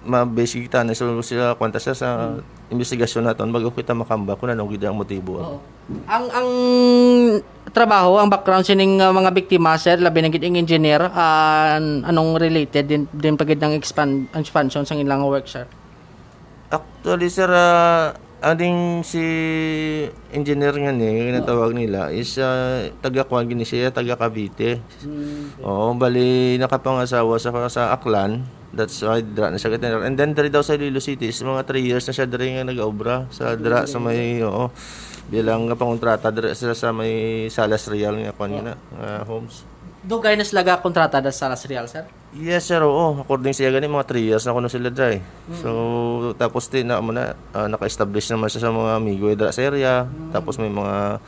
ma-basic kita na sila kwanta sir sa investigasyon naton bago kita makamba kung ano gid ang motibo. Ang trabaho, ang background sining mga biktima sir, labi na gid ang engineer, anong related din pagid ng expansion sa ilang work sir? Actually sir, Ading si engineer nga ni, kinatawag nila, is taga-Kuan gini siya, taga Cavite. Oo, bali nakapangasawa sa Aklan. That's why dra na siya kitner. And then dari daw sa Iloilo City, is mga 3 years na siya dari nga nag-obra sa dra sa may bilang pangontrata dira sa may Salas Real nga kuan nga homes. Dugay na sila kontrata sa Salas Real, sir? Yes, sir. Oo. According siya gani, mga 3 years na kuno sila dry. So, tapos din na naka-establish naman siya sa mga amigo dra sa area. Tapos may mga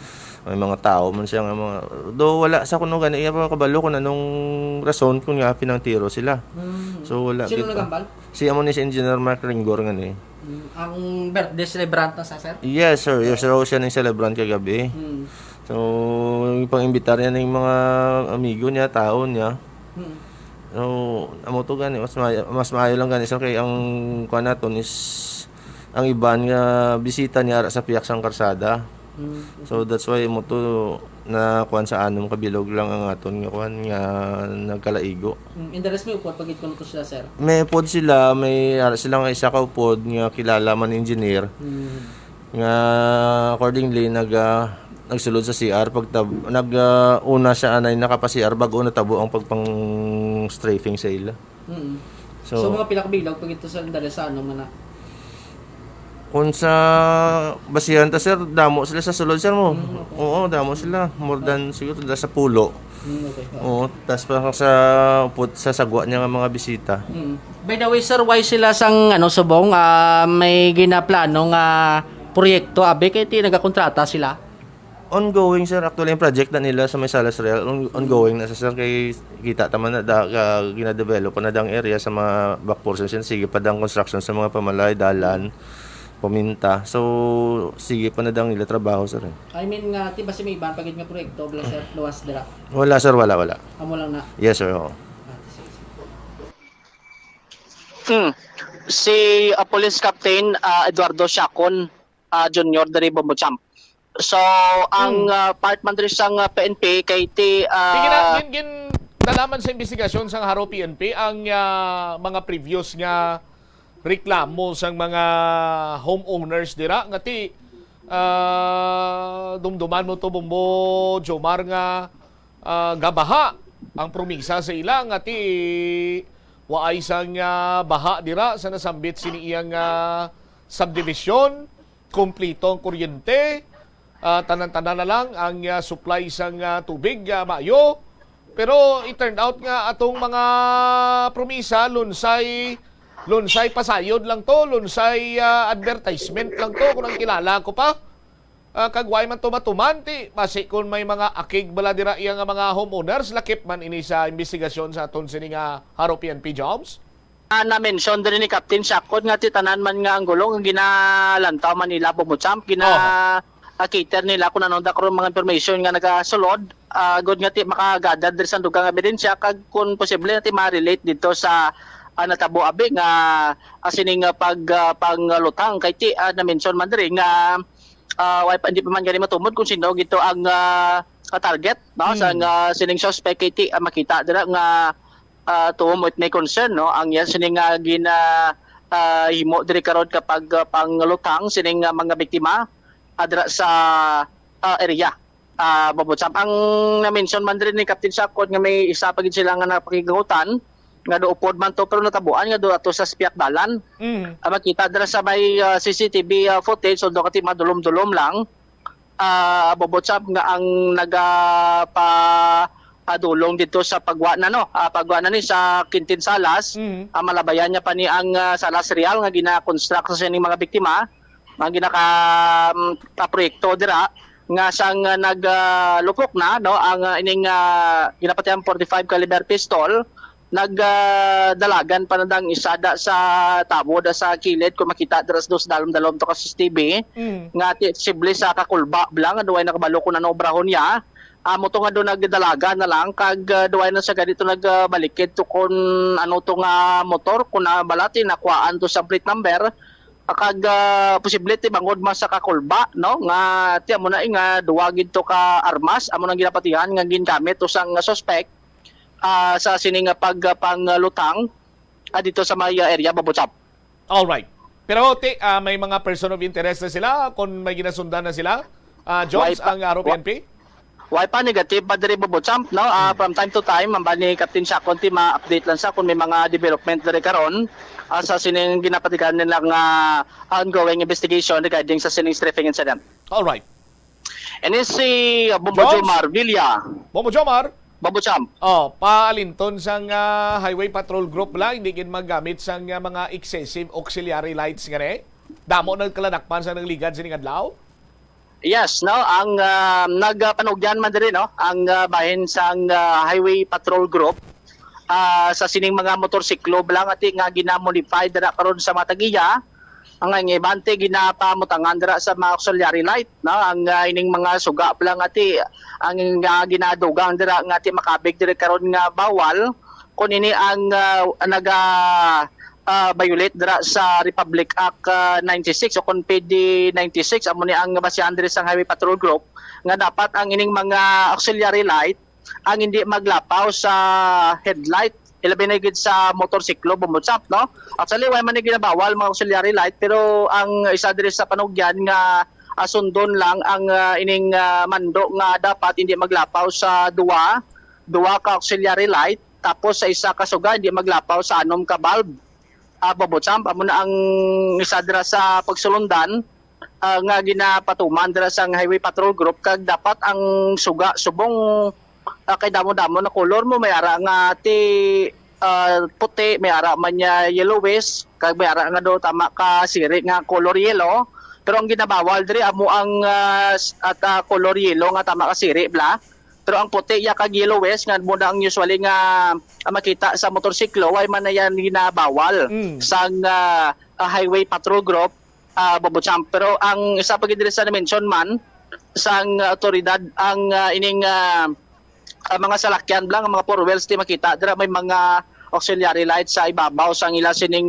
tao man siya nga mga do wala sa kuno gani iya pa kabalo kun anong rason kung nga pinangtiro sila. So wala. Sino nagambal? Si amo ni si Engineer Mark Ringor ngani. Ang birthday celebrant na sa sir? Yes, sir. Yes, sir. Siya ning celebrant kagabi. So, pang-imbitar niya ng mga amigo niya, tao niya. So, amo to gani, mas maayo lang gani. So, kay ang kuan naton is ang iban nga bisita niya sa piyak sang karsada. So, that's why mo to na kuan sa anom kabilog lang ang aton nga kuan nga nagkalaigo. In the rest may upod pagit ko to sila, sir? May upod sila, may sila nga isa ka upod nga kilala man engineer. Nga accordingly nagsulod sa CR una siya anay nakapa-CR bago natabo ang pagpang strafing sa ila. So mga pilakabilog pag ito sa dali sa ano man na. Kung sa basihan ta sir, damo sila sa sulod sir mo. Oo, damo sila more than siguro sa pulo. Okay. Oo, tas pa sa sagwa niya nga mga bisita. By the way sir, why sila sang subong may ginaplano nga proyekto abe kay ti nagakontrata sila? Ongoing sir, actually yung project na nila sa may Salas Real, ongoing na sir kay kita taman na gina-develop na dang area sa mga back portions yan. Sige pa dang construction sa mga pamalay, dalan, paminta. So sige pa na dang nila trabaho sir. I mean nga ti basi may iban pagit nga proyekto bla sir luwas dira. Wala sir, wala. Amo lang na. Yes sir. Oo. Si Police Captain Eduardo Siacon Junior dari Bombo-Champ. So, ang part man diri sang PNP kay ti gin dalaman sa investigasyon sang Haro PNP ang mga previous nga reklamo sang mga homeowners dira nga ti dumduman mo to Bombo Jomar nga gabaha ang promisa sa ila nga ti waay sang baha dira sa nasambit sini iyang subdivision, kompleto ang kuryente. Tanan-tanan na lang ang supply sang tubig maayo. Pero it turned out nga atong mga promisa lunsay pasayod lang to, lunsay advertisement lang to kung ang kilala ko pa. Kagway man to matumanti, basi kung may mga akig bala dira iyang mga homeowners, lakip man ini sa investigasyon sa aton sini nga Haro PNP jobs. Na-mention din ni Captain Siacon nga ti tanan man nga ang gulong ang ginalantaw man nila Bombo-Champ cater nila kung anong dakron mga information nga nagasulod good nga ti makagather diri sa dugang ebidensya kag kung posible na ti ma-relate dito sa natabo abi nga sining panglutang kay ti na-mention man diri nga hindi pa man gani matumod kung sino gito ang target no sa sining suspect kay ti makita dira nga tuomot may concern no ang yan sining himo diri karon kapag panglutang sining mga biktima adra sa area Bombo-Champ. Ang na-mention man rin ni Captain Siacon nga may isa pa gid sila nga napakigahutan nga doupod man to pero natabuan nga do ato sa Spiak Dalan. Makita dira sa may CCTV footage so do kati madulom-dulom lang Bombo-Champ nga ang padulong dito sa pagwa na ni sa Quintin Salas. Malabayan niya pa ni ang Salas Real nga gina-construct sa sining mga biktima. Mga ginaka-proyekto dira nga sang naglupok na no ang ining ginapatiang 45 caliber pistol nagdalagan pa na dang isada sa tabo da sa kilid kung makita dira dos dalom-dalom to ka CCTV nga posible sa kakulba blang duway nakabalo kun ano obrahon niya mo to nga do nagdalaga na lang kag duway na sa ganito nagbalikid to kun ano to nga motor kun balati nakuhaan to sa plate number kag posible ti bangod mas sa kakulba no nga ti amo na nga duwagid to ka armas amo nang ginapatihan nga gingamit to sang suspect sa sining panglutang dito sa may area Bombo-Champ. All right. Pero may mga person of interest na sila kung may ginasundan na sila. Jones, ang ROPNP? Why pa negative pa diri Bobo-champ, no? From time to time ang ni Captain Siakon ti ma-update lang sa kung may mga development diri karon sa sining ginapatigan nilang ongoing investigation regarding sa sining strafing incident. All right. And si Bombo Jomar Villa. Bombo Jomar? Bobo-champ. Paalinton sang Highway Patrol Group lang, hindi gin magamit sang mga excessive auxiliary lights nga ne? Damo nagkalanakpan sa nangligad sining adlaw? Yes, no, ang nagpanugyan man diri, no, ang bahin sang Highway Patrol Group sa sining mga motorsiklo lang ati nga ginamodify dira karon sa Matagiya. Ang ibante ginapamutangan dira sa mga auxiliary light, no, ang ining mga suga lang ati ang ginadugang dira nga ati makabig diri karon nga bawal kun ini ang violate dira sa Republic Act 96 o kun PD 96 amo ni ang basihan diri sa Highway Patrol Group nga dapat ang ining mga auxiliary light ang hindi maglapaw sa headlight ilabi na gid sa motorsiklo bumutsap, no? Actually why man ginabawal mga auxiliary light pero ang isa diri sa panugyan nga sundon lang ang ining mando nga dapat hindi maglapaw sa duwa ka auxiliary light tapos sa isa ka suga hindi maglapaw sa anom ka bulb. Bobo-champ amo na ang isa dira sa pagsulundan nga ginapatuman dira sa Highway Patrol Group kag dapat ang suga subong kay damo-damo na color mo may ara nga ti puti may ara man nya yellowish kag may ara nga do tama ka siri nga color yellow pero ang ginabawal diri amo ang color yellow nga tama ka siri bla pero ang puti ya kag yellowish nga mo ang usually nga makita sa motorsiklo way man na yan ginabawal sa Highway Patrol Group Bobo-champ pero ang isa pa gid diri sa na-mention man sang otoridad ang ining mga salakyan lang mga four wheels ti makita dira may mga auxiliary lights sa ibabaw sang ila sining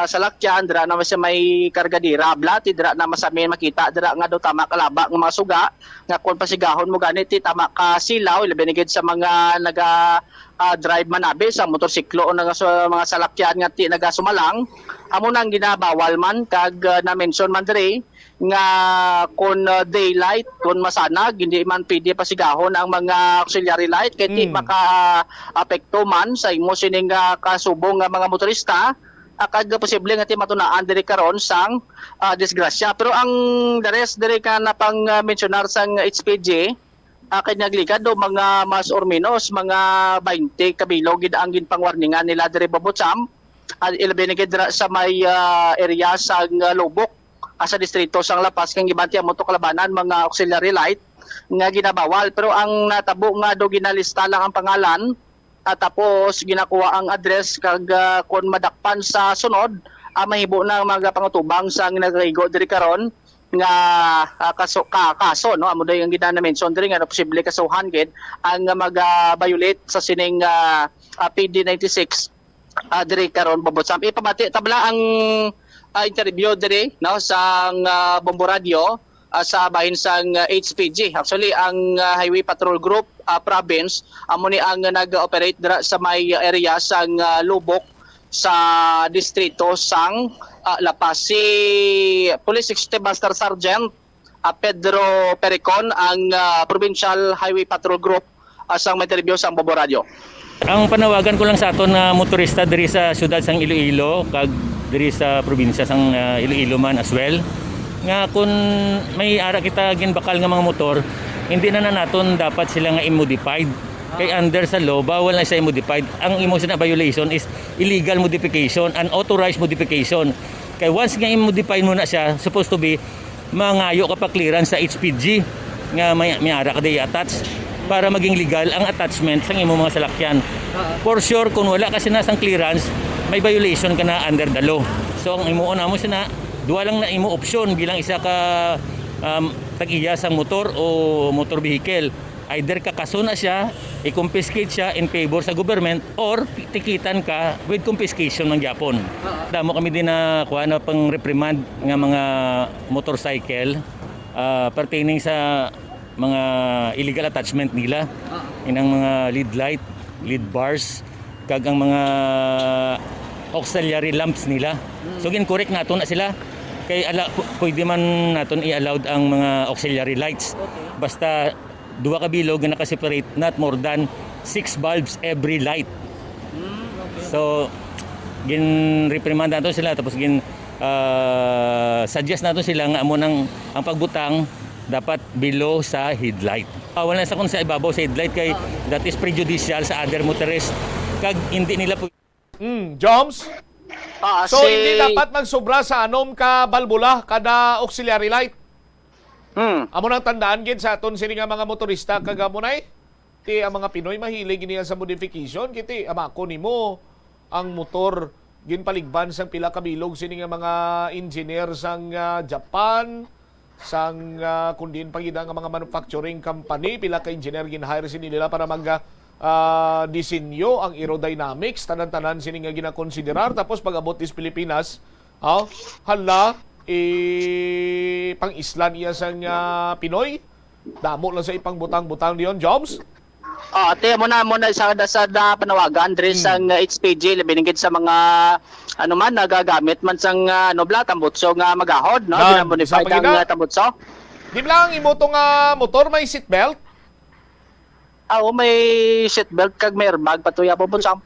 salakyan dira na may kargadira bla ti dira na masami makita dira nga do tama kalaba nga mga suga nga kun pasigahon mo ganit ti tama ka silaw ilabi gid sa mga naga drive manabe sa motorsiklo o sa mga salakyan nga ti nagasumalang amo nang ginabawal man kag na mention man diri nga kun daylight kun masanag hindi man pwede pasigahon ang mga auxiliary light kay di maka-apekto man sa imo sining kasubong nga mga motorista kag posible nga ti matunaan diri karon sang disgrasya pero ang the rest diri ka na pang mentionar sang HPG kay naglikad do mga mas or minus mga 20 kabilog gid ang ginpangwarningan nila diri Bobo-champ ilabi na gid sa may area sang Lubok sa distrito sang Lapas kang gibanti mo to kalabanan mga auxiliary light nga ginabawal pero ang natabo nga do ginalista lang ang pangalan at tapos ginakuha ang address kag kon madakpan sa sunod mahibo na mga pangutubang sa nagrigo diri karon nga kaso no amo day ang gina-mention diri nga posible kasuhan gid ang mag-violate sa sining PD 96 diri karon Bobo-champ ipamati tabla ang interview diri no sa Bombo Radio sa bahin sang HPG. Actually ang Highway Patrol Group province amo ni ang nag-operate dira sa may area sang Lubok sa distrito sang Lapas. Si Police Executive Master Sergeant Pedro Pericon ang Provincial Highway Patrol Group sang interview sa Bombo Radio. Ang panawagan ko lang sa aton na motorista diri sa syudad sang Iloilo kag diri sa probinsya sang Iloilo man as well nga kun may ara kita ginbakal nga mga motor hindi na naton dapat sila nga i-modified kay under sa law bawal na siya i-modified ang emotion na violation is illegal modification unauthorized modification kay once nga i-modify mo na siya supposed to be mangayo ka pa clearance sa HPG nga may ara ka day attach para maging legal ang attachment sa imong mga salakyan. For sure, kung wala kasi na sang clearance, may violation ka na under the law. So, ang imuon na mo sina, duwa lang na imo option bilang isa ka tag-iya sang motor o motor vehicle. Either kakaso na siya, i-confiscate siya in favor sa government or tikitan ka with confiscation ng gyapon. Damo kami din na kuha na pang reprimand nga mga motorcycle pertaining sa mga illegal attachment nila inang mga lead light, lead bars kag ang mga auxiliary lamps nila So gin-correct nato na sila. Kay pwede man naton i-allowed ang mga auxiliary lights. Basta duwa ka bilog nga naka-separate, not more than 6 bulbs every light. So gin-reprimand nato sila, tapos suggest nato sila nga amo nang ang pagbutang dapat below sa headlight. Wala sa kung sa ibabaw sa headlight kay that is prejudicial sa other motorists kag hindi nila Joms? So hindi dapat magsobra sa anom ka balbula kada auxiliary light. Amo nang tandaan gid sa aton sini nga mga motorista kag amunay ti ang mga Pinoy mahilig niya sa modification kiti amako nimo ang motor ginpaligban sang pila ka bilog sini nga mga engineer sang Japan sang kundin pagida nga mga manufacturing company pila ka engineer gin-hire sini nila para disenyo ang aerodynamics tanan-tanan sini nga ginakonsiderar tapos pag-abot dis Pilipinas hala pang-islan iya sang Pinoy damo lang sa ipang butang-butang diyon Joms. Ate mo na sa panawagan diri sang HPG labi ningid sa mga ano man nagagamit man sang nobla tambutso nga magahod no ginamodify ang tambutso. Di lang imo tong motor may seatbelt? May seatbelt kag may airbag patuya po sa.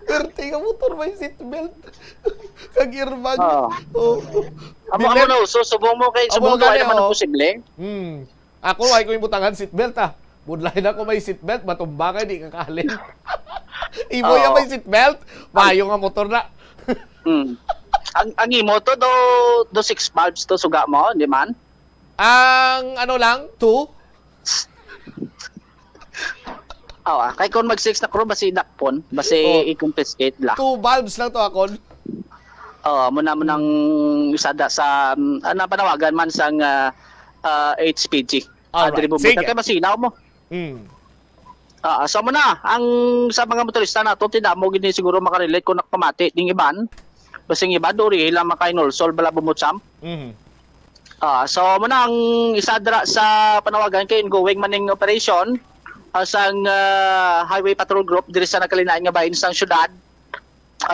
Perte nga motor may seatbelt kag airbag. Amo na susubong mo kay subong ay naman posible. Ako ay ko imbutangan seatbelt Budlay na ko may seatbelt, matumba kay di kakalin. Imo yung may seatbelt, mayo nga motor na. Ang imo to do 6 bulbs to suga mo, di man? Ang ano lang, 2? Kay kung mag-6 na crew, basi dakpon, basi i-confiscate la. 2 bulbs lang to akon. Muna mo nang isada sa panawagan man sang HPG. Sige. Kaya masinaw mo. So mo na, sa mga motorista nato, tinamo gini siguro makarelate kung nakpamati ding iban. Basing iba, duri, ilang makainol, sol bala bumutsam. So mo na, ang isadra sa panawagan kay ongoing maning operation sang Highway Patrol Group diri sa nakalinaan nga bahin sang syudad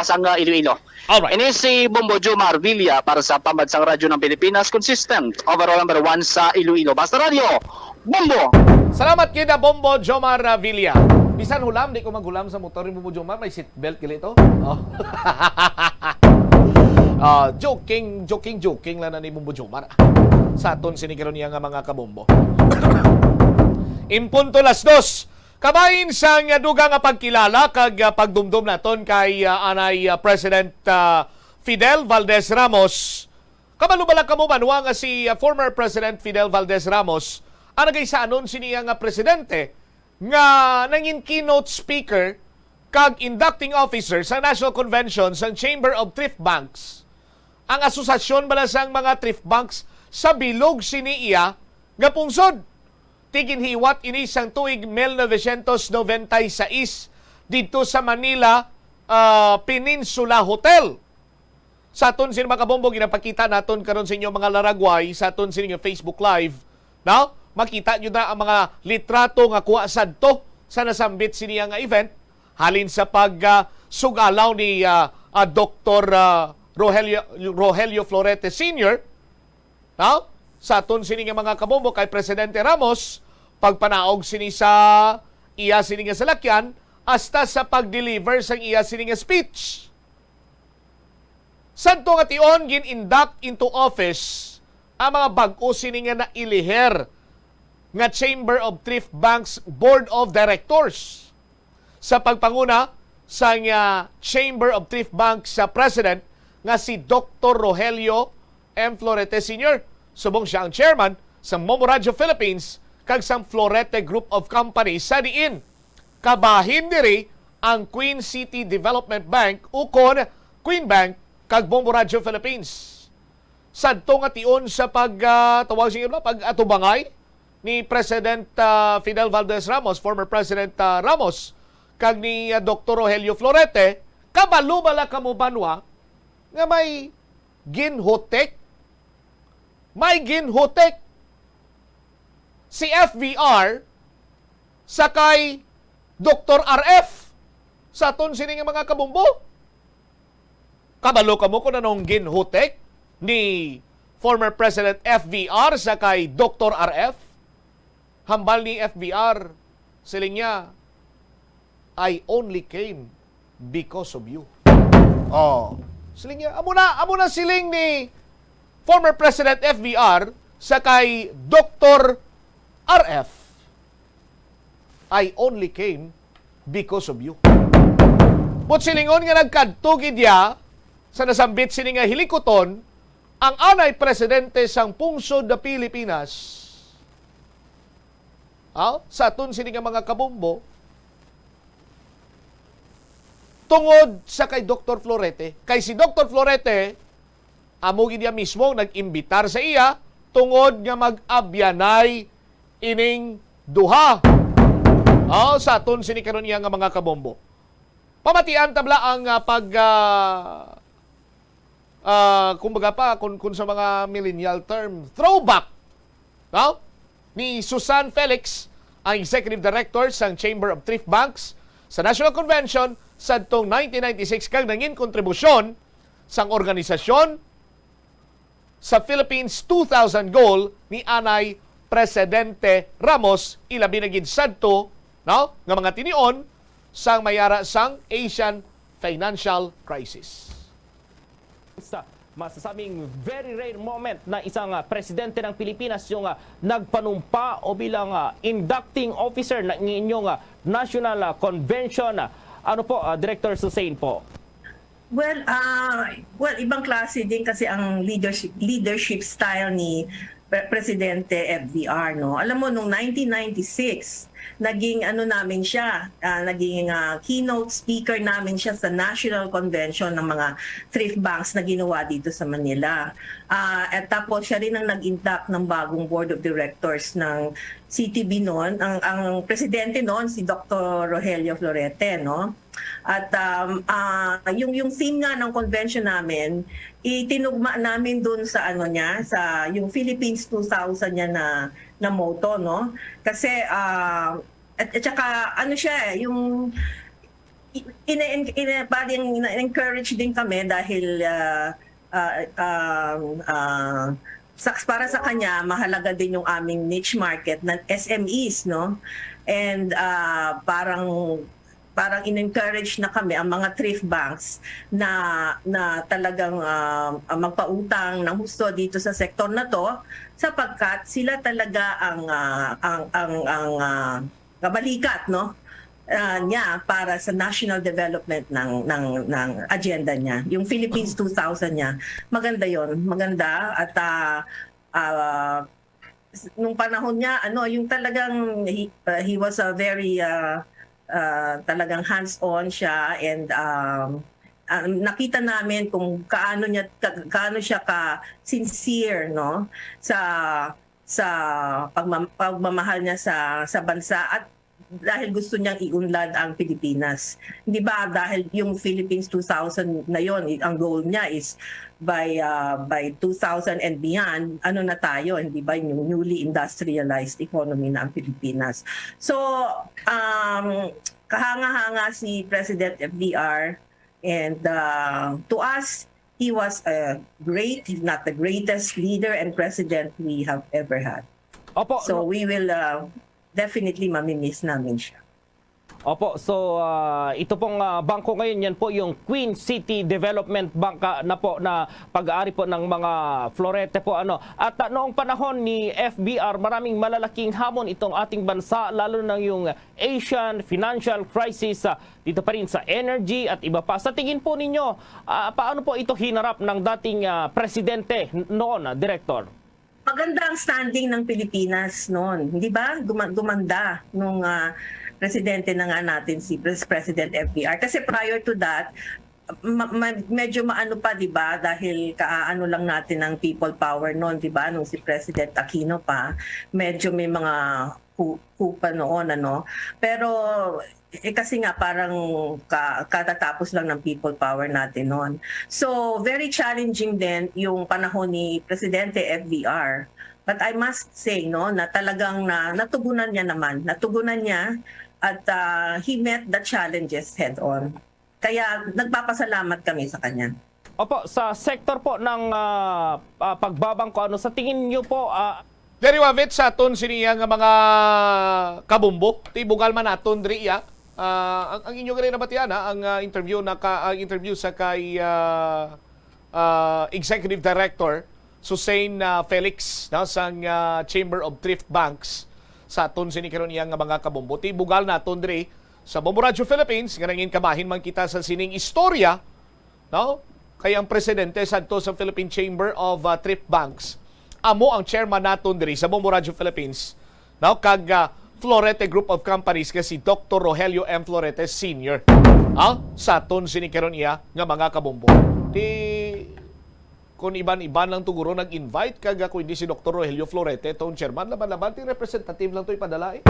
sang Iloilo. Alright. Ini si Bombo Jomar Villa para sa Pambansang Radyo ng Pilipinas, consistent overall number 1 sa Iloilo. Basta Radio, Bombo! Salamat kita Bombo Jomar Villa. Bisan hulam, di ko maghulam sa motor ni Bombo Jomar, may seatbelt kili ito. Joking lang na ni Bombo Jomar. Sa aton sinigaron niya nga mga kabombo. Impunto las 2. Kabayin sang dugang pagkilala kag pagdumdum naton kay anay President Fidel Valdez Ramos. Kabalubala kamo banwa nga si former President Fidel Valdez Ramos ang nagaysanon siniya nga presidente nga nangin keynote speaker kag inducting officer sa National Convention sa Chamber of Thrift Banks. Ang asosasyon bala sang mga thrift banks sa bilog siniya nga pungsod. Tiginhiwat ini sang tuig 1996 dito sa Manila Peninsula Hotel. Sa aton sin mga kabombo ginapakita naton karon sa inyo mga laragway sa aton sin Facebook Live. Now, makita nyo na ang mga litrato nga kuha sadto sa nasambit siniya nga event halin sa sugalaw ni Dr. Rogelio Florete Sr. Now, sa aton sini nga mga kabombo kay Presidente Ramos pagpanaog sini sa iya sini nga salakyan hasta sa pag-deliver sang iya sini nga speech. Sadto nga tion gin-induct into office ang mga bag-o sini nga nailiher nga Chamber of Thrift Banks Board of Directors. Sa pagpanguna sa Chamber of Thrift Banks sa President nga si Dr. Rogelio M. Florete Sr. Subong siya ang chairman sa Momo Radio Philippines kag sang Florete Group of Companies sa diin. Kabahin diri ang Queen City Development Bank ukon Queen Bank kag Momo Radio Philippines. Sadto nga tion sa pag-tawag siya pag-atubangay ni President Fidel Valdez Ramos, former President Ramos, kag ni Dr. Rogelio Florete, kabalo bala kamo banwa nga may ginhotek si FVR sakay Dr. RF sa aton sini nga mga kabumbo. Kabalo ka mo kung anong ginhutek ni former President FVR sa kay Dr. RF? Hambal ni FVR, siling niya, I only came because of you. Oh, siling niya, amo na siling ni former President FVR sa kay Dr. RF. I only came because of you. But silingon nga nagkadtugid ya sa nasambit sini nga hilikoton ang anay presidente sang pungsod na Pilipinas. Sa atun sini nga mga kabumbo tungod sa kay Dr. Florete. Kay si Dr. Florete amo gid mismo nag-imbitar sa iya tungod nga mag-abyanay ining duha. Sa atun sini karon iya nga mga kabombo. Pamatian tabla ang kumbaga pa kung sa mga millennial term, throwback ni Susan Felix, ang Executive Director sa Chamber of Thrift Banks sa National Convention sa 1996 kag nangin kontribusyon sang organisasyon sa Philippines 2000 goal ni anay Presidente Ramos ilabi na gid sadto nga mga tinion sang mayara sang Asian financial crisis. Sa masasabing very rare moment na isang presidente ng Pilipinas yung nagpanumpa o bilang inducting officer ng inyong National Convention. Ano po, Director Susain po? Well, ibang klase din kasi ang leadership style ni Presidente FVR, no? Alam mo, noong 1996, naging namin siya, naging keynote speaker namin siya sa National Convention ng mga thrift banks na ginawa dito sa Manila. At tapos siya rin ang nag-induct ng bagong board of directors ng CTB noon. Ang presidente noon si Dr. Rogelio Florete, no? At yung theme nga ng convention namin, itinugma namin doon sa sa yung Philippines 2000 niya na motto, no? Kasi at saka siya yung encourage din kami dahil para sa kanya mahalaga din yung aming niche market ng SMEs, no? And parang in-encourage na kami ang mga thrift banks na talagang magpautang ng husto dito sa sektor na to sapagkat sila talaga ang kabalikat, no? Niya para sa national development ng agenda niya. Yung Philippines 2000 niya. Maganda 'yon, maganda at nung panahon niya yung talagang he was a very talagang hands-on siya and nakita namin kung kaano siya ka sincere, no, sa pagmamahal niya sa bansa at dahil gusto niyang iunlad ang Pilipinas. Hindi ba dahil yung Philippines 2000 na yon, ang goal niya is by 2000 and beyond, na tayo, hindi ba yung newly industrialized economy na ang Pilipinas. So, kahanga-hanga si President FVR and to us, he was a great, if not the greatest leader and president we have ever had. Opo, so we will definitely mamimiss namin siya. Opo, so ito pong bangko ngayon, yan po yung Queen City Development Bank na po na pag-aari po ng mga Florete po. At noong panahon ni FBR, maraming malalaking hamon itong ating bansa, lalo na yung Asian financial crisis dito pa rin sa energy at iba pa. Sa tingin po ninyo, paano po ito hinarap ng dating presidente noon, Director? Maganda ang standing ng Pilipinas noon, hindi ba? Gumanda nung presidente na nga natin si President FVR. Kasi prior to that, medyo maano pa, di ba? Dahil kaano lang natin ng people power noon, di ba? Nung si President Aquino pa, medyo may mga kupa noon, Pero kasi nga parang katatapos lang ng people power natin noon. So, very challenging din yung panahon ni Presidente FVR. But I must say, na talagang natugunan niya at he met the challenges head on. Kaya nagpapasalamat kami sa kanya. Opo, sa sektor po ng pagbabangko, ano sa tingin niyo po Diri wavit sa aton siniya nga mga kabumbo, tibugal man aton diri iya. Ang inyo gani nabatian ang interview sa kay Executive Director Susain Felix na sang Chamber of Thrift Banks sa aton sini karon iya nga mga kabumbo. Tibugal naton diri sa Bombo Radio Philippines nga nangin kabahin man kita sa sining istorya, no? Kay ang presidente sadto sa Philippine Chamber of Thrift Banks. Amo ang chairman naton diri sa Bombo Radio Philippines. Now kag Florete Group of Companies kasi Dr. Rogelio M. Florete Sr. Sa aton sinikaron iya nga mga kabombo. Di kung iban-iban lang tuguro nag-invite kag ako hindi si Dr. Rogelio Florete tong chairman laban-laban ti representative lang to ipadala eh.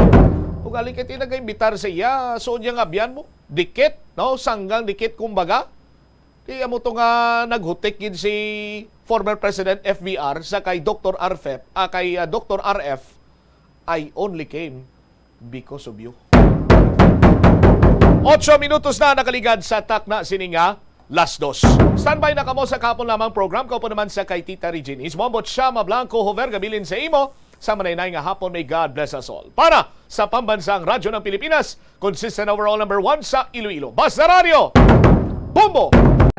Ug ali kay nag-imbitar sa iya so niya nga biyan mo. Dikit, no? Sanggang dikit kumbaga. Di amo to nga naghutik gid si former President FVR sa kay Dr. Dr. RF, I only came because of you. 8 minutos na nakaligad sa takna sininga Las Dos. Standby na kamo sa kapon lamang program. Kaupo naman sa kay Tita Regine. Ismombot siya Mablanco Hover gabilin sa imo. Sa manaynay nga hapon, may God bless us all. Para sa pambansang radyo ng Pilipinas, consistent overall number 1 sa Iloilo. Basta Radio! Bombo!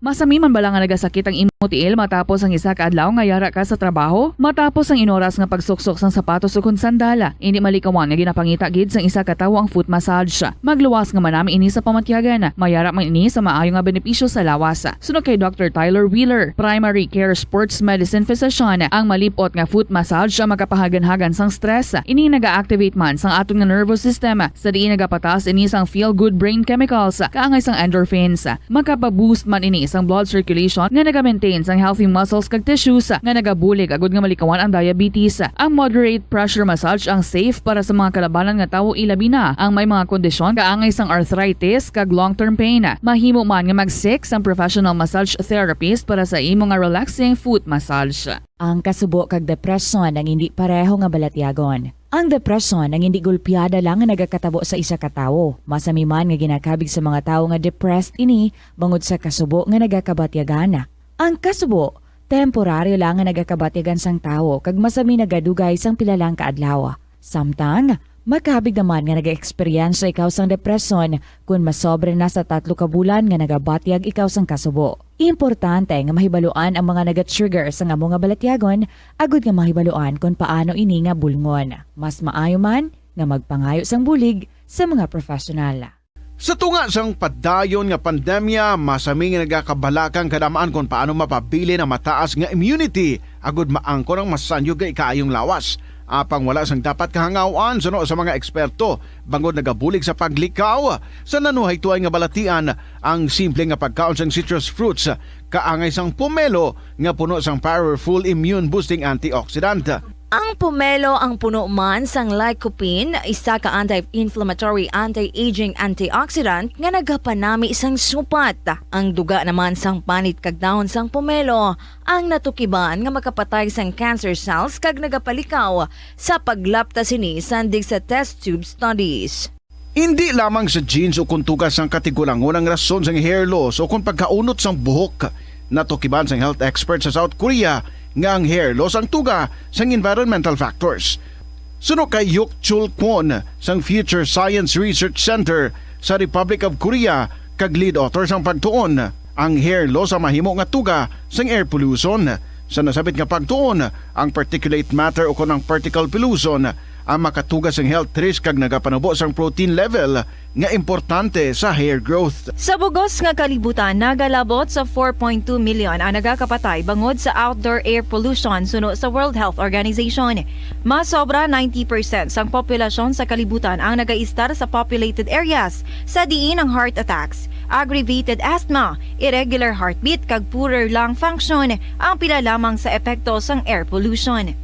Masami man bala nga nagasakit ang imo tiil matapos ang isa ka adlaw nga yara ka sa trabaho? Matapos ang inoras nga pagsuksok sang sapatos ukon sandala, hindi malikawan nga ginapangita gid sang isa ka tawo ang foot massage. Magluwas nga manami ini sa pamatyagan. Mayara man ini sa maayo nga benepisyo sa lawas. Sunod kay Dr. Tyler Wheeler, Primary Care Sports Medicine Physician, ang malipot nga foot massage ang makapahagan-hagan sang stress. Ini naga-activate man sang aton nga nervous system. Sa diin nagapatas ini sang feel-good brain chemicals, kaangay sang endorphins. Makapaboost man ini sang blood circulation nga naga-maintain sang healthy muscles kag tissues nga nagabulig agud nga malikawan ang diabetes. Ang moderate pressure massage ang safe para sa mga kalabanan nga tawo ilabi na ang may mga kondisyon kaangay sang arthritis kag long-term pain. Mahimo man nga mag-seek sang professional massage therapist para sa imo nga relaxing foot massage. Ang kasubo kag depresyon ang hindi pareho nga balatyagon. Ang depresyon ang hindi gulpiyada lang nga nagakatabo sa isa ka tawo. Masami man nga ginakabig sa mga tawo nga depressed ini bangod sa kasubo nga nagakabatyagan. Ang kasubo, temporaryo lang nga nagakabatyagan sang tawo kag masami nagadugay sang pilalang kaadlaw. Samtang makabig naman nga naga-experience ikaw sang depresyon kung masobre na sa 3 ka bulan nga nagabatyag ikaw sang kasubo. Importante nga mahibaluan ang mga naga-trigger sa nga mga balatyagon, agud nga mahibaluan kung paano ini nga bulngon. Mas maayo man nga magpangayo sang bulig sa mga profesional. Sa tunga sang padayon nga pandemya, masami nga nagakabalakang kadamaan kung paano mapabili na mataas nga immunity agud maangkon ang masanyo nga ikaayong lawas. Apang wala sang dapat kahangawan suno sa mga eksperto bangod nagabulig sa paglikaw sa nanuhay tuay nga balatian ang simple nga pagkaon sang citrus fruits kaangay sang pomelo nga puno sang powerful immune boosting antioxidant. Ang pomelo ang puno man sang lycopene, isa ka anti-inflammatory, anti-aging antioxidant nga nagapanami sang supat. Ang duga naman sang panit kag dahon sang pomelo ang natukiban nga makapatay sang cancer cells kag nagapalikaw sa paglapta sini sandig sa test tube studies. Hindi lamang sa genes o kung tugas ang katigulangon ang rason sang hair loss o kung pagkaunot sang buhok. Natukiban sang health expert sa South Korea nga ang hair loss ang tuga sang environmental factors. Suno kay Yuk Chul Kwon sang Future Science Research Center sa Republic of Korea kag lead author sang pagtuon, ang hair loss ang mahimo nga tuga sang air pollution. Sa nasabit nga pagtuon, ang particulate matter o ang particle pollution ang makatugas ang health risk kag nagapanubo sang protein level nga importante sa hair growth. Sa bugos nga kalibutan, nagalabot sa 4.2 million ang nagakapatay bangod sa outdoor air pollution suno sa World Health Organization. Mas sobra 90% sang populasyon sa kalibutan ang nagaistar sa populated areas sa diin ang heart attacks, aggravated asthma, irregular heartbeat kag poorer lung function ang pila lamang sa epekto sang air pollution.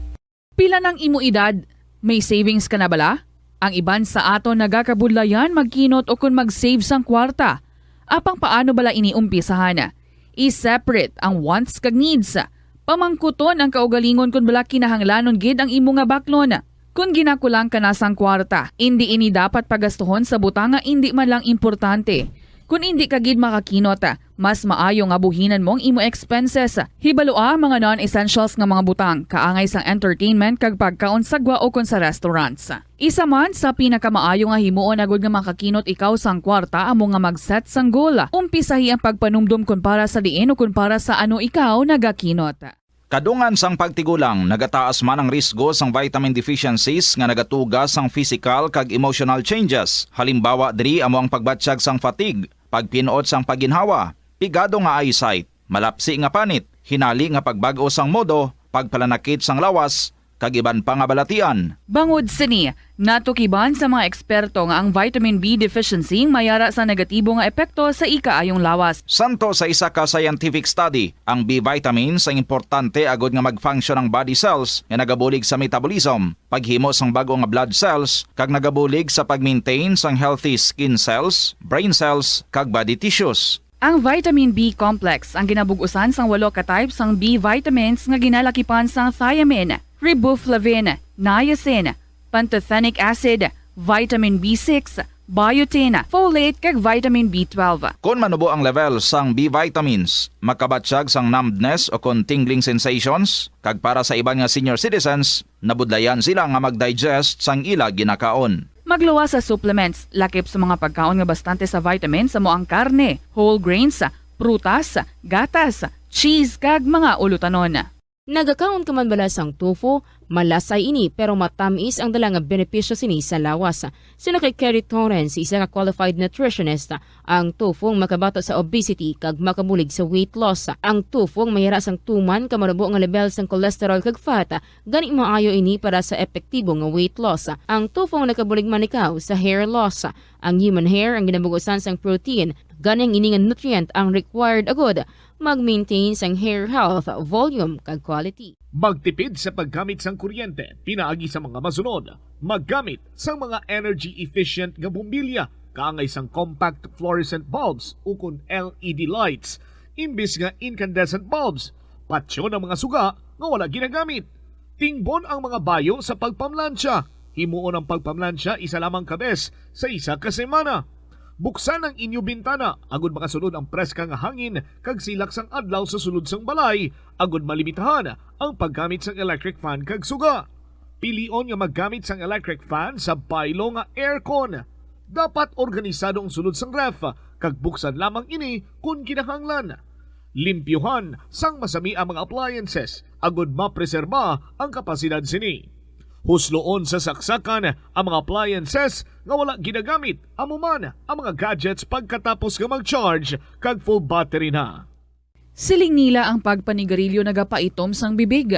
Pila ng imo edad? May savings ka na bala? Ang iban sa aton nagakabudlayan magkinot o kung mag-save sang kwarta. Apang paano bala iniumpisahan? I-separate ang wants kag needs. Pamangkuton ang kaugalingon kung bala kinahanglanon gid ang imo nga baklon. Kung ginakulang ka na sang kwarta, hindi ini dapat pagastuhon sa butang nga hindi man lang importante. Kung hindi ka gid makakinot, mas maayo nga buhinan mong imo expenses. Hibaloa mga non-essentials nga mga butang, kaangay sang entertainment kag pagkaon sa gwa o kon sa restaurants. Isa man sa pinakamaayo nga himuon agud nga makakinot ikaw sang kwarta amo nga mag-set sang goal. Umpisahi ang pagpanumdum kun para sa diin o kun para sa ano ikaw nagakinot. Kadungan sang pagtigulang, nagataas man ang risgo sang vitamin deficiencies nga nagatugas sang physical kag emotional changes. Halimbawa diri amo ang pagbatsyag sang fatigue, pagpinuot sang paginhawa, pigado nga eyesight, malapsi nga panit, hinali nga pagbago sang modo, pagpalanakit sang lawas, kag iban pa nga balatian. Bangod sini, natukiban sa mga eksperto nga ang vitamin B deficiency mayara sa negatibo nga epekto sa ikaayong lawas. Santo sa isa ka scientific study, ang B vitamins ang importante agod nga mag-function ang body cells nga nagabulig sa metabolism, paghimo sang bago nga blood cells, kag nagabulig sa pag-maintain sang healthy skin cells, brain cells, kag body tissues. Ang vitamin B complex ang ginabugusan sang 8 ka types sang B vitamins nga ginalakipan sang thiamine, riboflavin, niacin, pantothenic acid, vitamin B6, biotin, folate kag vitamin B12. Kung manubo ang level sang B vitamins, makabatsyag sang numbness o kon tingling sensations, kag para sa iban nga senior citizens, nabudlayan sila nga mag-digest sang ila ginakaon. Magluwa sa supplements, lakip sa mga pagkaon nga bastante sa vitamins sa moang karne, whole grains, prutas, gatas, cheese kag mga ulutanon. Nagakaon ka man bala sang tofu, malasay ini pero matamis ang dala nga benepisyo sini sa lawas. Sino kay Kerry Torrens, isa ka qualified nutritionist, ang tofu ang makabato sa obesity kag makabulig sa weight loss. Ang tofu ang mayara sang tuman ka manubo nga level sang cholesterol kag fat, gani maayo ini para sa epektibo nga weight loss. Ang tofu ang nakabulig man ikaw sa hair loss. Ang human hair ang ginabugusan sang protein, ganing ini nga nutrient ang required agod mag-maintain sang hair health, volume kag quality. Magtipid sa paggamit sang kuryente, pinaagi sa mga masunod. Maggamit sa mga energy-efficient nga bumbilya, kaangay sang compact fluorescent bulbs ukon LED lights, imbis nga incandescent bulbs. Patsyo ng mga suga nga wala ginagamit. Tingbon ang mga bayo sa pagpamlansya. Himuon ang pagpamlansya isa lamang kabes sa isa ka semana. Buksan ang inyo bintana, agud makasulod ang preska nga hangin kag silak sang adlaw sa sulod sang balay, agud malimitahan ang paggamit sang electric fan kag suga. Pilion nga maggamit sang electric fan sa baylo nga aircon. Dapat organisado ang sulod sang ref, kag buksan lamang ini kung kinahanglan. Limpyuhan sang masami ang mga appliances, agud mapreserba ang kapasidad sini. Husloon sa saksakan ang mga appliances nga wala ginagamit, amuman ang mga gadgets pagkatapos nga mag-charge kag full battery na. Siling nila ang pagpanigarilyo nagapaitom sang bibig.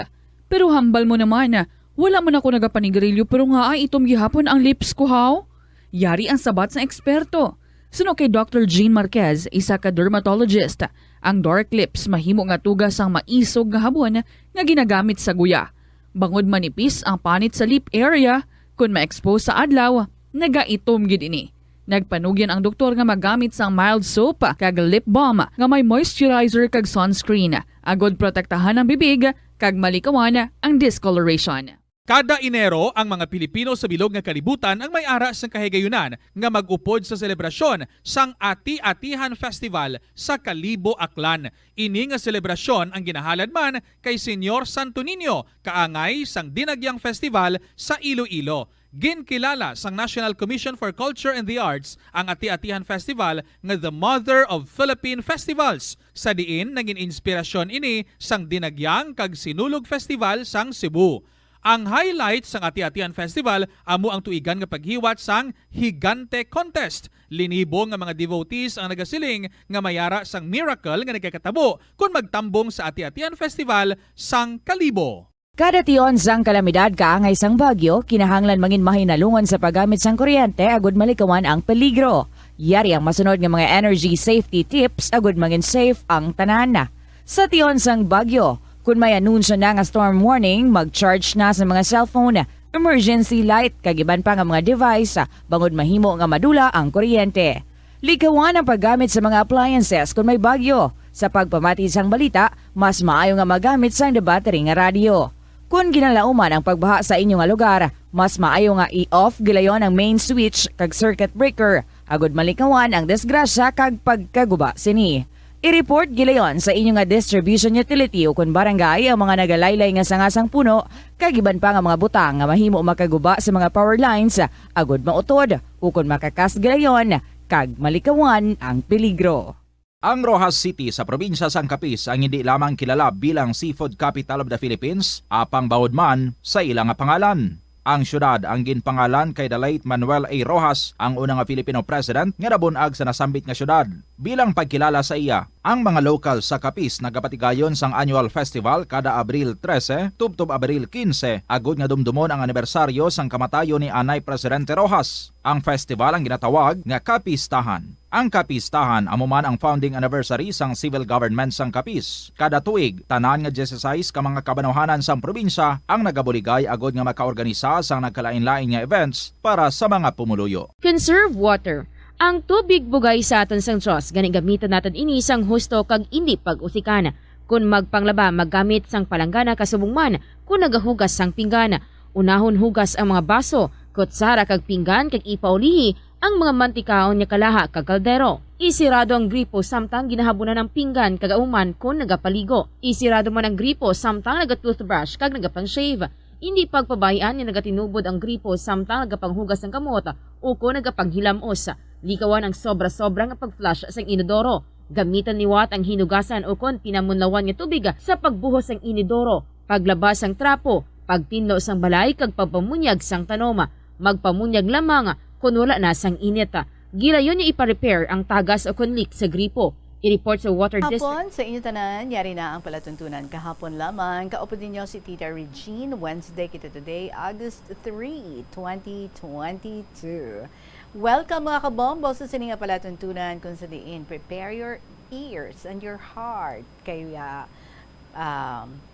Pero hambal mo naman, wala man ako nagapanigarilyo pero nga ay itom gihapon ang lips ko haw. Yari ang sabat sa eksperto. Suno kay Dr. Jean Marquez, isa ka dermatologist, ang dark lips mahimo nga tugas ang maisog nga habon nga ginagamit sa guya. Bangod manipis ang panit sa lip area, kung ma-expose sa adlaw, nagaitom gid ini. Nagpanugyan ang doktor nga magamit sang mild soap kag lip balm nga may moisturizer kag sunscreen. Agod protektahan ang bibig kag malikawan ang discoloration. Kada Enero, ang mga Pilipino sa bilog nga kalibutan ang may ara sang kahigayunan nga mag-upod sa selebrasyon sang Ati-Atihan Festival sa Kalibo, Aklan. Ini nga selebrasyon ang ginahalad man kay Senyor Santo Niño, kaangay sang Dinagyang Festival sa Iloilo. Ginkilala sang National Commission for Culture and the Arts ang Ati-Atihan Festival nga the Mother of Philippine Festivals. Sa diin, naging inspirasyon ini sang Dinagyang kag Sinulog Festival sang Cebu. Ang highlight sang Ati-Atihan Festival amo ang tuigan nga paghiwat sang Higante Contest. Linibo nga mga devotees ang nagasiling nga mayara sang miracle nga nagkakatabo kung magtambong sa Ati-Atihan Festival sang Kalibo. Kada tion sang kalamidad kaangay sang bagyo, kinahanglan mangin mahinalungon sa paggamit sang kuryente agud malikawan ang peligro. Yari ang masunod nga mga energy safety tips agud mangin safe ang tanan. Sa tion sang bagyo, kung may anunsyo na nga storm warning, mag-charge na sa mga cellphone, emergency light, kagiban pa nga mga device, bangod mahimo nga madula ang kuryente. Likawan ang paggamit sa mga appliances kung may bagyo. Sa pagpamati sang balita, mas maayo nga magamit sang battery nga radio. Kung ginalauman ang pagbaha sa inyong lugar, mas maayo nga i-off gilayon ang main switch kag circuit breaker. agud malikawan ang disgrasya kag pagkaguba sini. I-report gilayon sa inyo nga distribution utility o kun barangay ang mga nagalaylay nga sangasang puno kag iban pa nga mga butang nga mahimo makaguba sa mga power lines agud mautod o kun makakas gilayon kag malikawan ang peligro. Ang Rojas City sa probinsya sang Capiz ang hindi lamang kilala bilang seafood capital of the Philippines, apang bawod man sa ilang nga pangalan. Ang syudad ang ginpangalan kay the late Manuel A. Rojas, ang unang Filipino president nga nabunag sa nasambit nga syudad. Bilang pagkilala sa iya, ang mga local sa Capiz nagapatigayon sang annual festival kada Abril 13 tubtob Abril 15 agud nga dumdumon ang anibersaryo sang kamatayon ni Anay Presidente Rojas. Ang festival ang ginatawag nga Capistahan. Ang Capistahan amo man ang founding anniversary sang civil government sang Capiz. Kada tuig, tanan nga 16 ka mga kabanohanan sang probinsya ang nagabuligay agud nga makaorganisa sang nagkalain-lain nga events para sa mga pumuluyo. Conserve water. Ang tubig bugay sa aton sang Diyos, gani gamitan natin ini sang husto kag indi pag-usikan. Kung magpanglaba, maggamit sang palanggana kasubong man, kung nagahugas sang pinggana. Unahon hugas ang mga baso, kutsara kag pinggan kag ipaulihi ang mga mantikaon niya kalaha kag kaldero. Isirado ang gripo samtang ginahabunan ng pinggan kag auman kung nagapaligo. Isirado man ang gripo samtang nagatoothbrush kag nagapang-shave. Hindi pagpabayaan ni nagatinubod ang gripo samtang nagapanghugas ng kamot o kung nagapanghilamos. Likawan ang sobra-sobra nga pag-flush sa inodoro. Gamitan ni Watt ang hinugasan o kung pinamunlawan nga tubig sa pagbuhos ng inodoro, paglabas ang trapo, pagtinlo sang balay kag pagpamunyag sang tanoma. Magpamunyag lamang kung wala na sang init. Gilayon niya ipa-repair ang tagas o kung leak sa gripo. I-report sa Water District. Hapon sa inyo tanan, yari na ang palatuntunan kahapon lamang. Kaupo ninyo si Tita Regine, Wednesday kita today, August 3, 2022. Welcome mga kabombo sa sininga palatuntunan kung sa diin. Prepare your ears and your heart. Kaya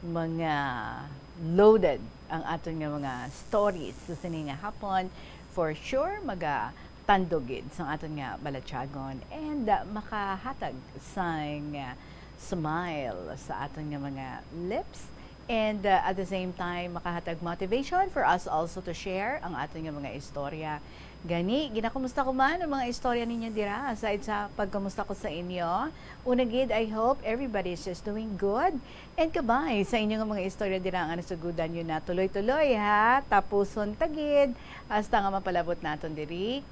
mga loaded ang aton nga mga stories sa sininga hapon. For sure, tandogid sa aton nga balatyagon and makahatag sang smile sa aton nga mga lips and at the same time makahatag motivation for us also to share ang aton nga mga istorya. Gani, ginakumusta ko man ang mga istorya ninyo dira aside sa pagkamusta ko sa inyo. Unagid, I hope everybody is just doing good. And kabay sa inyo nga mga istorya dira ang nasugudan nyo na tuloy-tuloy ha. Tapuson tagid. Hasta nga mapalabot naton diri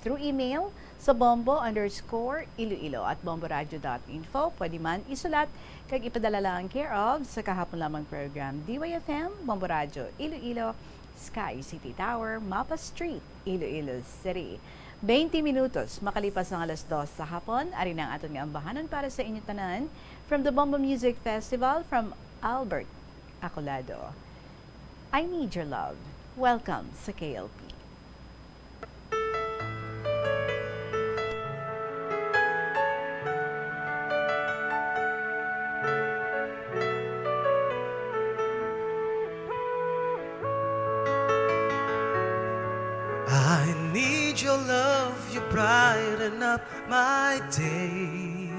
through email sa bombo_iloilo@bomboradio.info. Pwede man isulat kag ipadala lang care of sa kahapon lamang program DYFM, Bombo Radio, Iloilo, Sky City Tower, Mapa Street, Iloilo City. 20 minutos makalipas ang alas 2 sa hapon. Ari na ang aton nga ambahanan para sa inyo tanan from the Bombo Music Festival from Albert Acolado. I Need Your Love. Welcome sa KLP. I need your love, you brighten up my day.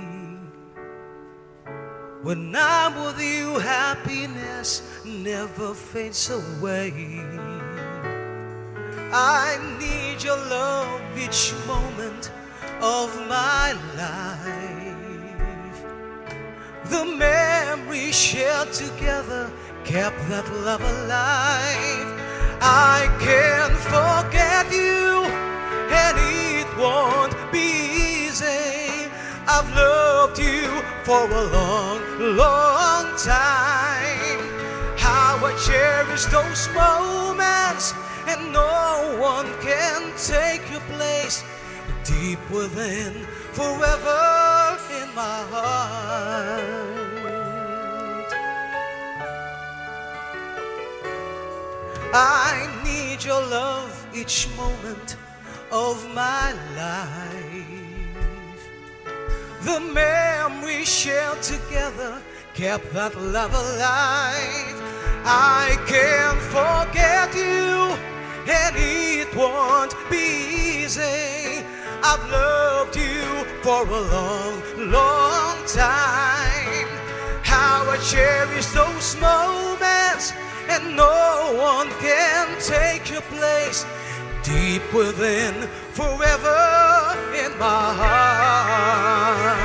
When I'm with you, happiness never fades away. I need your love each moment of my life. The memories shared together kept that love alive. I can't forget you, and it won't be easy. I've loved you for a long, long time. How I cherish those moments, and no one can take your place. Deep within, forever in my heart. I need your love each moment of my life. The memories shared together kept that love alive. I can't forget you, and it won't be easy. I've loved you for a long, long time. How I cherish those moments, and no one can take your place. Deep within, forever in my heart.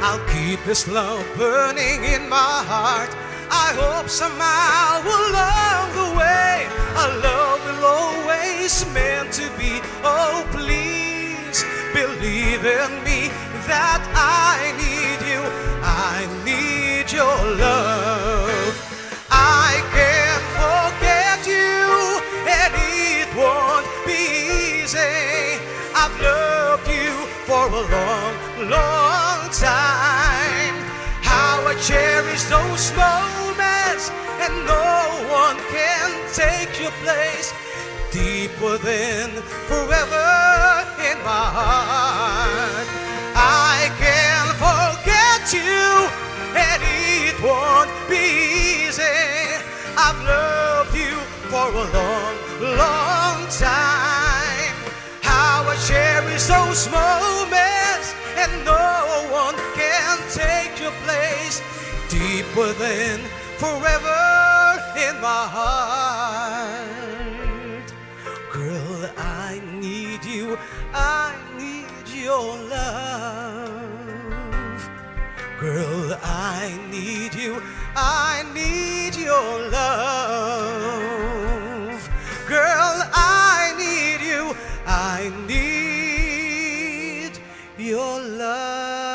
I'll keep this love burning in my heart. I hope somehow along the way our love will always meant to be. Oh, please believe in me that I need you. I need your love. I can't forget you, and it won't be easy. I've loved you for a long, long time. How I cherish those moments, and no one can take your place. Deeper than forever in my heart. I can't forget you, and it won't be easy. I've loved you for a long, long time. How I cherish those moments, and no one can take your place. Deeper than forever in my heart. Girl, I need you. I need your love. Girl, I need you. I need your love. Girl, I need you. I need your love.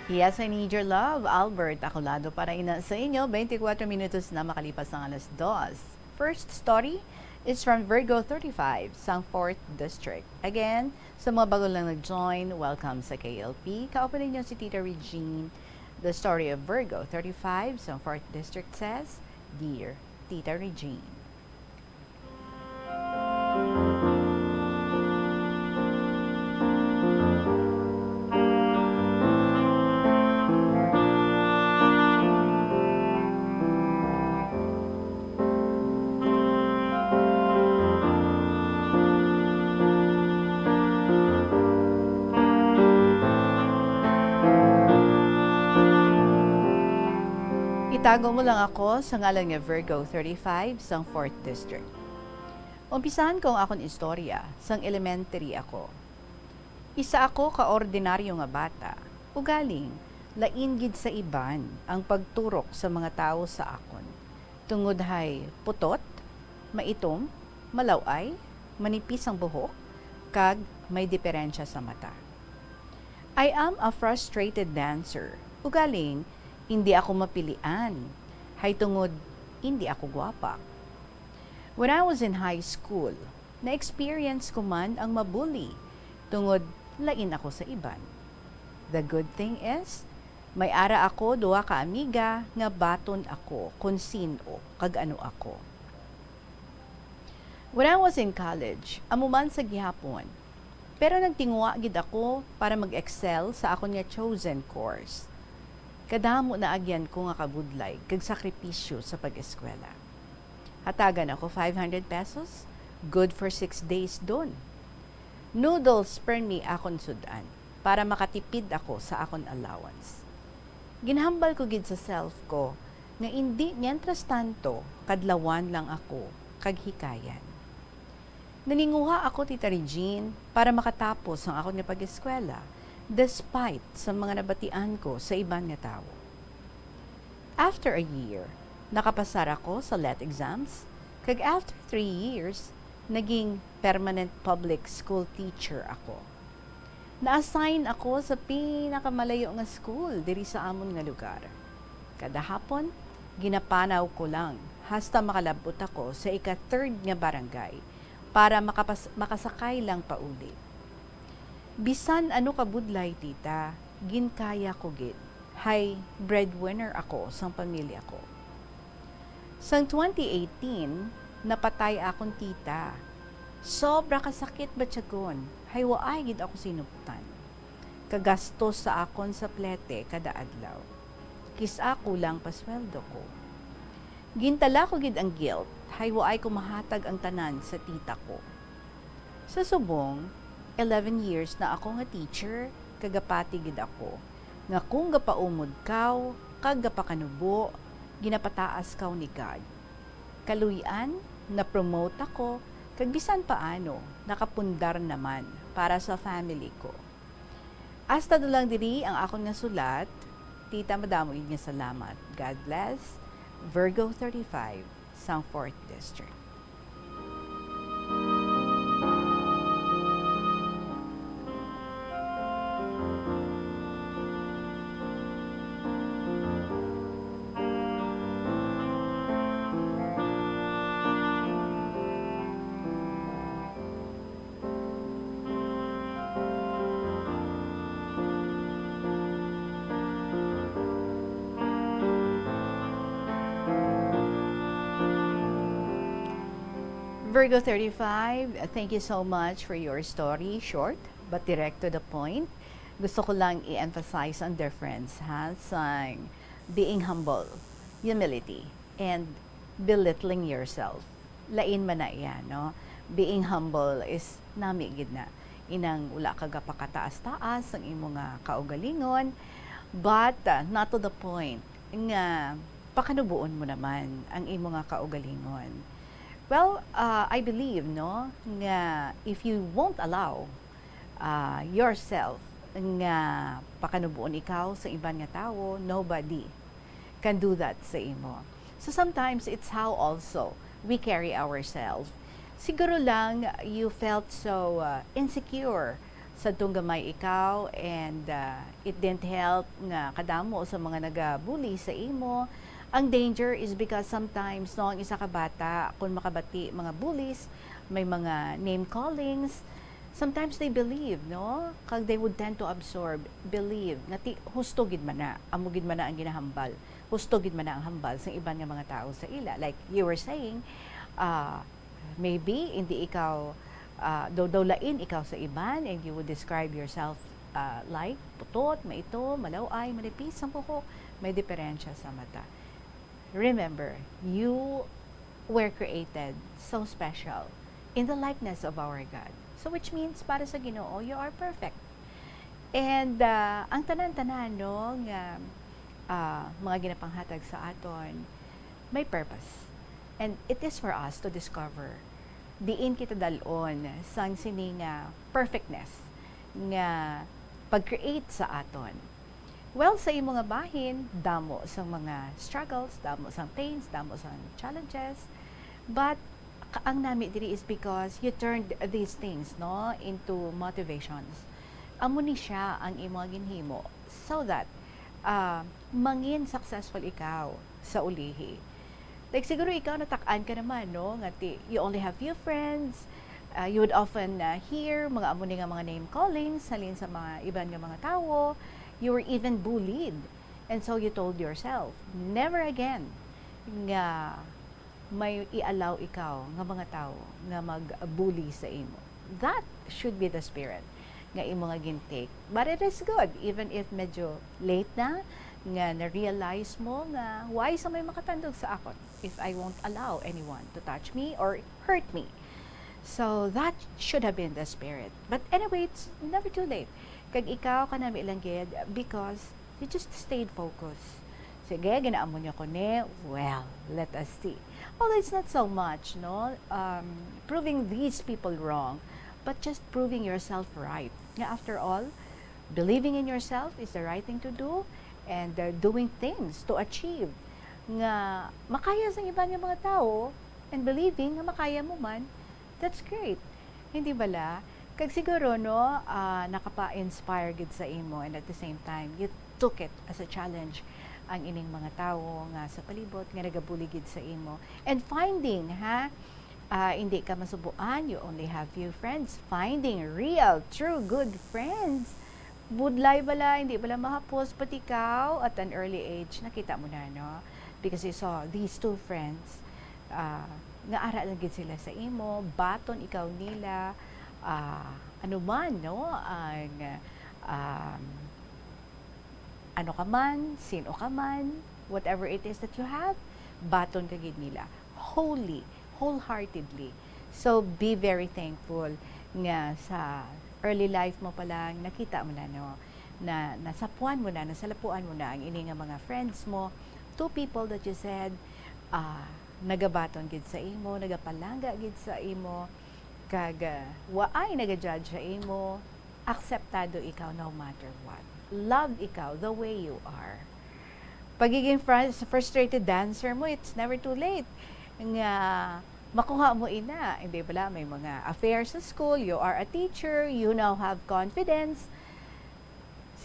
Yes, I Need Your Love, Albert Acolado para ina sa inyo. 24 minutos na makalipas ng alas 2. First story is from Virgo 35, sa 4th District. Again, sa mga bago lang nag-join, welcome sa KLP. Kaupanin niyo si Tita Regine. The story of Virgo 35, sa 4th District says, Dear Tita Regine. Itago mo lang ako sa ngalan nga Virgo 35 sang 4th District. Umpisahan kong akong istorya sang elementary ako. Isa ako kaordinaryo nga bata, ugaling lain gid sa iban ang pagturok sa mga tao sa akon. Tungod hay putot, maitom, malaway, manipis ang buhok, kag may diferensya sa mata. I am a frustrated dancer, ugaling hindi ako mapilian. Hay tungod, hindi ako gwapa. When I was in high school, na-experience ko man ang mabully. Tungod, lain ako sa iban. The good thing is, may ara ako duwa ka amiga nga baton ako kung sino kag ano ako. When I was in college, amuman sa gihapon. Pero nagtingwa gid ako para mag-excel sa akon nga chosen course. Kadamo na agyan ko nga kabudlay kag sakripisyo sa pag-eskwela. Hatagan ako 500 pesos, good for 6 days doon. Noodles per me akon sudan para makatipid ako sa akon allowance. Ginhambal ko gid sa self ko nga hindi mientras tanto kadlawan lang ako kag hikayan. Naninguha ako, Tita Regine, para makatapos ang akon nga pag-eskwela despite sa mga nabatian ko sa ibang nga tao. After a year, nakapasar ako sa LET exams, kag after 3 years, naging permanent public school teacher ako. Na-assign ako sa pinakamalayo nga school diri sa amon nga lugar. Kada hapon, ginapanaw ko lang hasta makalabot ako sa ika-3rd nga barangay para makasakay lang pauli. Bisan ano kabudlay, tita, ginkaya ko gid. Hay, breadwinner ako sang pamilya ko. Sang 2018, napatay akong tita. Sobra kasakit ba tiyagon? Hay, waay gid ako sinuputan. kagastos sa akon sa plete kada adlaw. Kisa kulang pasweldo ko. Gintala ko gid ang guilt, haywaay ko mahatag ang tanan sa tita ko. Sa subong, 11 years na ako nga teacher, kagapati gid ako. Nga kung gapaumod kaw, kag gapakanubo, ginapataas kaw ni God. Kaluyan, na-promote ako, kag bisan paano, nakapundar naman para sa family ko. Hasta lang diri ang akon nga sulat, tita madamo nga salamat. God bless. Virgo 35, sang 4th District. Virgo 35, thank you so much for your story. Short but direct to the point. Gusto ko lang i-emphasize ang difference sa being humble, humility, and belittling yourself. Lain man na yan, no? Being humble is nami gid na. Inang wala ka gapakataas-taas ang imo nga kaugalingon, but not to the point nga pakanubuon mo naman ang imo nga kaugalingon. Well, I believe, no, nga if you won't allow yourself nga pakanubuon ikaw sa ibang nga tao, nobody can do that sa imo. So sometimes it's how also we carry ourselves. Siguro lang you felt so insecure sa tunggamay ikaw and it didn't help nga kadamo sa mga nagabuli sa imo. Ang danger is because sometimes no, ang isa ka bata, kung makabati mga bullies, may mga name callings, sometimes they believe, no? Kag they would tend to absorb, believe, nga husto gid man na, amo gid man na ang ginahambal. Husto gid man na ang hambal sa iban nga mga tao sa ila. Like you were saying, maybe hindi ikaw, daw lain ikaw sa iban and you would describe yourself like putot, maito, malaway, manipis ang kuko, may diferensya sa mata. Remember, you were created so special in the likeness of our God. So which means para sa Ginoo, you are perfect. And ang tanan-tanan no nga mga ginapanghatag sa aton may purpose. And it is for us to discover diin kita dalon sang sini nga perfectness nga pag-create sa aton. Well, sa imo nga bahin, damo sa mga struggles, damo sa pains, damo sa challenges. But ang nami diri is because you turned these things no into motivations. Amo ni siya ang imo ginhimo so that mangin successful ikaw sa ulihi. Like siguro ikaw natak-an ka naman no ngati you only have few friends. You would often hear mga amo ni nga mga name callings halin sa mga iban nga mga tawo. You were even bullied. And so you told yourself, never again nga may i-allow ikaw nga mga tao nga mag-bully sa imo. That should be the spirit nga imo nga gintake. But it is good, even if medyo late na, nga na-realize mo nga why sa may makatandog sa akon if I won't allow anyone to touch me or hurt me. So that should have been the spirit. But anyway, it's never too late. Kag ikaw ka na milanggid because you just stayed focused. Sige, ginaamon niya ko ne. Well, let us see. Although it's not so much, no? Proving these people wrong, but just proving yourself right. Nga after all, believing in yourself is the right thing to do and doing things to achieve nga makaya sa iba nga mga tao and believing nga makaya mo man, that's great. Hindi bala? Kag siguro no, nakapa-inspire gid sa imo and at the same time you took it as a challenge ang ining mga tawo nga sa palibot nga nagabuli gid sa imo and finding hindi ka masubuan, you only have few friends, finding real true good friends budlay bala hindi bala mahapos pati ikaw at an early age nakita mo na no because you saw these two friends nga ara lang gid sila sa imo baton ikaw nila ano man no ang ano ka man, sino ka man, whatever it is that you have, baton ka gid nila. Wholeheartedly. So, be very thankful nga sa early life mo pa lang, nakita mo na, no, na nasapuan mo na, nasalapuan mo na ang ini nga mga friends mo, two people that you said, nagabaton gid sa imo, nagapalangga gid sa imo, kag waay naga-judge sa imo, akseptado ikaw no matter what. Loved ikaw the way you are. Pagiging frustrated dancer mo, it's never too late. Nga makuha mo ina, hindi pala may mga affairs sa school, you are a teacher, you now have confidence.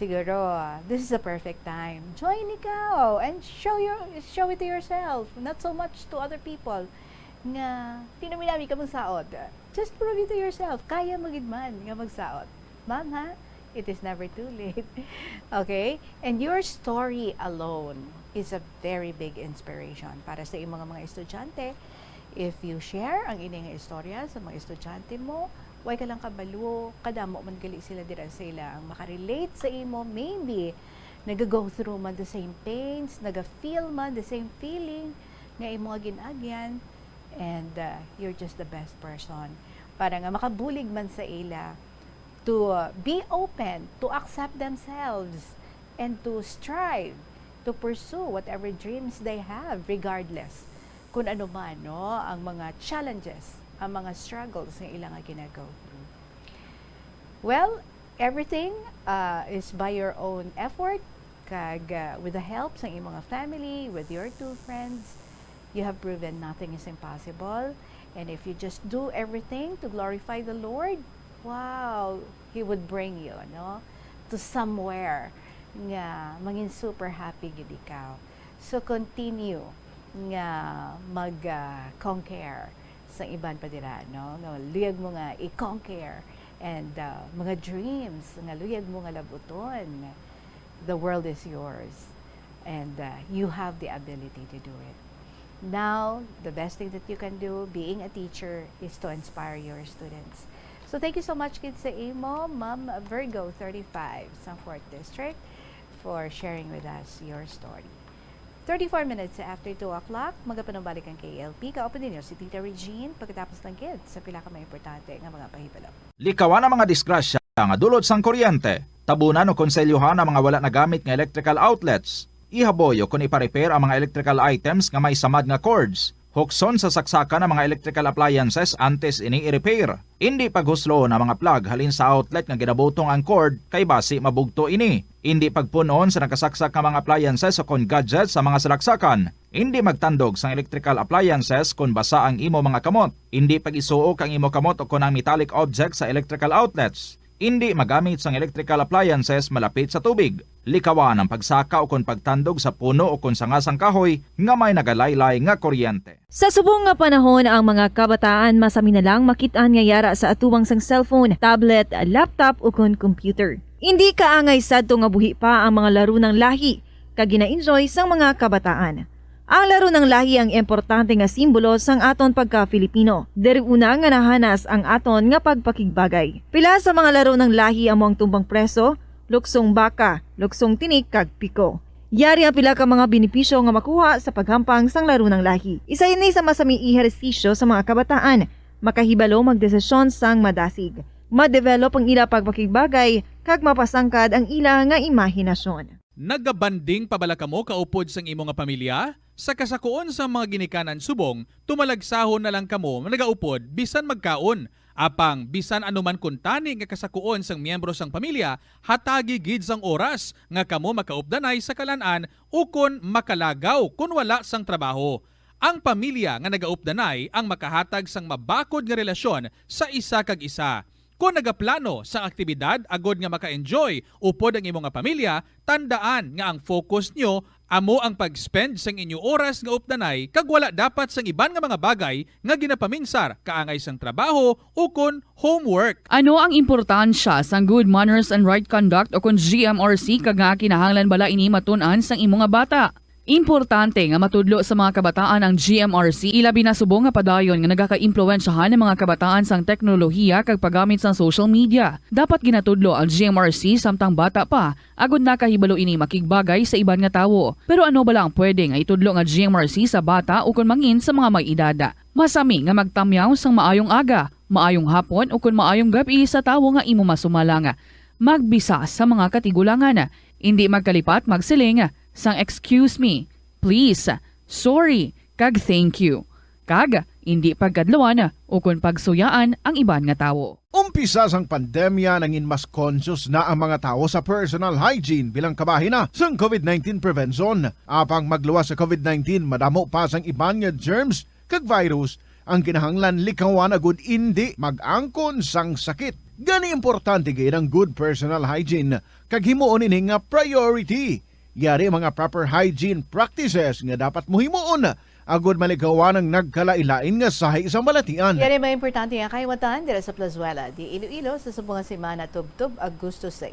Siguro, this is a perfect time. Join ikaw and show it to yourself, not so much to other people. Nga tinaminami ka magsaot. Just prove it to yourself. Kaya magidman nga magsaot. Ma'am, ha? It is never too late. Okay? And your story alone is a very big inspiration para sa imong mga estudyante. If you share ang ining istorya sa mga estudyante mo, way ka lang kabalo, kadamo man gali sila dira sa ila ang makarelate sa imo, maybe nag-go through man the same pains, naga-feel man the same feeling nga imo ginagyan, and you're just the best person para nga makabulig man sa ila to be open, to accept themselves, and to strive, to pursue whatever dreams they have, regardless kung ano man, no, ang mga challenges, ang mga struggles na ilang ginagaw through. Well, everything is by your own effort, kag with the help sa iyong mga family, with your two friends, you have proven nothing is impossible. And if you just do everything to glorify the Lord, wow, He would bring you, no, to somewhere nga maging super happy gid ikaw. So continue nga mag-conquer sa iban pa dira, no? Luyag mo nga i-conquer and mga dreams nga luyag mo nga labuton. The world is yours and you have the ability to do it. Now, the best thing that you can do being a teacher is to inspire your students. So thank you so much kids sa imo, Ma'am Virgo 35, sa 4th District, for sharing with us your story. 34 minutes after 2 o'clock, magapanubalik ang KLP. Kaopan din si Tita Regine pagkatapos ng kids sa pila ka may importante nga mga pahibalo. Likawan ang mga disgrasya nga dulot sang kuryente. Tabunan o konselyuhan ang mga wala nagamit nga electrical outlets. Ihaboyo kung ipa-repair ang mga electrical items nga may samad nga cords. Hukson sa saksakan ng mga electrical appliances antes ini i-repair. Hindi paghuslo na mga plug halin sa outlet nga ginabutong ang cord kay basi mabugto ini. Hindi pagpunon sa nakasaksak nga mga appliances o kon gadgets sa mga salaksakan. Hindi magtandog sa electrical appliances kung basa ang imo mga kamot. Hindi pag-isuok ang imo kamot o kon ang metallic objects sa electrical outlets. Hindi magamit sang electrical appliances malapit sa tubig. Likawan ang pagsaka o kon pagtandog sa puno o kon sangasang kahoy nga may nagalaylay nga kuryente. Sa subong nga panahon, ang mga kabataan masami na lang makitaan nga yara sa atuwang sang cellphone, tablet, laptop o kon computer. Hindi kaangay sadto nga buhi pa ang mga laro ng lahi kag gina-enjoy sang mga kabataan. Ang laro ng lahi ang importante nga simbolo sang aton pagka-Filipino. Diri una nga nahanas ang aton nga pagpakigbagay. Pila sa mga laro ng lahi among tumbang preso, luksong baka, luksong tinik kag piko. Yari ang pila ka mga benepisyo nga makuha sa paghampang sang laro ng lahi. Isa ini sa masami ehersisyo sa mga kabataan, makahibalo magdesisyon sang madasig. Ma-develop ang ila pagpakigbagay kag mapasangkad ang ila nga imahinasyon. Nagabanding pabalaka mo kaupod sang imo nga pamilya? Sa kasakuon sa mga ginikanan subong, tumalagsahon na lang kamo nagaupod bisan magkaon. Apang bisan anuman kuntani nga kasakuon sang miyembro sang pamilya, hatagi gid sang oras nga kamo makaupdanay sa kalan-an ukon makalagaw kun wala sang trabaho. Ang pamilya nga nagaupdanay ang makahatag sang mabakod nga relasyon sa isa kag isa. Kung nagaplano sa aktibidad agod nga maka-enjoy upod ang imong nga pamilya, tandaan nga ang focus nyo amo ang pag-spend sang inyo oras nga updanay kag wala dapat sang iban nga mga bagay nga ginapaminsar kaangay sang trabaho o kon homework. Ano ang importansya sang good manners and right conduct o kon GMRC kag nga kinahanglan bala ini matun-an sang imong nga bata? Importante nga matudlo sa mga kabataan ang GMRC ilabi na subong nga padayon nga nagaka-impluwensyahan ng mga kabataan sang teknolohiya kag paggamit sa social media. Dapat ginatudlo ang GMRC samtang bata pa agud nakahibalo ini makigbagay sa iban nga tawo. Pero ano bala ang pwede nga itudlo nga GMRC sa bata ukon mangin sa mga may edada? Masami nga magtamyaw sang maayong aga, maayong hapon ukon maayong gabi sa tawo nga imo masumala nga. Magbisa sa mga katigulangan, hindi magkalipat magsiling sang excuse me, please, sorry, kag thank you. Kag hindi pagkadlawan o kung pagsuyaan ang iban nga tawo. Umpisa sang pandemya nangin mas conscious na ang mga tao sa personal hygiene bilang kabahina sang COVID-19 prevention. Apang magluwas sa COVID-19, madamo pa sang iban nga germs kag virus ang kinahanglan likawan agud hindi mag-angkon sang sakit. Gani importante gayud ang good personal hygiene kag himuon ini nga priority. Yari mga proper hygiene practices nga dapat muhimuon agud maligawan ang nagkalailain nga sahi sa balatian. Yari mga importante nga kahiwatan dira sa Plazuela, di Iloilo sa subong semana tubtub Agosto 6.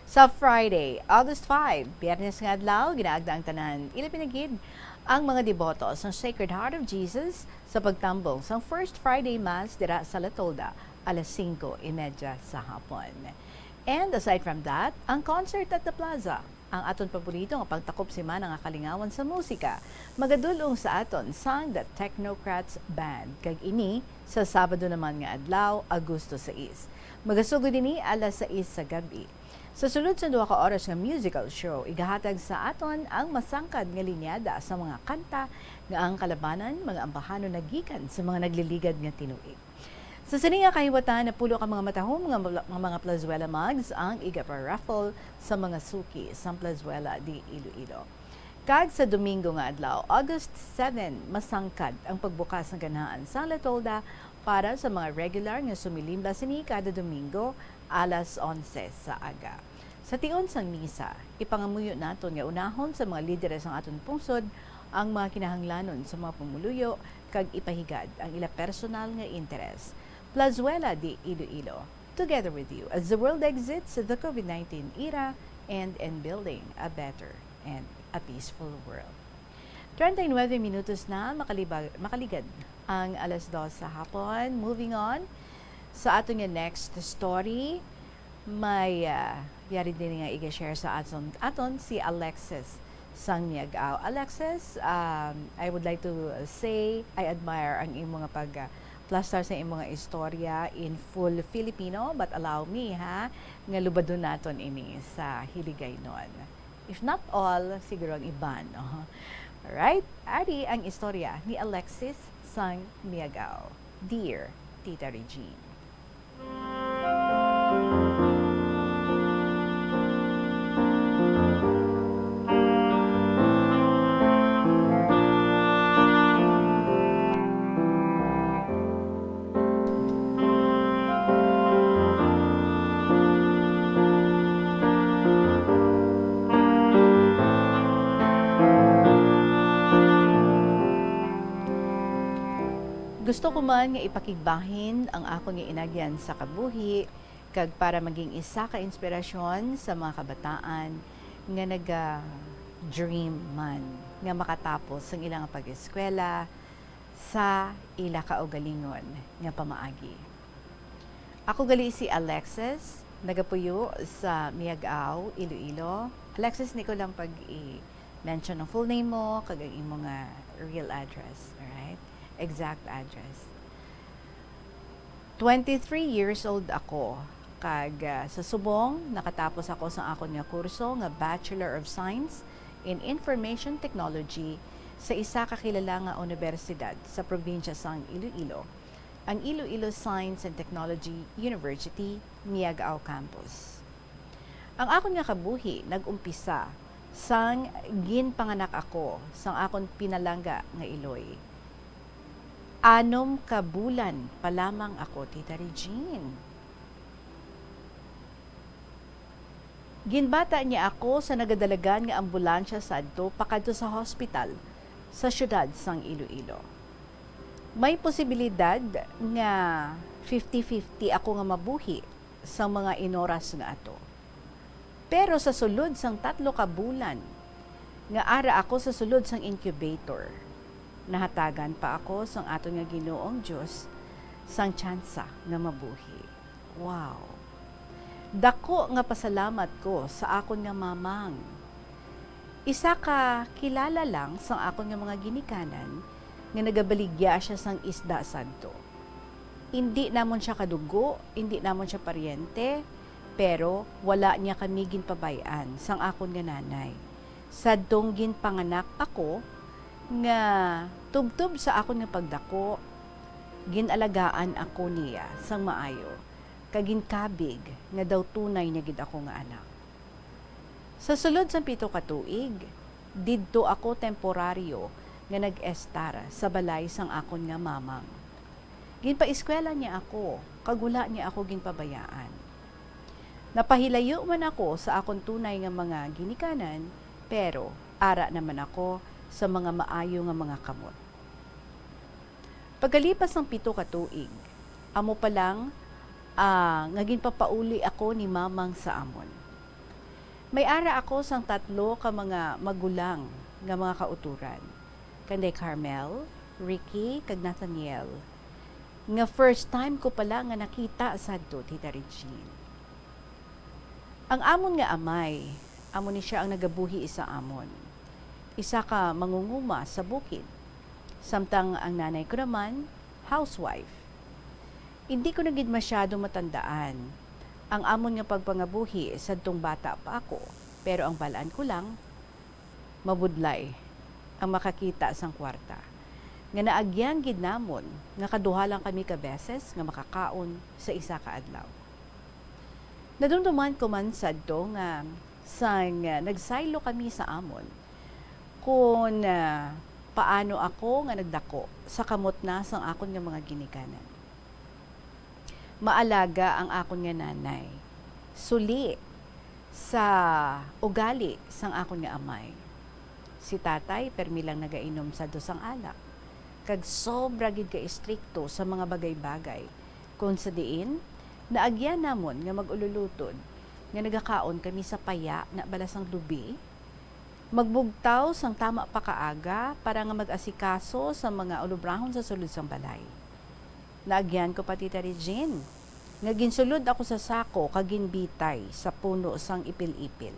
Sa Friday, August 5, Biyernes nga adlaw, ginaagda ang tanan. Ilapinagid ang mga deboto sa Sacred Heart of Jesus sa pagtambong sa First Friday Mass dira sa La Tolda, alas 5:30 sa hapon. And aside from that, ang concert at the Plaza, ang aton paborito nga pagtakop semana nga kalingawan sa musika, magadulong sa aton sang the Technocrats Band. Kag ini sa Sabado naman nga adlaw, Agosto 6. Magasugod ini alas 6 sa gabi. Sa sulod sa 2 ka oras nga musical show, igahatag sa aton ang masangkad nga linyada sa mga kanta nga ang kalabanan, mga ambahanon nagikan sa mga nagliligad nga tinuig. Sa sini nga kahiwatan na pulo ka mga matahong mga Plazuela mugs ang igapa-raffle sa mga suki sa Plazuela di Iloilo. Kag sa Domingo nga adlaw, August 7, masangkad ang pagbukas ng ganahan sa La Tolda para sa mga regular nga sumilimba sini kada Domingo alas 11 sa aga. Sa tion sang misa, ipangamuyo naton nga unahon sa mga lideres ng aton pungsod ang mga kinahanglanon sa mga pumuluyo kag ipahigad ang ila personal nga interes. Plazuela di Iloilo, together with you as the world exits the COVID-19 era and in building a better and a peaceful world. 39 minutos na makaligad ang alas 2 sa hapon. Moving on sa ato nga next story, may yari din nga i-share sa aton si Alexis Sangniagao. Alexis, I would like to say I admire ang imong pag plastar sa imong istorya in full Filipino, but allow me nga lubadon naton ini sa Hiligaynon. If not all, siguro ang iban. Alright? Ari ang istorya ni Alexis Sangniagao. Dear Tita Regine. Gusto ko man nga ipakigbahin ang akon nga inagyan sa kabuhi kag para maging isa ka inspirasyon sa mga kabataan nga naga-dream man nga makatapos ang ilang pag-eskwela sa ila kaugalingon nga pamaagi. Ako gali si Alexis, nagapuyo sa Miagao, Iloilo. Alexis, ni ko lang pag-i-mention ang full name mo kag ang imong real address, alright? Exact address. 23 years old ako. Kag sa subong, nakatapos ako sa akon nga kurso nga Bachelor of Science in Information Technology sa isa ka kilala nga universidad sa probinsya sang Iloilo, ang Iloilo Science and Technology University, Miagao Campus. Ang akon nga kabuhi nag-umpisa sang ginpanganak ako sang akon pinalangga nga Iloy. 6 ka bulan pa lamang ako, Tita Regine. Ginbata niya ako sa nagadalagan nga ambulansya sadto pakadto sa hospital sa syudad sang Iloilo. May posibilidad nga 50-50 ako nga mabuhi sa mga inoras nga ato. Pero sa sulod sang 3 ka bulan, nga ara ako sa sulod sang incubator. Nahatagan pa ako sang ato nga Ginoong Dios sang tsansa nga mabuhi. Wow. Dako nga pasalamat ko sa akon nga mamang. Isa ka kilala lang sang akon nga mga ginikanan nga nagabaligya siya sang isda sadto. Hindi namon siya kadugo, hindi namon siya paryente, pero wala niya kami ginpabayan sang akon nga nanay. Sadtong ginpanganak ako nga tubtub sa akon nga pagdako, ginalagaan ako niya sang maayo, kaginkabig nga daw tunay niya gid ako nga anak. Sa sulod sa 7 ka tuig, didto ako temporaryo nga nag-estar sa balay sang akon nga mamang. Ginpa-eskwela niya ako, kagula niya ako ginpabayaan. Napahilayo man ako sa akon tunay nga mga ginikanan, pero ara naman ako sa mga maayo nga mga kamot. Pagkalipas ng 7 ka tuig, amo pa lang nga ginpapauli ako ni mamang sa amon. May ara ako sang 3 ka mga magulang nga mga kauturan. Kanday Carmel, Ricky, kag Nathaniel. Nga first time ko pala nga nakita sadto, Tita Regine. Ang amon nga amay, amon ni siya ang nagabuhi sa amon. Isa ka mangunguma sa bukid. Samtang ang nanay ko naman, housewife. Hindi ko na gid masyado matandaan ang amon nga pagpangabuhi sadtong bata pa ako. Pero ang balaan ko lang, mabudlay ang makakita sang kwarta. Nga naagyan gid namon nga kaduha lang kami ka beses nga makakaon sa isa ka adlaw. Nadumduman ko man sadto nga sang nagsaylo kami sa amon kung paano ako nga nagdako sa kamot na sang akon nga mga ginikanan. Maalaga ang akon nga nanay. Suli sa ugali sang akon nga amay. Si tatay permi lang nagainom sa dosang alak. Kag sobra gid ka istrikto sa mga bagay-bagay. Kung sa diin, naagyan namon nga mag-ululutod nga nagakaon kami sa paya na balasang lubi. Magbugtaw sang tama pa kaaga para nga mag-asikaso sa mga ulubrahon sa sulod sang balay. Naagyan ko pa Tita Regine, nga ginsulod ako sa sako kaginbitay sa puno sang ipil-ipil.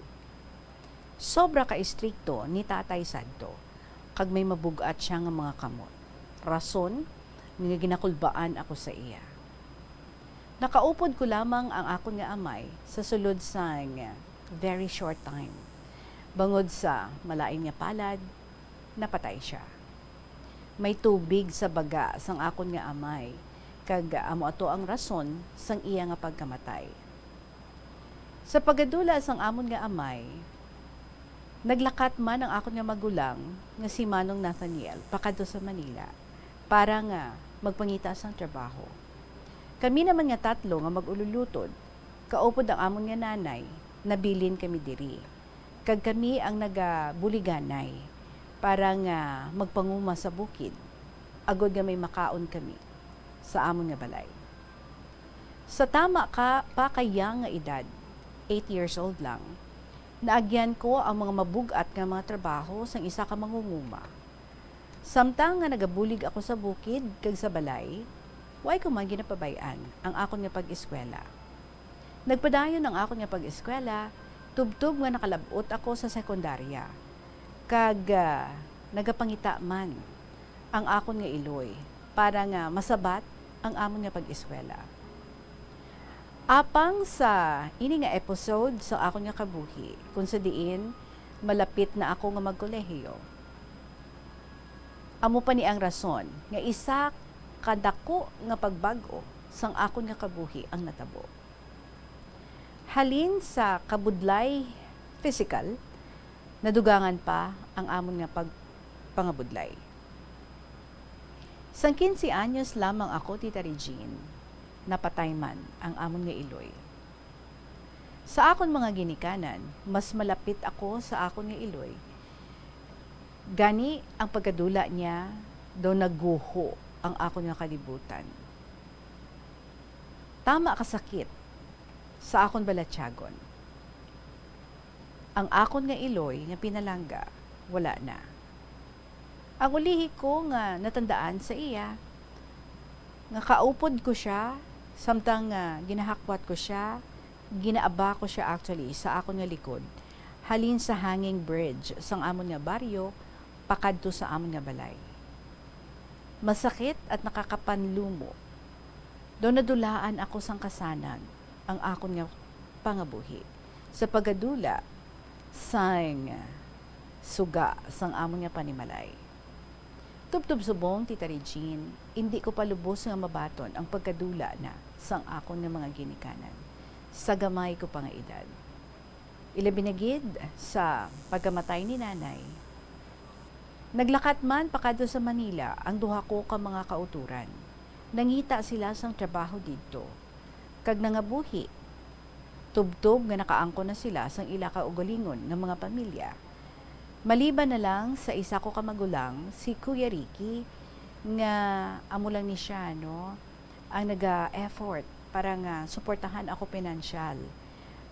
Sobra ka istrikto ni Tatay Sadto, kag may mabugat siya nga mga kamot. Rason, nga ginakulbaan ako sa iya. Nakaupod ko lamang ang akon nga amay sa sulod sang very short time. Bangod sa malain nga palad, napatay siya. May tubig sa baga sang akon nga amay, kag amo ato ang rason sang iya nga pagkamatay. Sa pagadula sang amon nga amay, naglakat man ang akon nga magulang nga si Manong Nathaniel pakadto sa Manila para nga magpangita sang trabaho. Kami naman nga 3 nga mag-ululutod, kaupod ang amon nga nanay, nabilin kami diri. Kag kami ang nagabuliganay para nga magpanguma sa bukid, agod nga may makaon kami sa amon nga balay. Sa tama ka pa kayang nga edad, 8 years old lang, naagyan ko ang mga mabugat nga mga trabaho sang isa ka mangunguma. Samtang nga nagabulig ako sa bukid kag sa balay, way ko man ginapabayan ang akon nga pag-eskwela. Nagpadayon ang akon nga pag-eskwela, tubtub nga nakalabot ako sa sekundarya. Kag nagapangita man ang akon nga iloy para nga masabat ang amon nga pag-eskwela. Apang sa ini nga episode sa akon nga kabuhi, kung sa diin malapit na ako nga magkolehiyo. Amo pa ni ang rason nga isa kadako nga pagbago sang akon nga kabuhi ang natabo. Halin sa kabudlay physical, nadugangan pa ang amon nga pangabudlay. Sang 15 anyos lamang ako, Tita Regine, napatay man ang amon nga iloy. Sa akon mga ginikanan, mas malapit ako sa akon nga iloy. Gani ang pagkadula niya, daw naguho ang akon nga kalibutan. Tama kasakit sa akon balatyagon. Ang akon nga iloy nga pinalangga, wala na. Ang ulihi ko nga natandaan sa iya, nga kaupod ko siya, samtang ginahakwat ko siya, ginaaba ko siya actually sa ako nga likod, halin sa hanging bridge sang amon nga baryo, pakadto sa amon nga balay. Masakit at nakakapanlumo. Doon nadulaan ako sang kasanan ang akon nga pangabuhi. Sa pagadula sang suga sang amon nga panimalay. Tubtub subong, Tita Regine, hindi ko palubos nga mabaton ang pagkadula na sang akon nga mga ginikanan. Sa gamay ko pa nga edad. Ilabinagid sa pagkamatay ni nanay. Naglakat man pakadto sa Manila ang duha ko ka mga kauturan. Nangita sila sang trabaho dito. Kag nangabuhi, tubtob nga nakaangko na sila sang ila ka ugalingon ng mga pamilya. Maliban na lang sa isa ko kamagulang, si Kuya Ricky, nga amo lang ni siya, no, ang naga-effort para nga suportahan ako pinansyal,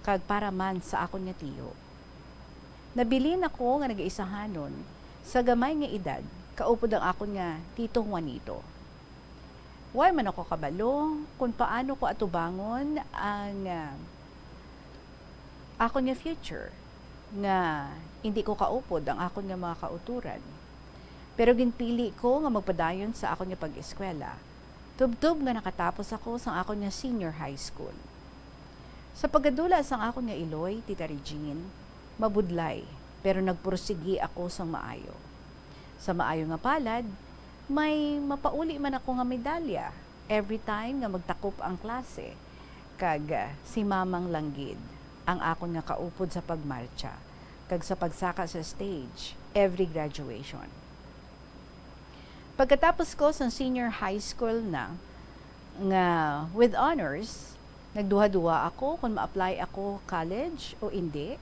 kag para man sa akon nga tiyo. Nabilin ako nga nag-iisahanon, sa gamay nga edad, kaupod ang akon nga Tito Juanito. Way man ako kabalo, kung paano ko atubangon ang akon nga future, nga hindi ko kaupod ang akon nga mga kauturan. Pero ginpili ko nga magpadayon sa akon nga pag-eskwela. Tubtob nga nakatapos ako sa akon nga senior high school. Sa pagdula sang akon nga iloy, Tita Regine, mabudlay, pero nagpursigi ako sang maayo. Sa maayo nga palad, may mapauli man ako nga medalya every time nga magtakop ang klase. Kag si Mamang Langgid, ang akon nga kaupod sa pagmarcha, kag sa pagsaka sa stage, every graduation. Pagkatapos ko sa senior high school na, nga with honors, nagduha-duha ako kung ma-apply ako college o hindi.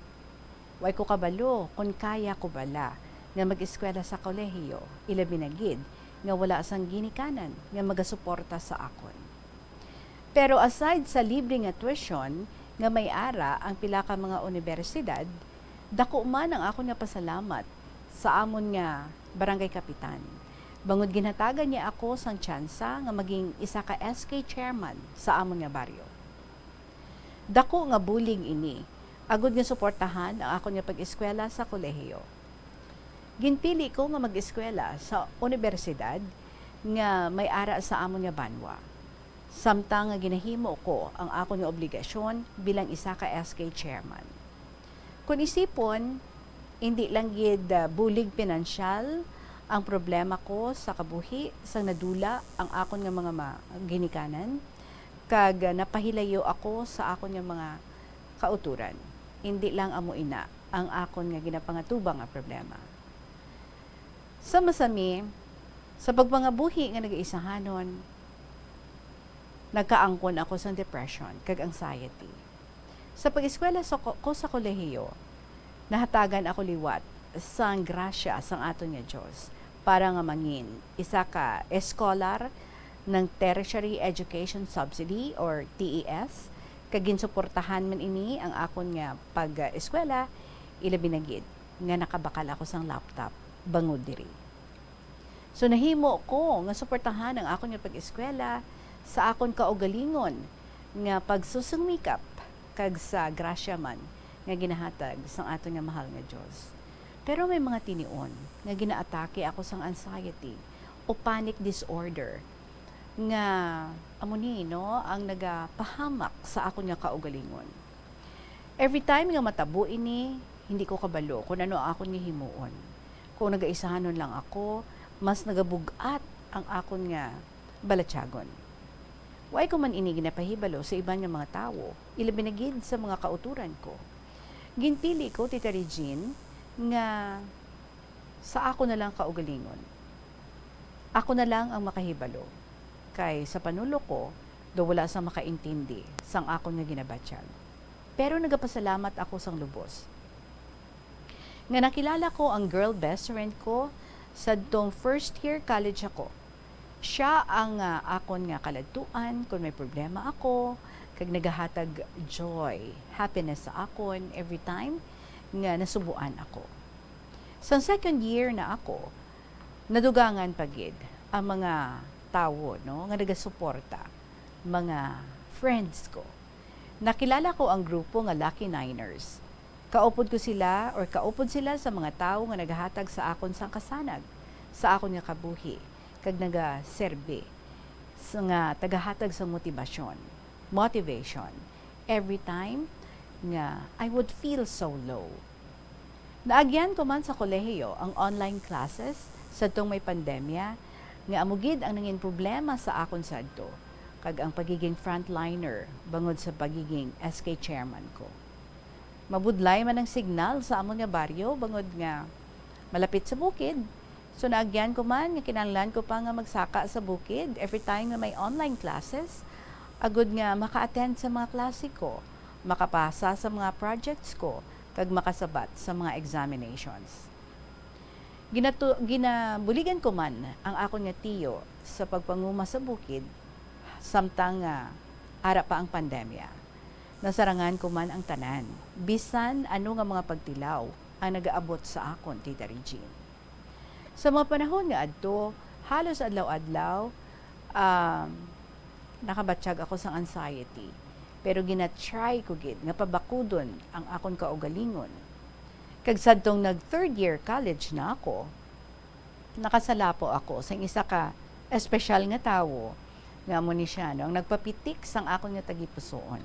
Way ko kabalo kung kaya ko bala nga mag-eskwela sa kolehiyo, ilabinagid, nga wala sang ginikanan nga magasuporta sa akon. Pero aside sa libre nga tuition, nga may ara ang pila ka mga universidad, dako man ang akon nga pasalamat sa amon nga barangay kapitan. Bangod ginhatagan niya ako sang tsansa nga maging isa ka SK chairman sa amon nga baryo. Dako nga bulig ini, agud nga suportahan ang akon nga pag-eskwela sa kolehiyo. Ginpili ko nga mag-eskwela sa universidad nga may ara sa amon nga banwa. Samtang nga ginahimo ko ang akon nga obligasyon bilang isa ka SK chairman. Kung isipon, hindi lang gid bulig pinansyal ang problema ko sa kabuhi sang nadula ang akon nga mga ginikanan, kag napahilayo ako sa akon nga mga kauturan. Hindi lang amo ina ang akon nga ginapangatubang nga problema. Sa masami, sa pagpangabuhi nga nag-iisahanon, nagkaangkon ako sa depression kag anxiety. Sa pag-eskwela ko sa kolehiyo, nahatagan ako liwat sang grasya sang aton nga Dios para nga mangin isa ka eskolar ng Tertiary Education Subsidy or TES, kag ginsuportahan man ini ang akon nga pag-eskwela, ilabinagid nga nakabakal ako sang laptop bangod diri. So nahimo ko nga suportahan ang akon nga pag-eskwela sa akon kaugalingon nga pagsusumikap kag sa grasya man nga ginahatag sang aton nga mahal nga Dios. Pero may mga tinion nga ginaatake ako sang anxiety o panic disorder nga amo ni no ang nagapahamak sa akon nga kaugalingon. Every time nga matabo ini, hindi ko kabalo kung ano akon nga himuon. Kung nagaisahanon lang ako, mas nagabugat ang akon nga balatyagon. Way ko man ini ginapahibalo sa iban nga mga tawo, ilabinagid sa mga kauturan ko. Ginpili ko, Tita Regine, nga sa ako na lang kaugalingon. Ako na lang ang makahibalo. Kay sa panulo ko, do wala sa makaintindi sang akon nga ginabatyag. Pero nagapasalamat ako sang lubos. Nga nakilala ko ang girl best friend ko sa tong first year college ako. Siya ang akon nga kaladtuan kung may problema ako, kag nagahatag joy, happiness sa akon every time nga nasubuan ako. Sa second year na ako, nadugangan pagid ang mga tao, no, nga nagasuporta, mga friends ko. Nakilala ko ang grupo nga Lucky Niners. Kaupod ko sila or kaupod sila sa mga tao nga naghahatag sa akon sang kasanag, sa akon nga kabuhi, kag nagaserbe, nga tagahatag sa motivation, every time nga I would feel so low. Naagyan ko man sa kolehiyo ang online classes sa tong may pandemya, nga amugid ang nangin problema sa akon sadto, kag ang pagiging frontliner bangod sa pagiging SK chairman ko. Mabudlay man ang signal sa amon nga baryo bangod nga malapit sa bukid. So naagyan ko man nga kinahanglan ko pa nga magsaka sa bukid every time nga may online classes, agud nga maka-attend sa mga klase ko, makapasa sa mga projects ko, kag makasabat sa mga examinations. Ginabuligan ko man ang akon nga tiyo sa pagpanguma sa bukid samtang ara pa ang pandemya. Nasarangan ko man ang tanan, bisan ano nga mga pagtilaw ang nagaabot sa akon, Tita Regine. Sa mga panahon nga adto, halos adlaw-adlaw, nakabatsyag ako sa anxiety. Pero ginatry ko gid nga pabakudon ang akon kaugalingon. Kag sadtong nag third year college na ako, nakasalapo ako sa isa ka espesyal nga tawo nga mo ni siya no, ang nagpapitik sang akon nga tagipusoon.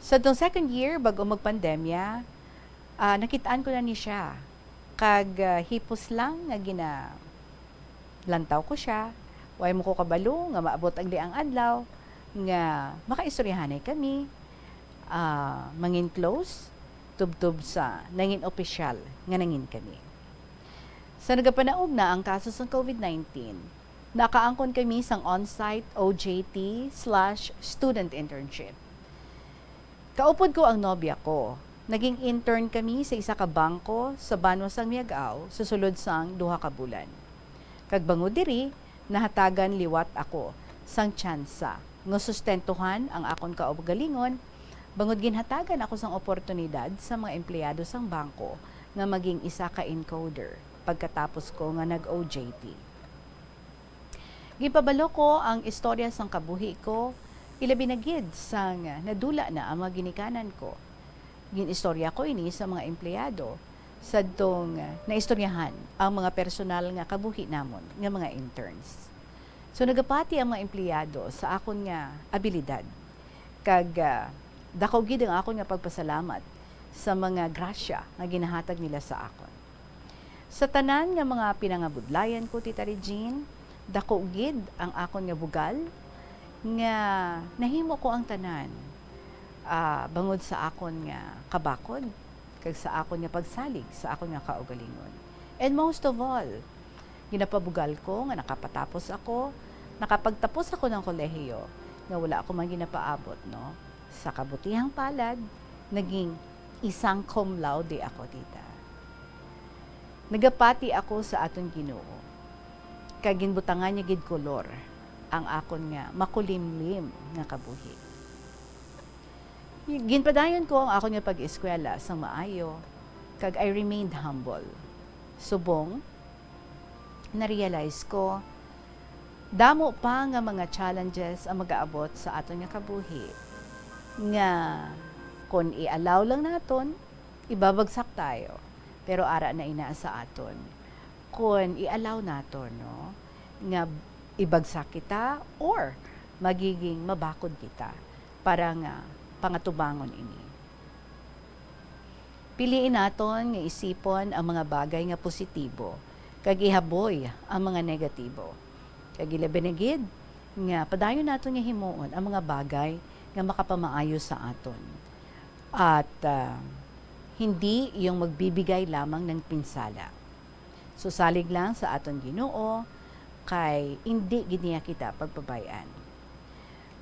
Sadtong second year bago magpandemya, nakitaan ko na ni siya. Kag hipos lang nga lantaw ko siya. Way mo ko kabalo nga maabot ang liang adlaw nga makaistoryahanay kami, mangin close, tubtub sa nangin opisyal nga nangin kami. Sa nagapanaog na ang kaso sa COVID-19, nakaangkon kami sang on-site OJT/student internship. Kaupod ko ang nobya ko. Naging intern kami sa isa ka bangko sa Banwa sang Miagao sa sulod sang 2 ka bulan. Kag bangod diri, nahatagan liwat ako sang tsansa nga sustentuhan ang akon kaugalingon, bangod ginhatagan ako sang oportunidad sa mga empleyado sang bangko nga maging isa ka encoder pagkatapos ko nga nag-OJT. Gipabalo ko ang istorya sang kabuhi ko, ilabi na gid sang nadula na ang mga ginikanan ko. Ginistorya ko ini sa mga empleyado sadtong naistoryahan ang mga personal nga kabuhi namon nga mga interns. So nagapati ang mga empleyado sa akon nga abilidad. Kag dako gid ang akon nga pagpasalamat sa mga grasya nga ginahatag nila sa akon. Sa tanan nga mga pinangabudlayan ko, Tita Regine, dako gid ang akon nga bugal nga nahimo ko ang tanan. Bangod sa akon nga kabakod, kag sa akon nga pagsalig sa akon nga kaugalingon. And most of all, ginapabugal ko nga nakapatapos ako, nakapagtapos ako ng kolehiyo, nga wala ako man ginapaabot, no? Sa kabutihang palad, naging isang cum laude ako, tita. Nagapati ako sa aton Ginoo. Kag ginbutangan niya gid kolor ang akon nga makulimlim nga kabuhi. Ginpadayon ko ang akon nga pag-eskwela sa maayo, kag I remained humble. Subong, na-realize ko, damo pa nga mga challenges ang mag-aabot sa aton nga kabuhi. Nga, kung i-allow lang naton, ibabagsak tayo. Pero ara na ina sa aton. Kung i-allow naton, no, nga ibagsak kita or magiging mabakod kita para nga pangatubangon ini. Piliin naton nga isipon ang mga bagay nga positibo, kag ihaboy ang mga negatibo. Kag ilabenegid nga padayon naton nga himuon ang mga bagay nga makapamaayo sa aton. At hindi yung magbibigay lamang ng pinsala. Susalig lang sa aton Ginoo kay hindi giniya kita pagpabayan.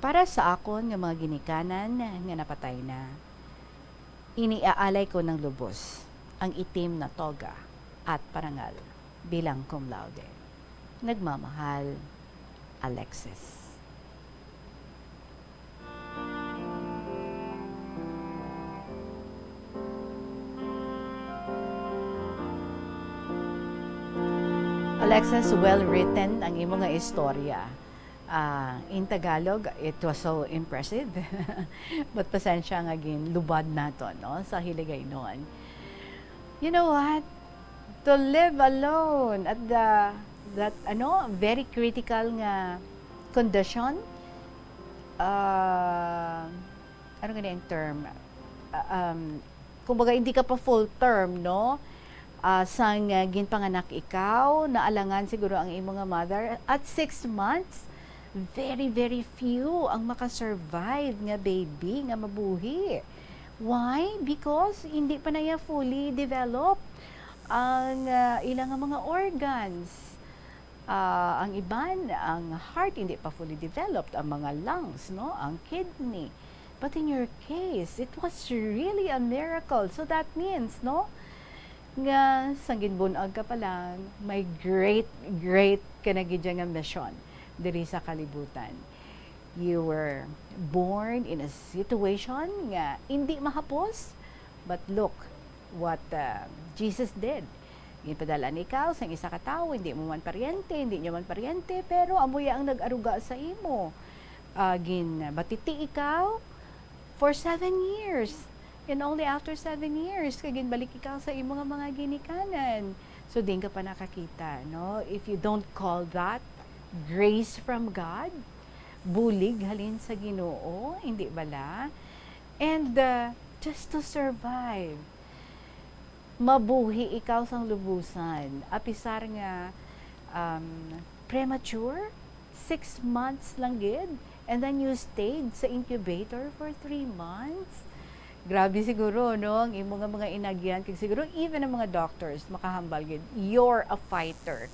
Para sa akon nga mga ginikanan nga napatay na, iniaalay ko ng lubos ang itim na toga at parangal bilang cum laude. Nagmamahal, Alexis. Alexis, well written ang imong nga istorya. In Tagalog, it was so impressive. But pasensya nga lubad nato, no, sa hiligay noon. You know what? To live alone at that very critical nga condition, ano nga yung term? Kumbaga hindi ka pa full term, no? Sang ginpanganak ikaw, naalangan siguro ang imong nga mother at 6 months. Very, very few ang makasurvive nga baby nga mabuhi. Why? Because hindi pa na yan fully developed ang ilang mga organs. Ang iban, ang heart hindi pa fully developed, ang mga lungs, no, ang kidney. But in your case, it was really a miracle. So that means, no, nga sanggin bunag ka pa lang, may great kanagidya nga mission diri sa kalibutan. You were born in a situation nga hindi mahapos, but look what Jesus did. Ginpadala ni ikaw sa isa ka tawo, hindi mo man paryente, hindi niyo man paryente, pero amoy ang nag-aruga sa imo. Batiti ikaw for 7 years. And only after 7 years, ginbalik ikaw sa imo nga mga ginikanan. So, din ka pa nakakita, no? If you don't call that grace from God, bulig halin sa Ginoo, hindi bala? And just to survive, mabuhi ikaw sang lubusan. Apisar nga premature, 6 months lang gid, and then you stayed sa incubator for 3 months. Grabe siguro, no? Ang imo nga mga inagyan, kaya siguro even ang mga doctors makahambal gid. You're a fighter.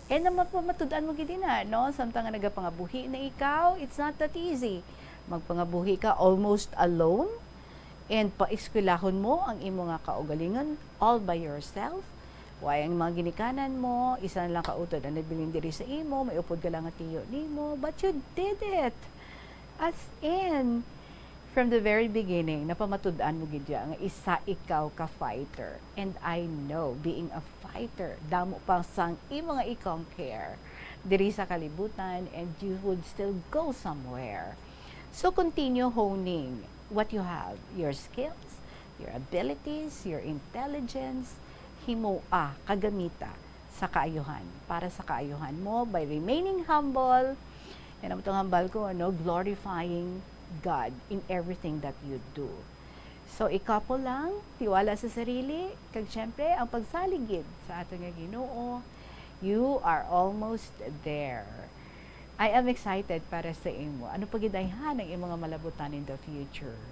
And naman matudan mo gid na, no? Samtang nga nagapangabuhi na ikaw, it's not that easy. Magpangabuhi ka almost alone, and paeskwelahon mo ang imo nga kaugalingon all by yourself. Why ang mga ginikanan mo, isa na lang kautod ang nabilin diri sa imo, may upod ka lang nga tiyo nimo, but you did it. As in, from the very beginning, napamatudan mo gid nga isa ikaw ka fighter. And I know, being a fighter, damo pang sang imo nga ikong care diri sa kalibutan, and you would still go somewhere. So continue honing what you have, your skills, your abilities, your intelligence, himoa, kagamita sa kaayuhan, para sa kaayuhan mo by remaining humble, and ang itong humble ko, no, glorifying God in everything that you do. So, ikapo lang, tiwala sa sarili, kag syempre, ang pagsaligid sa ato nga Ginoo, you are almost there. I am excited para sa imo. Ano pagidayhan ang imong malabutan in the future?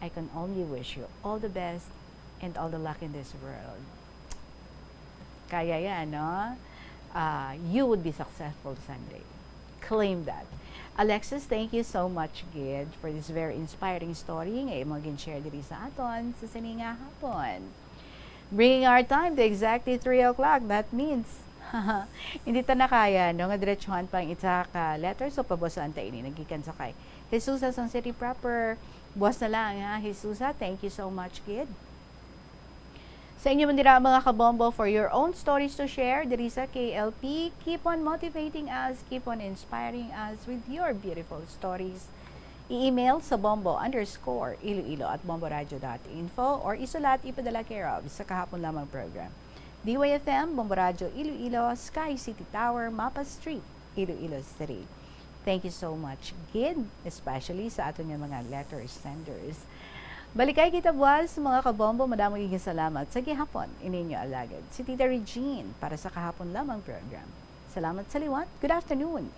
I can only wish you all the best and all the luck in this world. Kaya yan, no? You would be successful someday. Claim that. Alexis, thank you so much, Gid, for this very inspiring story nga imong gin-share diri sa aton sa sininga hapon. Bringing our time to exactly 3 o'clock. That means, hindi ta na kaya, no? Nga diretsuhan pang isa ka letter, so pabosan ta ini, nagikan sa kay Jesusa sa city proper. Buwas na lang, ha? Jesusa, thank you so much, Gid. Sa inyo man dira mga kabombo, for your own stories to share diri sa KLP. Keep on motivating us, keep on inspiring us with your beautiful stories. I-email sa bombo_iloilo@bomboradio.info or isulat ipadala care of sa kahapon lamang program. DYFM, Bombo Radio Iloilo, Sky City Tower, Mapa Street, Iloilo City. Thank you so much, Gid, especially sa aton nga mga letter senders. Balikay kita buwas, mga kabombo, madaming higing salamat sa gihapon. Ininyo alagad si Tita Regine para sa kahapon lamang program. Salamat sa liwat. Good afternoon.